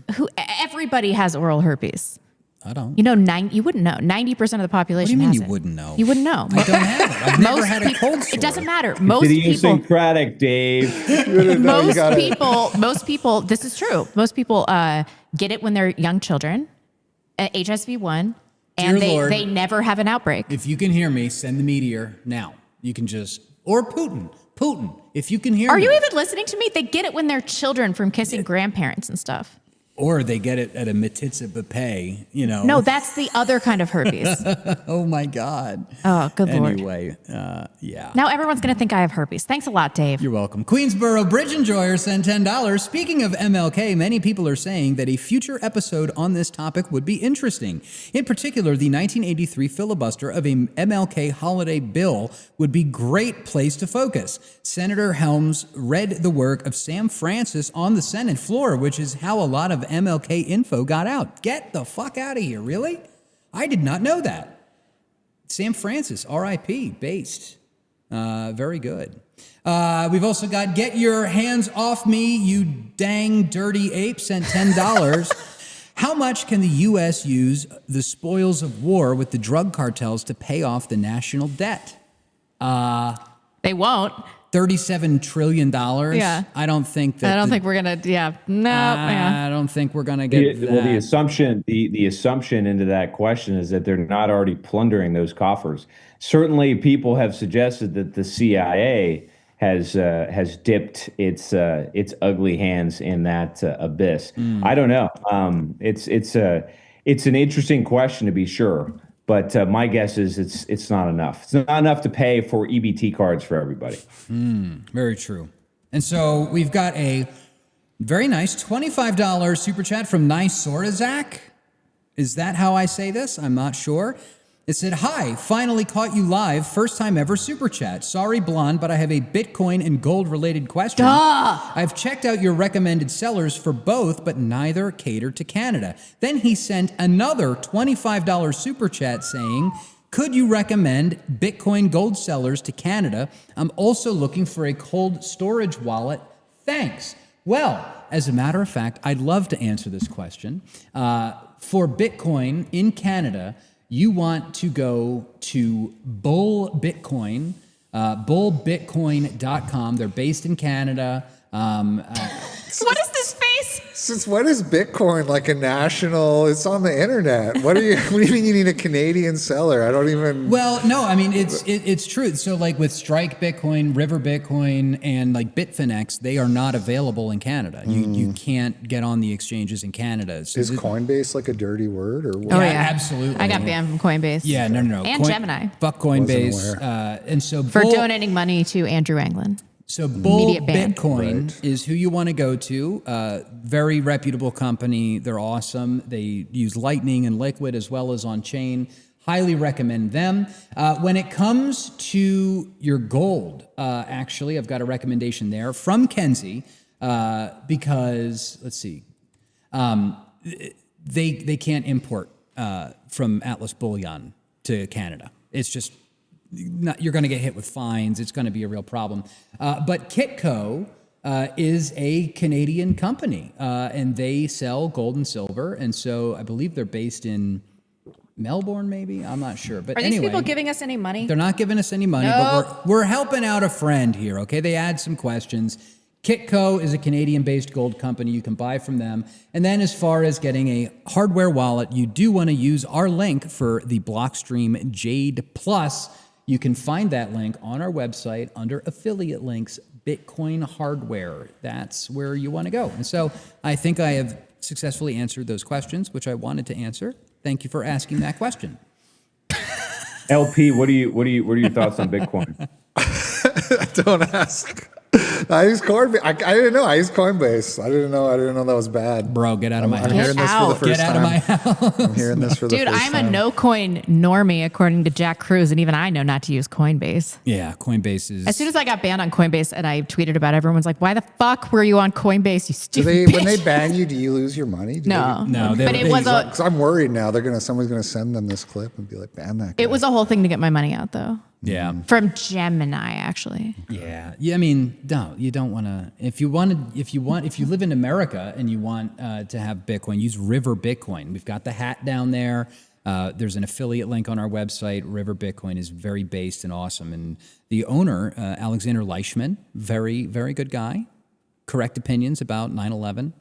Everybody has oral herpes. I don't. You wouldn't know. 90% of the population. What do you mean has you it. wouldn't know? You wouldn't know. I don't have it. I've never had a cold sore. It doesn't matter. Most Idiosyncratic, Dave. Most people. This is true. Most people get it when they're young children, HSV1, and they never have an outbreak. If you can hear me, send the meteor now. You can or Putin. If you can hear me. Are you even listening to me? They get it when they're children from kissing grandparents and stuff. Or they get it at a Matitza Buffet, No, that's the other kind of herpes. Oh, my God. Oh, good Lord. Anyway, yeah. Now everyone's going to think I have herpes. Thanks a lot, Dave. You're welcome. Queensboro Bridge Enjoyer sent $10. Speaking of MLK, many people are saying that a future episode on this topic would be interesting. In particular, the 1983 filibuster of a MLK holiday bill would be a great place to focus. Senator Helms read the work of Sam Francis on the Senate floor, which is how a lot of MLK info got out. Get the fuck out of here, really? I did not know that. Sam Francis, R.I.P., based. Very good. We've also got Get Your Hands Off Me, You Dang Dirty Ape, sent $10. How much can the U.S. use the spoils of war with the drug cartels to pay off the national debt? They won't. $37 trillion. Yeah. I don't think that. I don't think we're gonna. Yeah. No. I don't think we're gonna get that. Well, the assumption into that question is that they're not already plundering those coffers. Certainly, people have suggested that the CIA has dipped its ugly hands in that abyss. I don't know. It's It's an interesting question to be sure, but my guess is it's not enough. It's not enough to pay for EBT cards for everybody. Very true. And so we've got a very nice $25 super chat from Nisorazak. Is that how I say this? I'm not sure. It said, "Hi, finally caught you live. First time ever super chat. Sorry, blonde, but I have a Bitcoin and gold related question. I've checked out your recommended sellers for both, but neither cater to Canada." Then he sent another $25 super chat saying, "Could you recommend Bitcoin gold sellers to Canada? I'm also looking for a cold storage wallet. Thanks." Well, as a matter of fact, I'd love to answer this question. For Bitcoin in Canada, you want to go to Bull Bitcoin, bullbitcoin.com. They're based in Canada. What is this face? Since when is Bitcoin like a national? It's on the internet. What do you mean you need a Canadian seller? I don't even. Well, no, I mean it's true. So like with Strike Bitcoin, River Bitcoin, and like Bitfinex, they are not available in Canada. You can't get on the exchanges in Canada. So is Coinbase like a dirty word or what? Oh, yeah. Absolutely. I got banned from Coinbase. Yeah, no. And Gemini. Fuck Coinbase. And so for donating money to Andrew Anglin. So Bull Immediate ban. Bitcoin is who you want to go to. Very reputable company. They're awesome. They use Lightning and Liquid as well as on chain. Highly recommend them. When it comes to your gold, actually, I've got a recommendation there from Kenzie because let's see, they can't import from Atlas Bullion to Canada. It's just you're going to get hit with fines. It's going to be a real problem. But Kitco is a Canadian company, and they sell gold and silver. And so I believe they're based in Melbourne, maybe? I'm not sure. But Are these people giving us any money? They're not giving us any money, but we're helping out a friend here, okay? They add some questions. Kitco is a Canadian-based gold company. You can buy from them. And then as far as getting a hardware wallet, you do want to use our link for the Blockstream Jade Plus. You can find that link on our website under affiliate links, Bitcoin hardware. That's where you want to go. And so I think I have successfully answered those questions, which I wanted to answer. Thank you for asking that question. LP, what are your thoughts on Bitcoin? Don't ask. I use Coinbase. I didn't know. I used Coinbase. I didn't know that was bad. Bro, get out of my house. I'm hearing this for the first time. Get out of my house. I'm hearing this for the Dude, first I'm time. a no-coin normie, according to Jack Cruz, and even I know not to use Coinbase. Yeah, Coinbase is... As soon as I got banned on Coinbase and I tweeted about it, everyone's like, why the fuck were you on Coinbase, you stupid bitch? When they ban you, do you lose your money? No. But it was a... Because I'm worried now. Someone's going to send them this clip and be like, ban that guy. It was a whole thing to get my money out, though. Yeah. From Gemini, actually. Yeah. I mean, no, you don't want to. If you live in America and you want to have Bitcoin, use River Bitcoin. We've got the hat down there. There's an affiliate link on our website. River Bitcoin is very based and awesome. And the owner, Alexander Leishman, very, very good guy. Correct opinions about 9/11.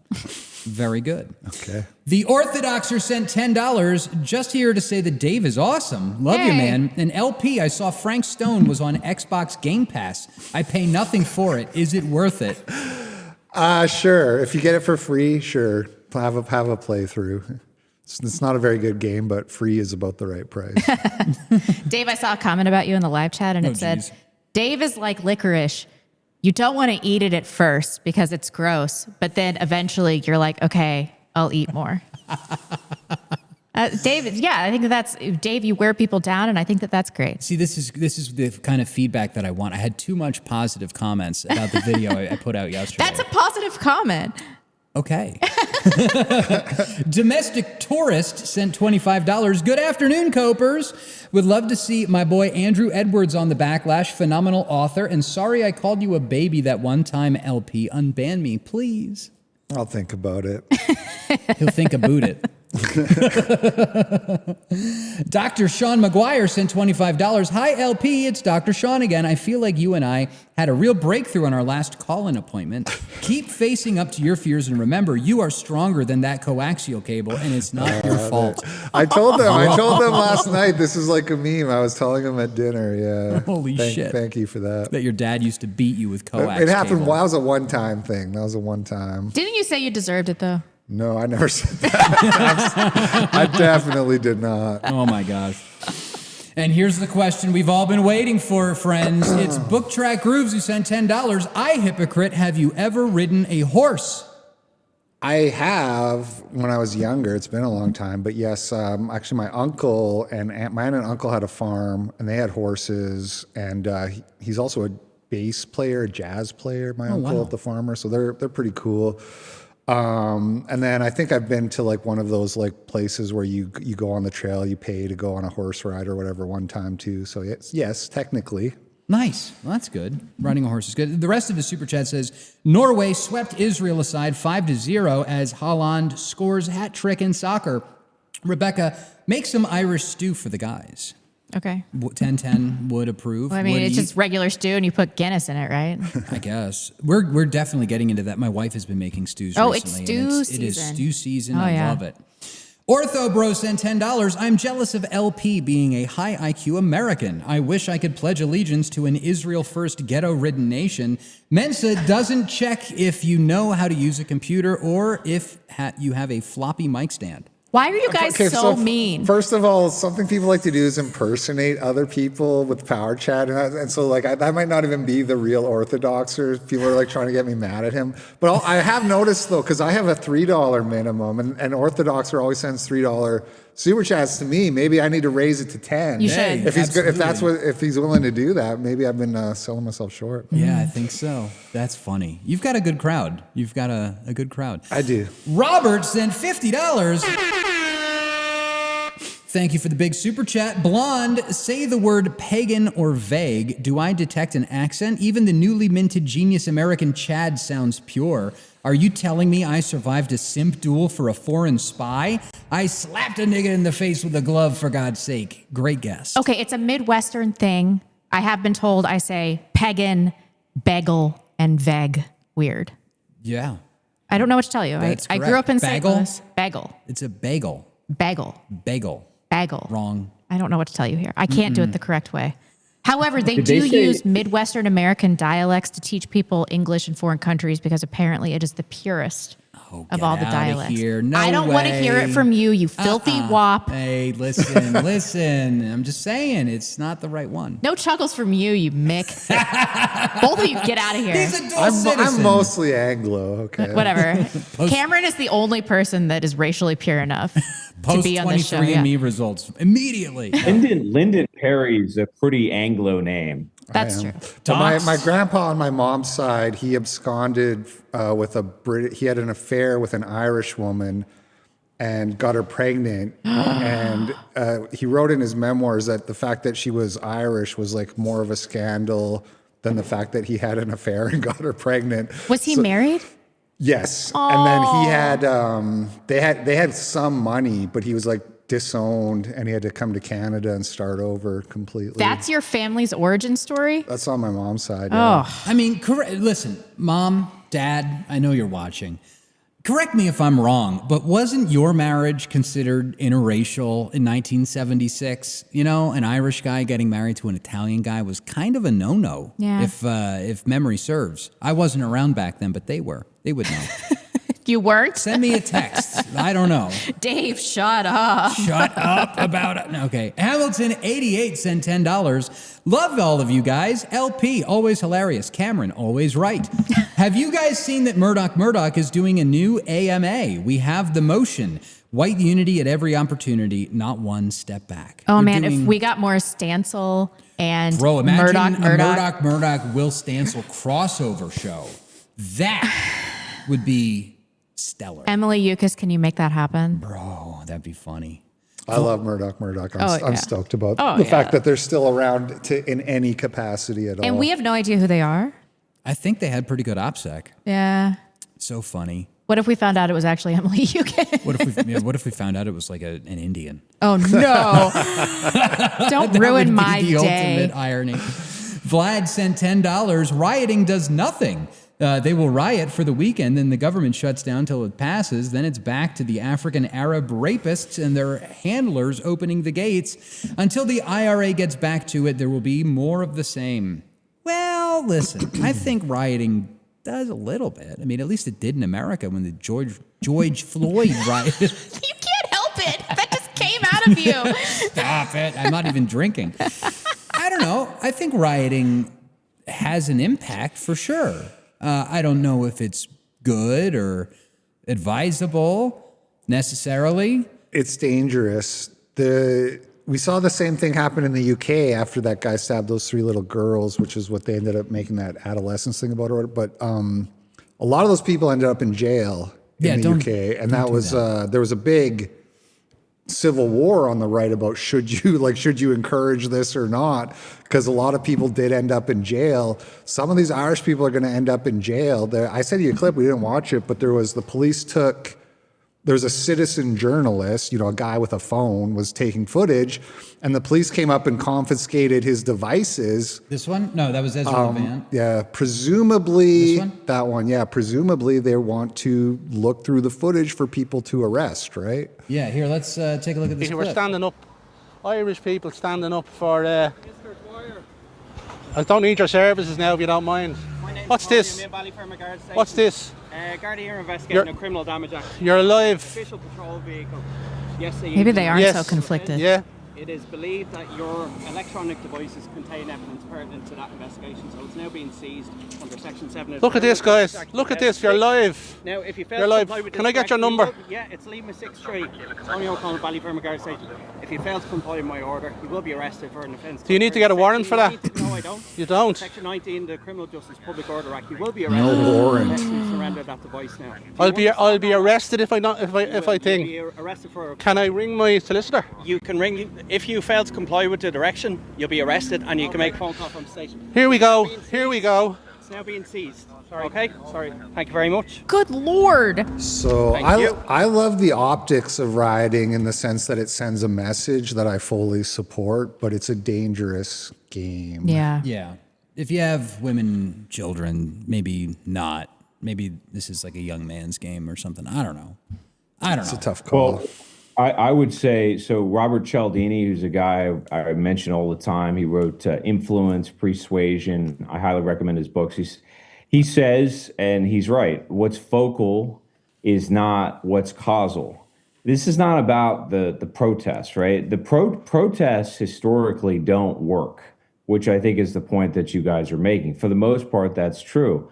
Very good. Okay. The Orthodoxer sent $10 just here to say that Dave is awesome. Love you, man. And LP, I saw Frank Stone was on Xbox Game Pass. I pay nothing for it. Is it worth it? Sure. If you get it for free, sure. Have a playthrough. It's not a very good game, but free is about the right price. Dave, I saw a comment about you in the live chat, and it said, Dave is like licorice. You don't want to eat it at first because it's gross, but then eventually you're like, okay, I'll eat more. Dave, yeah, I think that's Dave. You wear people down, and I think that's great. See, this is the kind of feedback that I want. I had too much positive comments about the video I put out yesterday. That's a positive comment. Okay. Domestic Tourist sent $25. Good afternoon, Copers. Would love to see my boy Andrew Edwards on the Backlash. Phenomenal author. And sorry I called you a baby that one time, LP. Unban me, please. I'll think about it. He'll think about it. Dr. Sean McGuire sent $25. Hi, LP. It's Dr. Sean again. I feel like you and I had a real breakthrough on our last call-in appointment. Keep facing up to your fears and remember, you are stronger than that coaxial cable, and it's not your fault. I told them last night. This is like a meme. I was telling them at dinner. Yeah. Holy shit. Thank you for that. That your dad used to beat you with coax It happened. cable. That was a one-time thing. That was a one-time. Didn't you say you deserved it, though? No, I never said that. I definitely did not. Oh my gosh. And here's the question we've all been waiting for, friends. It's Book Track Grooves who sent $10. I, hypocrite, have you ever ridden a horse? I have when I was younger. It's been a long time, but yes, actually, my uncle and my aunt and uncle had a farm, and they had horses. And he's also a bass player, a jazz player. My uncle at the farmer, so they're pretty cool. And then I think I've been to like one of those like places where you go on the trail, you pay to go on a horse ride or whatever one time too. So yes, technically. Nice. Well, that's good. Riding a horse is good. The rest of the super chat says Norway swept Israel aside 5-0 as Haaland scores hat trick in soccer. Rebecca, make some Irish stew for the guys. Okay. 1010 would approve. Well, I mean, it's just regular stew and you put Guinness in it, right? I guess. We're definitely getting into that. My wife has been making stews recently. It's stew season. It is stew season. Oh, I love it. Ortho Bro sent $10. I'm jealous of LP being a high IQ American. I wish I could pledge allegiance to an Israel-first ghetto-ridden nation. Mensa doesn't check if you know how to use a computer or if you have a floppy mic stand. Why are you guys so mean? First of all, something people like to do is impersonate other people with power chat, and so like that might not even be the real Orthodoxers. People are like trying to get me mad at him. But I have noticed though, because I have a $3 minimum, and Orthodoxer always sends $3 super chats to me. Maybe I need to raise it to 10. You should. If he's willing to do that, maybe I've been selling myself short. Yeah, I think so. That's funny. You've got a good crowd. You've got a good crowd. I do. Robert sent $50. Thank you for the big super chat. Blonde, say the word pagan or vague. Do I detect an accent? Even the newly minted genius American Chad sounds pure. Are you telling me I survived a simp duel for a foreign spy? I slapped a nigga in the face with a glove, for God's sake. Great guess. Okay, it's a Midwestern thing. I have been told I say pagan, bagel, and veg. Weird. Yeah. I don't know what to tell you. I grew up in St. Louis. Bagel. It's a bagel. Bagel. Bagel. Bagel. Wrong. I don't know what to tell you here. I can't do it the correct way. However, they use Midwestern American dialects to teach people English in foreign countries because apparently it is the purest of all the dialects. I don't want to hear it from you, you filthy wop. Hey, listen. I'm just saying, it's not the right one. No chuckles from you, you mick. Both of you, get out of here. He's a dual citizen. I'm mostly Anglo, okay. Whatever. Cameron is the only person that is racially pure enough to be on this show. Post 23andMe results immediately. Lyndon Perry's a pretty Anglo name. That's true. My grandpa on my mom's side, he absconded with he had an affair with an Irish woman and got her pregnant. And he wrote in his memoirs that the fact that she was Irish was like more of a scandal than the fact that he had an affair and got her pregnant. Was he married? Yes. Aww. And then he had, they had some money, but he was like disowned and he had to come to Canada and start over completely. That's your family's origin story? That's on my mom's side. Yeah. Oh, I mean, listen, Mom, Dad, I know you're watching. Correct me if I'm wrong, but wasn't your marriage considered interracial in 1976? You know, an Irish guy getting married to an Italian guy was kind of a no-no. Yeah. If memory serves. I wasn't around back then, but they were. They would know. You weren't? Send me a text. I don't know. Dave, shut up. Shut up about it. Okay. Hamilton 88 sent $10. Love all of you guys. LP, always hilarious. Cameron, always right. Have you guys seen that Murdoch is doing a new AMA? We have the motion. White unity at every opportunity, not one step back. Oh, man, if we got more Stancil and Bro, imagine Murdoch. a Will Stancil crossover show. That would be stellar. Emily Yukas, can you make that happen? Bro, that'd be funny. I love Murdoch. I'm stoked about the fact that they're still around in any capacity at all. And we have no idea who they are. I think they had pretty good OPSEC. Yeah. So funny. What if we found out it was actually Emily Yukas? What if we found out it was like an Indian? Oh, no. Don't ruin my the day. Ultimate irony. Vlad sent $10. Rioting does nothing. They will riot for the weekend, then the government shuts down till it passes. Then it's back to the African Arab rapists and their handlers opening the gates. Until the IRA gets back to it, there will be more of the same. Well, listen, I think rioting does a little bit. I mean, at least it did in America when the George Floyd riot. You can't help it. That just came out of you. Stop it. I'm not even drinking. I don't know. I think rioting has an impact for sure. I don't know if it's good or advisable necessarily. It's dangerous. We saw the same thing happen in the UK after that guy stabbed those 3 little girls, which is what they ended up making that adolescence thing about. But a lot of those people ended up in jail in the UK, and that was there was a big civil war on the right about should you encourage this or not, because a lot of people did end up in jail. Some of these Irish people are going to end up in jail. I sent you a clip, we didn't watch it, but there's a citizen journalist, a guy with a phone was taking footage, and the police came up and confiscated his devices. This one? No, that was Ezra Levant. Yeah, presumably This one? that one. Yeah, presumably they want to look through the footage for people to arrest, right? Yeah, here, let's take a look at this We're clip. standing up, Irish people standing up for... I don't need your services now, if you don't mind. What's this? What's this? Garda here investigating a criminal damage act. You're alive. Official patrol vehicle. Yes, Maybe they aren't so conflicted. Yeah. It is believed that your electronic devices contain evidence pertinent to that investigation, so it's now being seized under Section 7. Look at this, guys. Look at this. You're live. Now, if you fail You're to live. comply with Can this I get your directive, number? yeah, it's Lima 63. It's only O'Connell Ballyfermot Guard Station. If you fail to comply with my order, you will be arrested for an offence. Do you need to get a warrant for that? No, I don't. You don't? Section 19 of the Criminal Justice Public Order Act. You will be arrested. No warrant. Unless you surrender that device now. I'll be arrested if I think. You'll be arrested for. Can I ring my solicitor? You can ring if you fail to comply with the direction. You'll be arrested, and you can make a phone call from the station. Here we go. Here we go. It's now being seized. Sorry. Okay. Sorry. Thank you very much. Good Lord. So Thank you. I love the optics of rioting in the sense that it sends a message that I fully support, but it's a dangerous game. Yeah. Yeah. If you have women, children, maybe not. Maybe this is like a young man's game or something. I don't know. It's a tough call. Well, I would say, so Robert Cialdini, who's a guy I mention all the time, he wrote Influence, Persuasion. I highly recommend his books. He says, and he's right, what's focal is not what's causal. This is not about the protests, right? The protests historically don't work, which I think is the point that you guys are making. For the most part, that's true.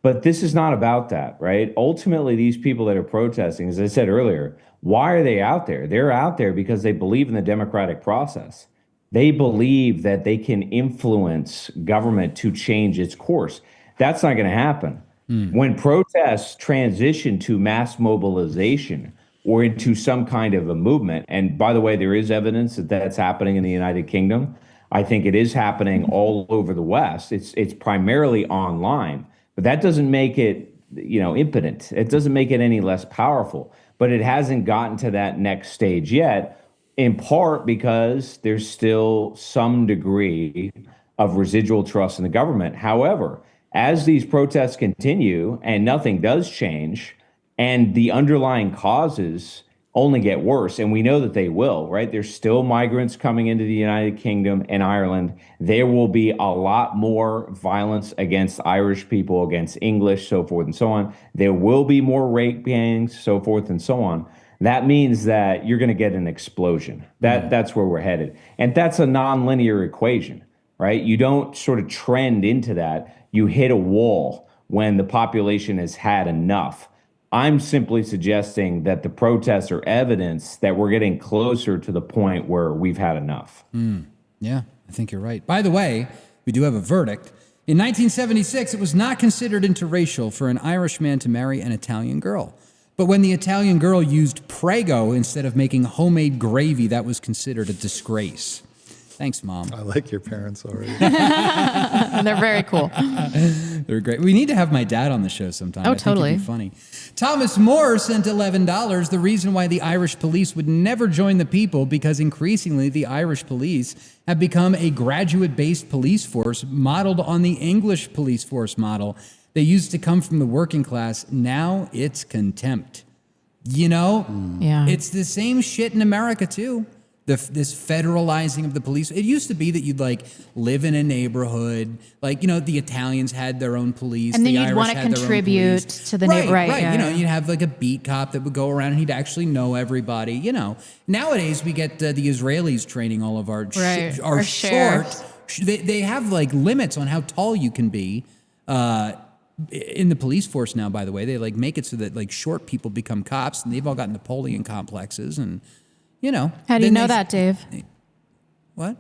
But this is not about that, right? Ultimately, these people that are protesting, as I said earlier, why are they out there? They're out there because they believe in the democratic process. They believe that they can influence government to change its course. That's not going to happen. When protests transition to mass mobilization or into some kind of a movement, and by the way, there is evidence that that's happening in the United Kingdom. I think it is happening all over the West. It's primarily online. But that doesn't make it, impotent. It doesn't make it any less powerful. But it hasn't gotten to that next stage yet, in part because there's still some degree of residual trust in the government. However, as these protests continue and nothing does change, and the underlying causes only get worse, and we know that they will, right? There's still migrants coming into the United Kingdom and Ireland. There will be a lot more violence against Irish people, against English, so forth and so on. There will be more rape gangs, so forth and so on. That means that you're going to get an explosion. That's where we're headed. And that's a nonlinear equation, right? You don't sort of trend into that. You hit a wall when the population has had enough. I'm simply suggesting that the protests are evidence that we're getting closer to the point where we've had enough. Yeah, I think you're right. By the way, we do have a verdict. In 1976, it was not considered interracial for an Irish man to marry an Italian girl. But when the Italian girl used Prego instead of making homemade gravy, that was considered a disgrace. Thanks, Mom. I like your parents already. They're very cool. They're great. We need to have my dad on the show sometime. Oh, I think totally. it'd be funny. Thomas Moore sent $11. The reason why the Irish police would never join the people, because increasingly the Irish police have become a graduate-based police force modeled on the English police force model. They used to come from the working class. Now it's contempt. Yeah. It's the same shit in America, too. this federalizing of the police. It used to be that you'd like live in a neighborhood, like, you know, the Italians had their own police, And then the you'd Irish want to had their own contribute police. to the right, right. right. Yeah, you know, yeah. you'd have like a beat cop that would go around and he'd actually know everybody. You know, nowadays we get the Israelis training all of our Our short. sheriffs. They have like limits on how tall you can be. In the police force now, by the way, they like make it so that like short people become cops, and they've all got Napoleon complexes, and you know. How do you then know that, Dave? What?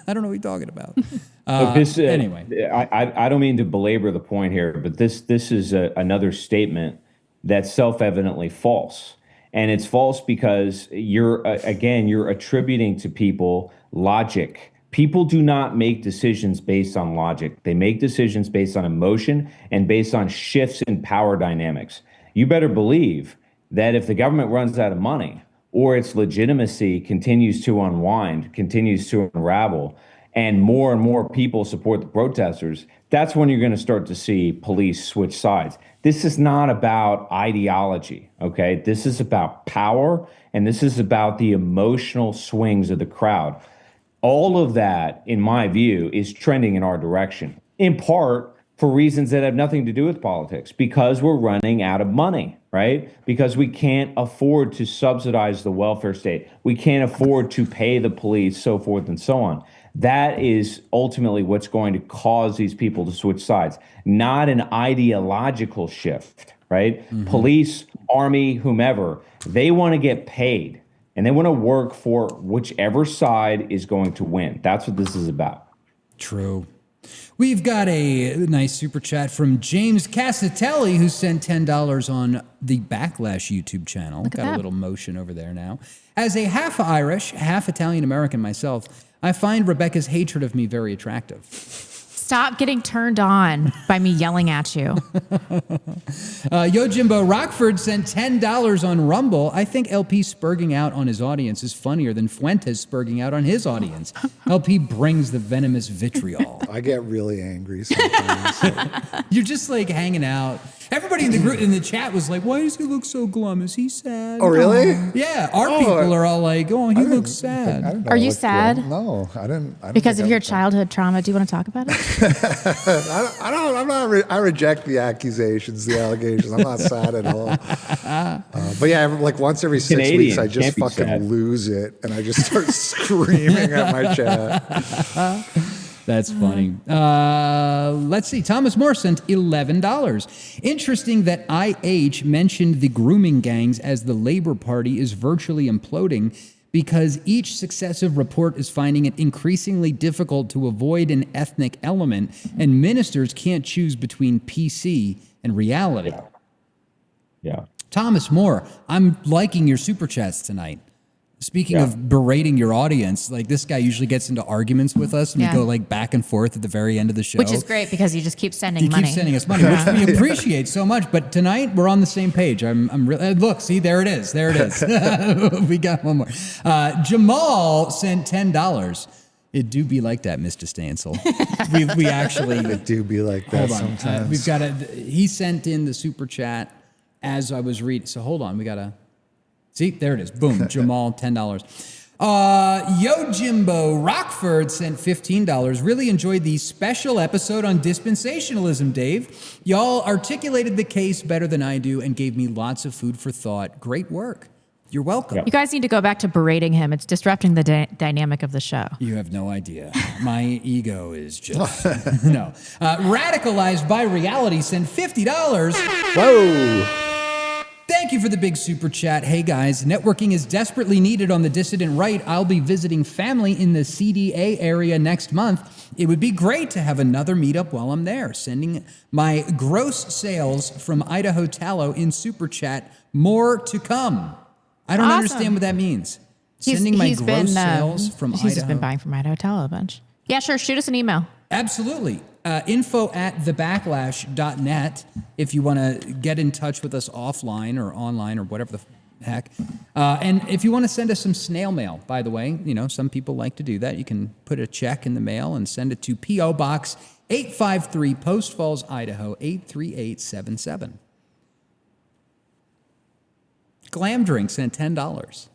I don't know what you're talking about. Look, this, anyway, I don't mean to belabor the point here, but this is another statement that's self-evidently false, and it's false because you're attributing to people logic. People do not make decisions based on logic. They make decisions based on emotion and based on shifts in power dynamics. You better believe that if the government runs out of money or its legitimacy continues to unwind, continues to unravel, and more people support the protesters, that's when you're going to start to see police switch sides. This is not about ideology, okay? This is about power, and this is about the emotional swings of the crowd. All of that, in my view, is trending in our direction, in part for reasons that have nothing to do with politics, because we're running out of money, right? Because we can't afford to subsidize the welfare state. We can't afford to pay the police, so forth and so on. That is ultimately what's going to cause these people to switch sides, not an ideological shift, right? Mm-hmm. Police, army, whomever, they want to get paid. And they want to work for whichever side is going to win. That's what this is about. True. We've got a nice super chat from James Cassatelli, who sent $10 on the Backlash YouTube channel. Got a little motion over there now. As a half Irish, half Italian American myself, I find Rebecca's hatred of me very attractive. Stop getting turned on by me yelling at you. Yo Jimbo Rockford sent $10 on Rumble. I think LP spurging out on his audience is funnier than Fuentes spurging out on his audience. LP brings the venomous vitriol. I get really angry sometimes. You're just like hanging out. Everybody in the group in the chat was like, "Why does he look so glum? Is he sad?" Oh, really? Yeah, our people are all like, "Oh, he looks sad." Are you sad? No, I didn't. Because of your childhood trauma. Do you want to talk about it? I reject the accusations, the allegations. I'm not sad at all. But yeah, like once every 6 weeks, I just fucking lose it, and I just start screaming at my chat. That's funny. Let's see. Thomas Moore sent $11. Interesting that IH mentioned the grooming gangs as the Labor Party is virtually imploding because each successive report is finding it increasingly difficult to avoid an ethnic element, and ministers can't choose between PC and reality. Yeah. Thomas Moore, I'm liking your super chats tonight. Speaking of berating your audience, like this guy usually gets into arguments with us, and we go like back and forth at the very end of the show. Which is great because you just keep sending money. He keeps sending us money, which we appreciate so much. But tonight we're on the same page. I'm really look. See, there it is. There it is. We got one more. Jamal sent $10. It do be like that, Mr. Stansel. we actually it do be like that sometimes. We've got a. He sent in the super chat as I was reading. So hold on, we gotta. See, there it is. Boom, Jamal, $10. Yo Jimbo Rockford sent $15. Really enjoyed the special episode on dispensationalism, Dave. Y'all articulated the case better than I do and gave me lots of food for thought. Great work. You're welcome. You guys need to go back to berating him. It's disrupting the dynamic of the show. You have no idea. My ego is just... no. Radicalized by Reality sent $50. Whoa. Thank you for the big super chat. Hey guys, networking is desperately needed on the dissident right. I'll be visiting family in the CDA area next month. It would be great to have another meetup while I'm there. Sending my gross sales from Idaho Tallow in super chat. More to come. I don't understand what that means. Sending my gross sales from Idaho. He's just been buying from Idaho Tallow a bunch. Yeah, sure. Shoot us an email. Absolutely. Info@thebacklash.net if you want to get in touch with us offline or online or whatever the heck. And if you want to send us some snail mail, by the way, you know, some people like to do that. You can put a check in the mail and send it to P.O. Box 853, Post Falls, Idaho 83877. Glam Drink sent $10.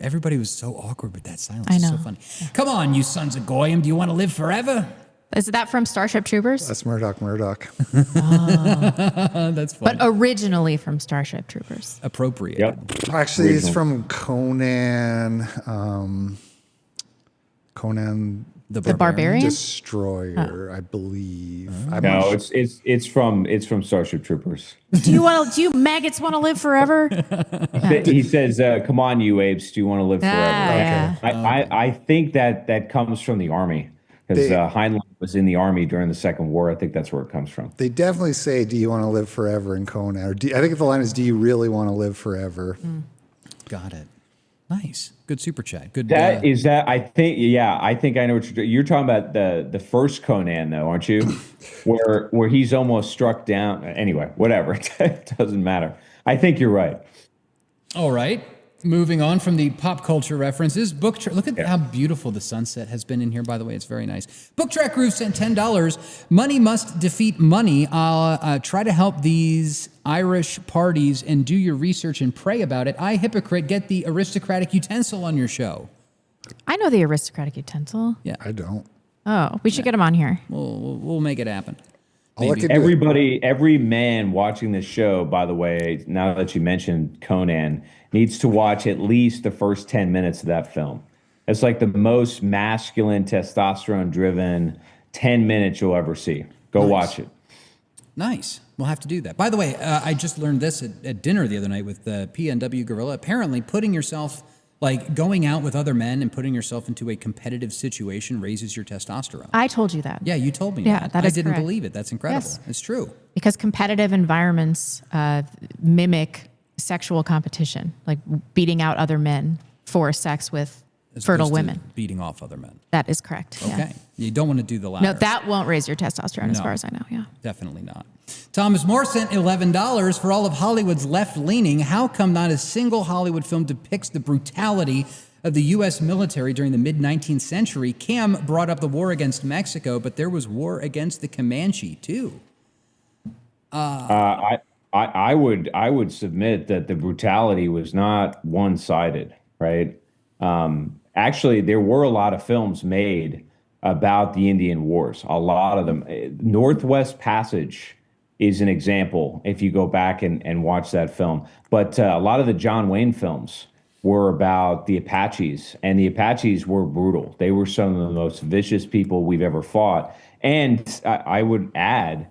Everybody was so awkward with that silence. I It's so know. funny. Come on, you sons of Goyim. Do you want to live forever? Is that from Starship Troopers? That's Murdoch. That's funny. But originally from Starship Troopers. Appropriate. Yep. Actually, it's from Conan. Conan The Barbarian? Destroyer, I believe. I'm No, not sure. it's from Starship Troopers. Do you maggots want to live forever? He says, "Come on, you apes, do you want to live forever?" yeah. I think that comes from the army because Heinlein was in the army during the Second War. I think that's where it comes from. They definitely say, "Do you want to live forever?" in Conan. Or I think the line is, "Do you really want to live forever?" Got it. Nice. Good super chat. Good. That is that. I think. Yeah, I think I know what you're talking about. The first Conan, though, aren't you? where he's almost struck down. Anyway, whatever. It doesn't matter. I think you're right. All right. Moving on from the pop culture references, look at how beautiful the sunset has been in here, by the way. It's very nice. Book Track Roof sent $10. Money must defeat money. I'll try to help these Irish parties and do your research and pray about it. I, Hypocrite, get the aristocratic utensil on your show. I know the aristocratic utensil. Yeah. I don't. Oh, we should get him on here. We'll make it happen. Every man watching this show, by the way, now that you mentioned Conan, needs to watch at least the first 10 minutes of that film. It's like the most masculine, testosterone-driven 10 minutes you'll ever see. Go watch it. Nice. We'll have to do that. By the way, I just learned this at dinner the other night with the PNW Gorilla. Apparently, putting yourself, like going out with other men and putting yourself into a competitive situation raises your testosterone. I told you that. Yeah, you told me. Yeah, that I is didn't correct. believe it. That's incredible. Yes. It's true. Because competitive environments mimic sexual competition, like beating out other men for sex with As fertile opposed to women. beating off other men. That is correct. Okay. Yeah. You don't want to do the latter. No, that won't raise your testosterone as No. far as I know. Yeah. Definitely not. Thomas Moore sent $11 for all of Hollywood's left-leaning. How come not a single Hollywood film depicts the brutality of the U.S. military during the mid-19th century? Cam brought up the war against Mexico, but there was war against the Comanche, too. I would submit that the brutality was not one-sided, right? Actually, there were a lot of films made about the Indian Wars. A lot of them. Northwest Passage is an example if you go back and watch that film. But a lot of the John Wayne films were about the Apaches, and the Apaches were brutal. They were some of the most vicious people we've ever fought. And I would add,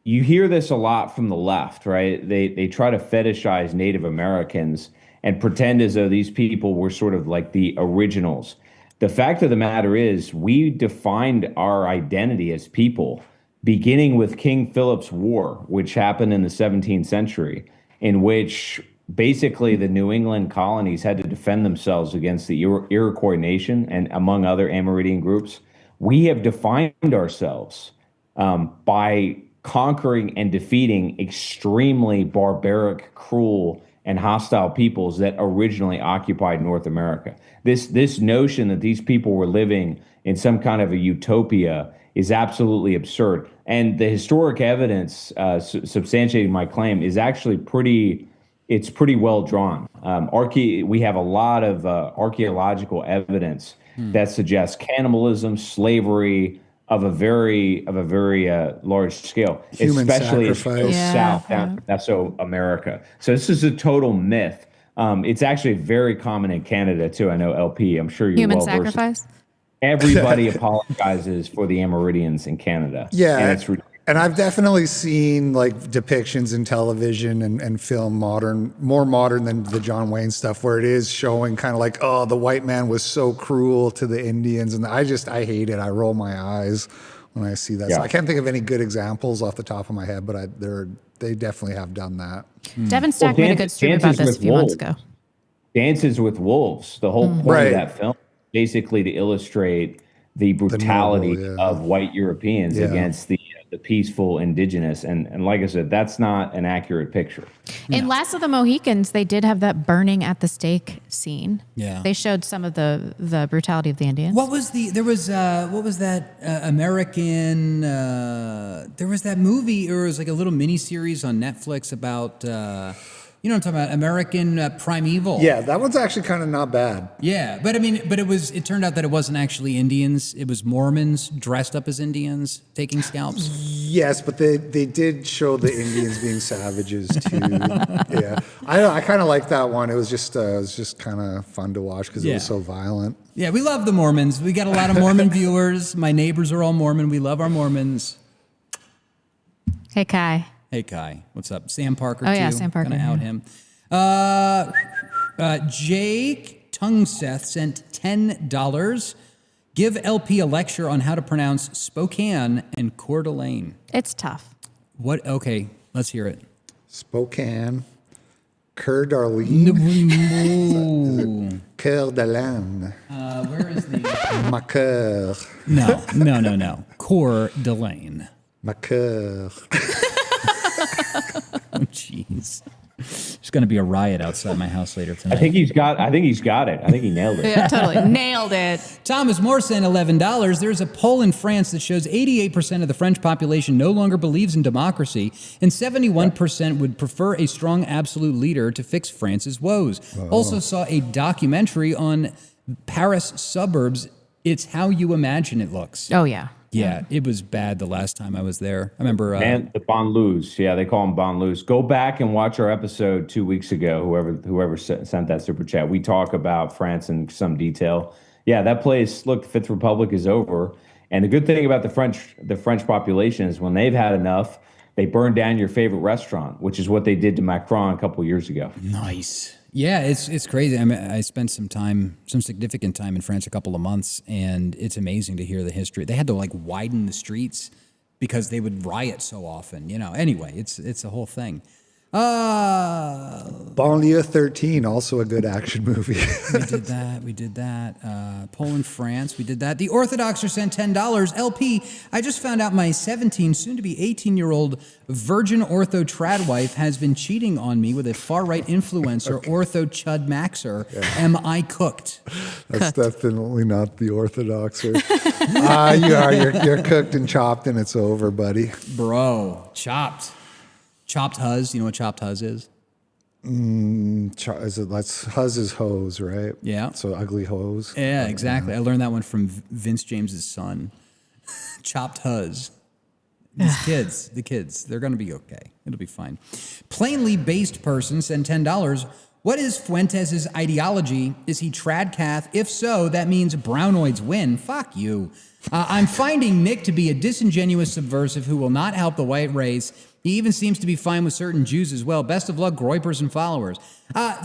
you hear this a lot from the left, right? They try to fetishize Native Americans and pretend as though these people were sort of like the originals. The fact of the matter is, we defined our identity as people beginning with King Philip's War, which happened in the 17th century, in which basically the New England colonies had to defend themselves against the Iroquois nation and among other Amerindian groups. We have defined ourselves by conquering and defeating extremely barbaric, cruel, and hostile peoples that originally occupied North America. This notion that these people were living in some kind of a utopia is absolutely absurd. And the historic evidence substantiating my claim is actually pretty well drawn. We have a lot of archaeological evidence that suggests cannibalism, slavery, of a very large scale, Human especially sacrifice. south down Mesoamerica. So this is a total myth. It's actually very common in Canada too. I know LP. I'm sure you're Human well versed. sacrifice? Everybody apologizes for the Amerindians in Canada. Yeah. and it's And I've definitely seen like depictions in television and film more modern than the John Wayne stuff, where it is showing kind of like, oh, the white man was so cruel to the Indians. And I hate it. I roll my eyes when I see that. Yeah. So I can't think of any good examples off the top of my head, but they definitely have done that. Devin Stack made a good stream about this a few months ago. Dances with Wolves. The whole point of that film, basically to illustrate the brutality of white Europeans against the peaceful indigenous. And like I said, that's not an accurate picture. In Last of the Mohicans, they did have that burning at the stake scene. Yeah. They showed some of the brutality of the Indians. What was that American, there was that movie, or it was like a little mini series on Netflix about, You know what I'm talking about? American Primeval. Yeah, that one's actually kind of not bad. Yeah, but I mean, it turned out that it wasn't actually Indians. It was Mormons dressed up as Indians taking scalps. Yes, but they did show the Indians being savages too. Yeah, I kind of like that one. It was just kind of fun to watch because it was so violent. Yeah, we love the Mormons. We got a lot of Mormon viewers. My neighbors are all Mormon. We love our Mormons. Hey, Kai. Hey, Kai. What's up? Sam Parker, Oh, too. yeah, Sam Parker, Gonna out yeah. him. Jake Tungseth sent $10. Give LP a lecture on how to pronounce Spokane and Coeur d'Alene. It's tough. What? Okay, let's hear it. Spokane, Coeur d'Alene, Coeur d'Alene. Where is the... Ma coeur. No. Coeur d'Alene. Ma coeur. Oh, jeez. There's going to be a riot outside my house later tonight. I think he's got it. I think he nailed it. Yeah, totally. Nailed it. Thomas Moore sent $11. There's a poll in France that shows 88% of the French population no longer believes in democracy, and 71% would prefer a strong absolute leader to fix France's woes. Also saw a documentary on Paris suburbs. It's how you imagine it looks. Oh, yeah. Yeah, it was bad the last time I was there. I remember... And the banlieues. Yeah, they call them banlieues. Go back and watch our episode 2 weeks ago, whoever sent that super chat. We talk about France in some detail. Yeah, that place, look, Fifth Republic is over. And the good thing about the French population is when they've had enough, they burn down your favorite restaurant, which is what they did to Macron a couple years ago. Nice. Yeah, it's crazy. I mean, I spent some significant time in France, a couple of months, and it's amazing to hear the history. They had to like widen the streets because they would riot so often. You know. Anyway, it's a whole thing. Banlieue 13, also a good action movie. We did that. Poland, France, we did that. The Orthodoxer sent $10. LP, I just found out my 17, soon to be 18-year-old virgin ortho trad wife has been cheating on me with a far-right influencer, Ortho Chud Maxer. Yeah. Am I cooked? That's definitely not the Orthodoxer. You're cooked and chopped and it's over, buddy. Bro, chopped. Chopped huzz. You know what chopped huzz is? Huzz is hose, right? Yeah. So ugly hose. Yeah, exactly. I learned that one from Vince James's son. Chopped huzz. The kids, they're going to be okay. It'll be fine. Plainly based person sent $10. What is Fuentes' ideology? Is he tradcath? If so, that means brownoids win. Fuck you. I'm finding Nick to be a disingenuous subversive who will not help the white race. He even seems to be fine with certain Jews as well. Best of luck, Groypers and followers.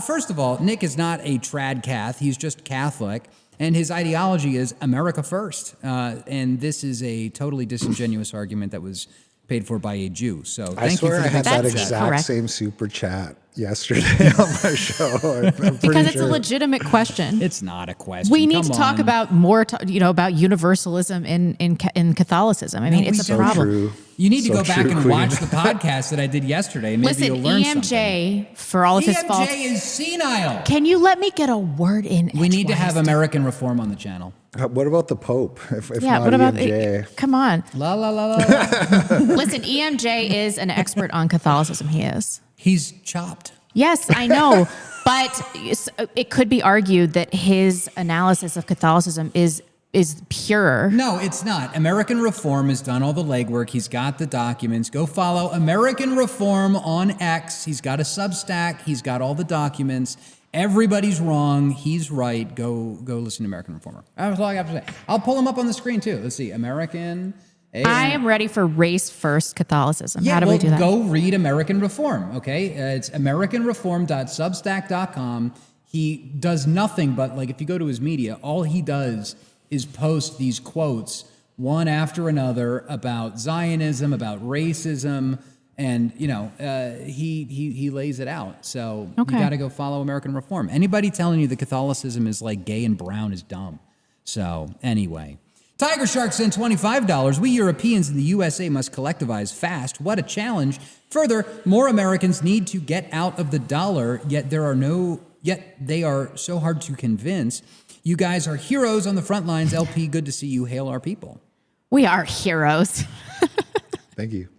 First of all, Nick is not a tradcath. He's just Catholic. And his ideology is America first. And this is a totally disingenuous argument that was paid for by a Jew. So thank you for I had that exact same super chat yesterday on my show. Because it's a legitimate question. It's not a question. We need to talk about more, about universalism in Catholicism. I mean, it's a problem. True. You need to go back and watch the podcast that I did yesterday. Maybe you'll learn something. EMJ, for all of his faults. EMJ is senile. Can you let me get a word in? We need to have American reform on the channel. What about the Pope? If yeah, not what about EMJ? Come on. La la la la. Listen, EMJ is an expert on Catholicism. He is. He's chopped. Yes, I know. But it could be argued that his analysis of Catholicism is pure. No, it's not. American Reform has done all the legwork. He's got the documents. Go follow American Reform on X. He's got a Substack. He's got all the documents. Everybody's wrong. He's right. Go listen to American Reformer. That's all I have to say. I'll pull him up on the screen too. Let's see. American. I am ready for race first Catholicism. Yeah, How do we do that? Go read American Reform, okay? It's americanreform.substack.com. He does nothing but, if you go to his media, all he does is post these quotes one after another about Zionism, about racism, and, he lays it out. So you got to go follow American Reform. Anybody telling you that Catholicism is gay and brown is dumb. So anyway. Tiger Shark sent $25. We Europeans in the USA must collectivize fast. What a challenge. Further, more Americans need to get out of the dollar, yet they are so hard to convince. You guys are heroes on the front lines. LP, good to see you. Hail our people. We are heroes. Thank you.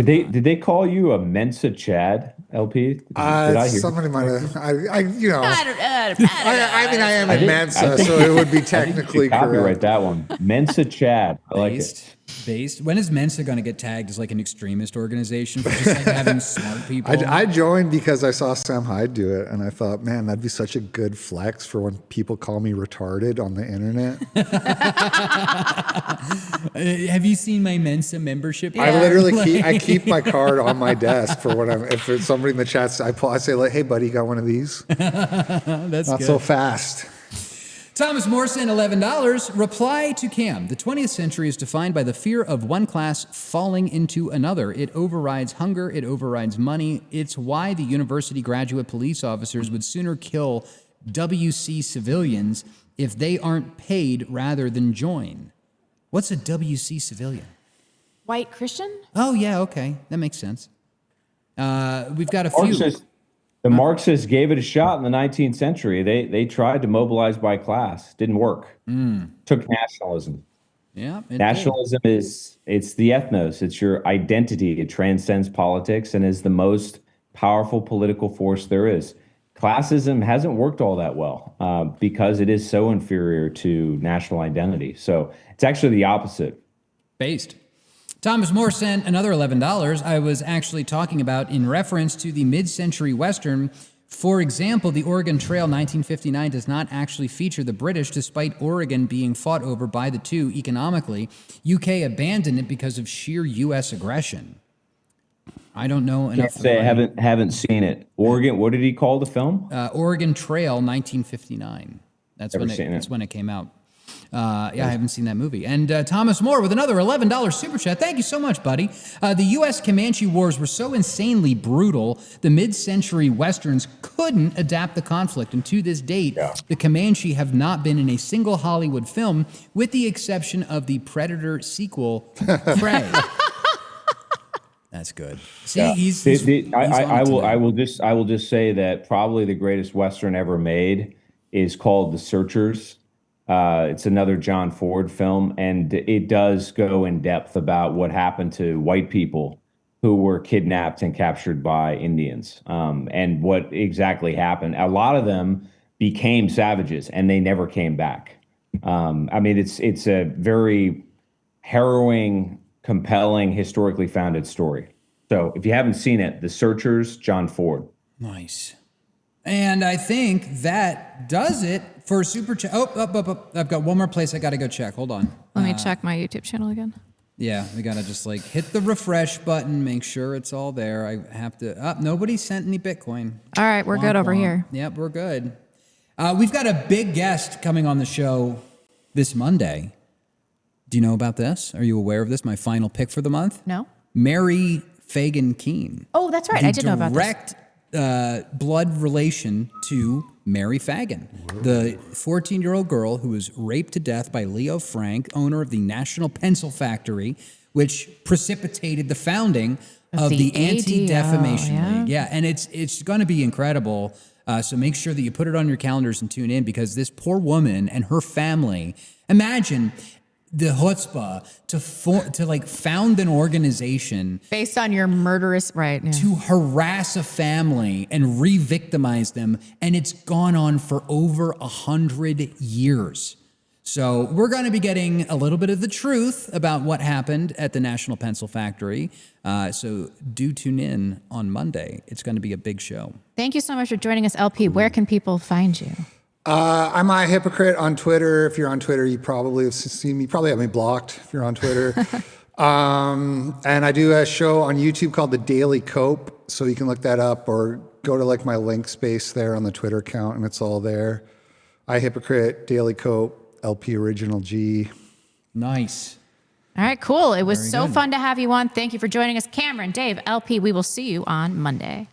Did they call you a Mensa Chad, LP? Did I hear? Somebody might have. I mean, I am I in think- Mensa, I think so it would be I think you technically should copyright correct. that one. Mensa Chad. I like it. Based. When is Mensa going to get tagged as like an extremist organization for just like having smart people? I joined because I saw Sam Hyde do it, and I thought, man, that'd be such a good flex for when people call me retarded on the internet. Have you seen my Mensa membership? I literally keep my card on my desk for when if it's somebody in the chat, I say like, hey buddy, you got one of these? That's not good. so fast. Thomas Morrison, $11. Reply to Cam. The 20th century is defined by the fear of one class falling into another. It overrides hunger. It overrides money. It's why the university graduate police officers would sooner kill WC civilians if they aren't paid rather than join. What's a WC civilian? White Christian? Oh, yeah, okay. That makes sense. We've got a few. The Marxists gave it a shot in the 19th century. They tried to mobilize by class. Didn't work. Took nationalism. Yeah. Nationalism it's the ethnos. It's your identity. It transcends politics and is the most powerful political force there is. Classism hasn't worked all that well because it is so inferior to national identity. So it's actually the opposite. Based. Thomas Morrison, another $11. I was actually talking about in reference to the mid-century Western. For example, the Oregon Trail 1959 does not actually feature the British, despite Oregon being fought over by the two economically. UK abandoned it because of sheer U.S. aggression. I don't know enough. Can't say I haven't seen it. Oregon, what did he call the film? Oregon Trail 1959. That's Never when seen that's it. when it came out. I haven't seen that movie. And Thomas Moore with another $11 super chat. Thank you so much, buddy. The U.S. Comanche Wars were so insanely brutal, the mid-century Westerns couldn't adapt the conflict. And to this date, the Comanche have not been in a single Hollywood film, with the exception of the Predator sequel, Prey. That's good. See, I will just say that probably the greatest Western ever made is called The Searchers. It's another John Ford film, and it does go in depth about what happened to white people who were kidnapped and captured by Indians, and what exactly happened. A lot of them became savages, and they never came back. I mean, it's a very harrowing, compelling, historically founded story. So if you haven't seen it, The Searchers, John Ford. Nice. And I think that does it for Super Chat. I've got one more place I got to go check. Hold on. Let me check my YouTube channel again. Yeah, we got to just like hit the refresh button, make sure it's all there. I have to, nobody sent any Bitcoin. All right, we're good over here. Yep, we're good. We've got a big guest coming on the show this Monday. Do you know about this? Are you aware of this? My final pick for the month? No. Mary Fagan Keene. Oh, that's right. I did know about this. Direct blood relation to Mary Fagan, the 14-year-old girl who was raped to death by Leo Frank, owner of the National Pencil Factory, which precipitated the founding of the Anti-Defamation League. Yeah, and it's going to be incredible. So make sure that you put it on your calendars and tune in, because this poor woman and her family, imagine the chutzpah to found an organization based on your murderous to harass a family and re-victimize them, and it's gone on for over 100 years. So we're going to be getting a little bit of the truth about what happened at the National Pencil Factory. So do tune in on Monday. It's going to be a big show. Thank you so much for joining us, LP. Where can people find you? I'm a hypocrite on Twitter. If you're on Twitter, you probably have seen me. Probably have me blocked if you're on Twitter. And I do a show on YouTube called The Daily Cope, so you can look that up or go to like my link space there on the Twitter account, and it's all there. I Hypocrite, Daily Cope, LP Original G. Nice. All right, cool. It was so fun to have you on. Thank you for joining us, Cameron, Dave, LP. We will see you on Monday.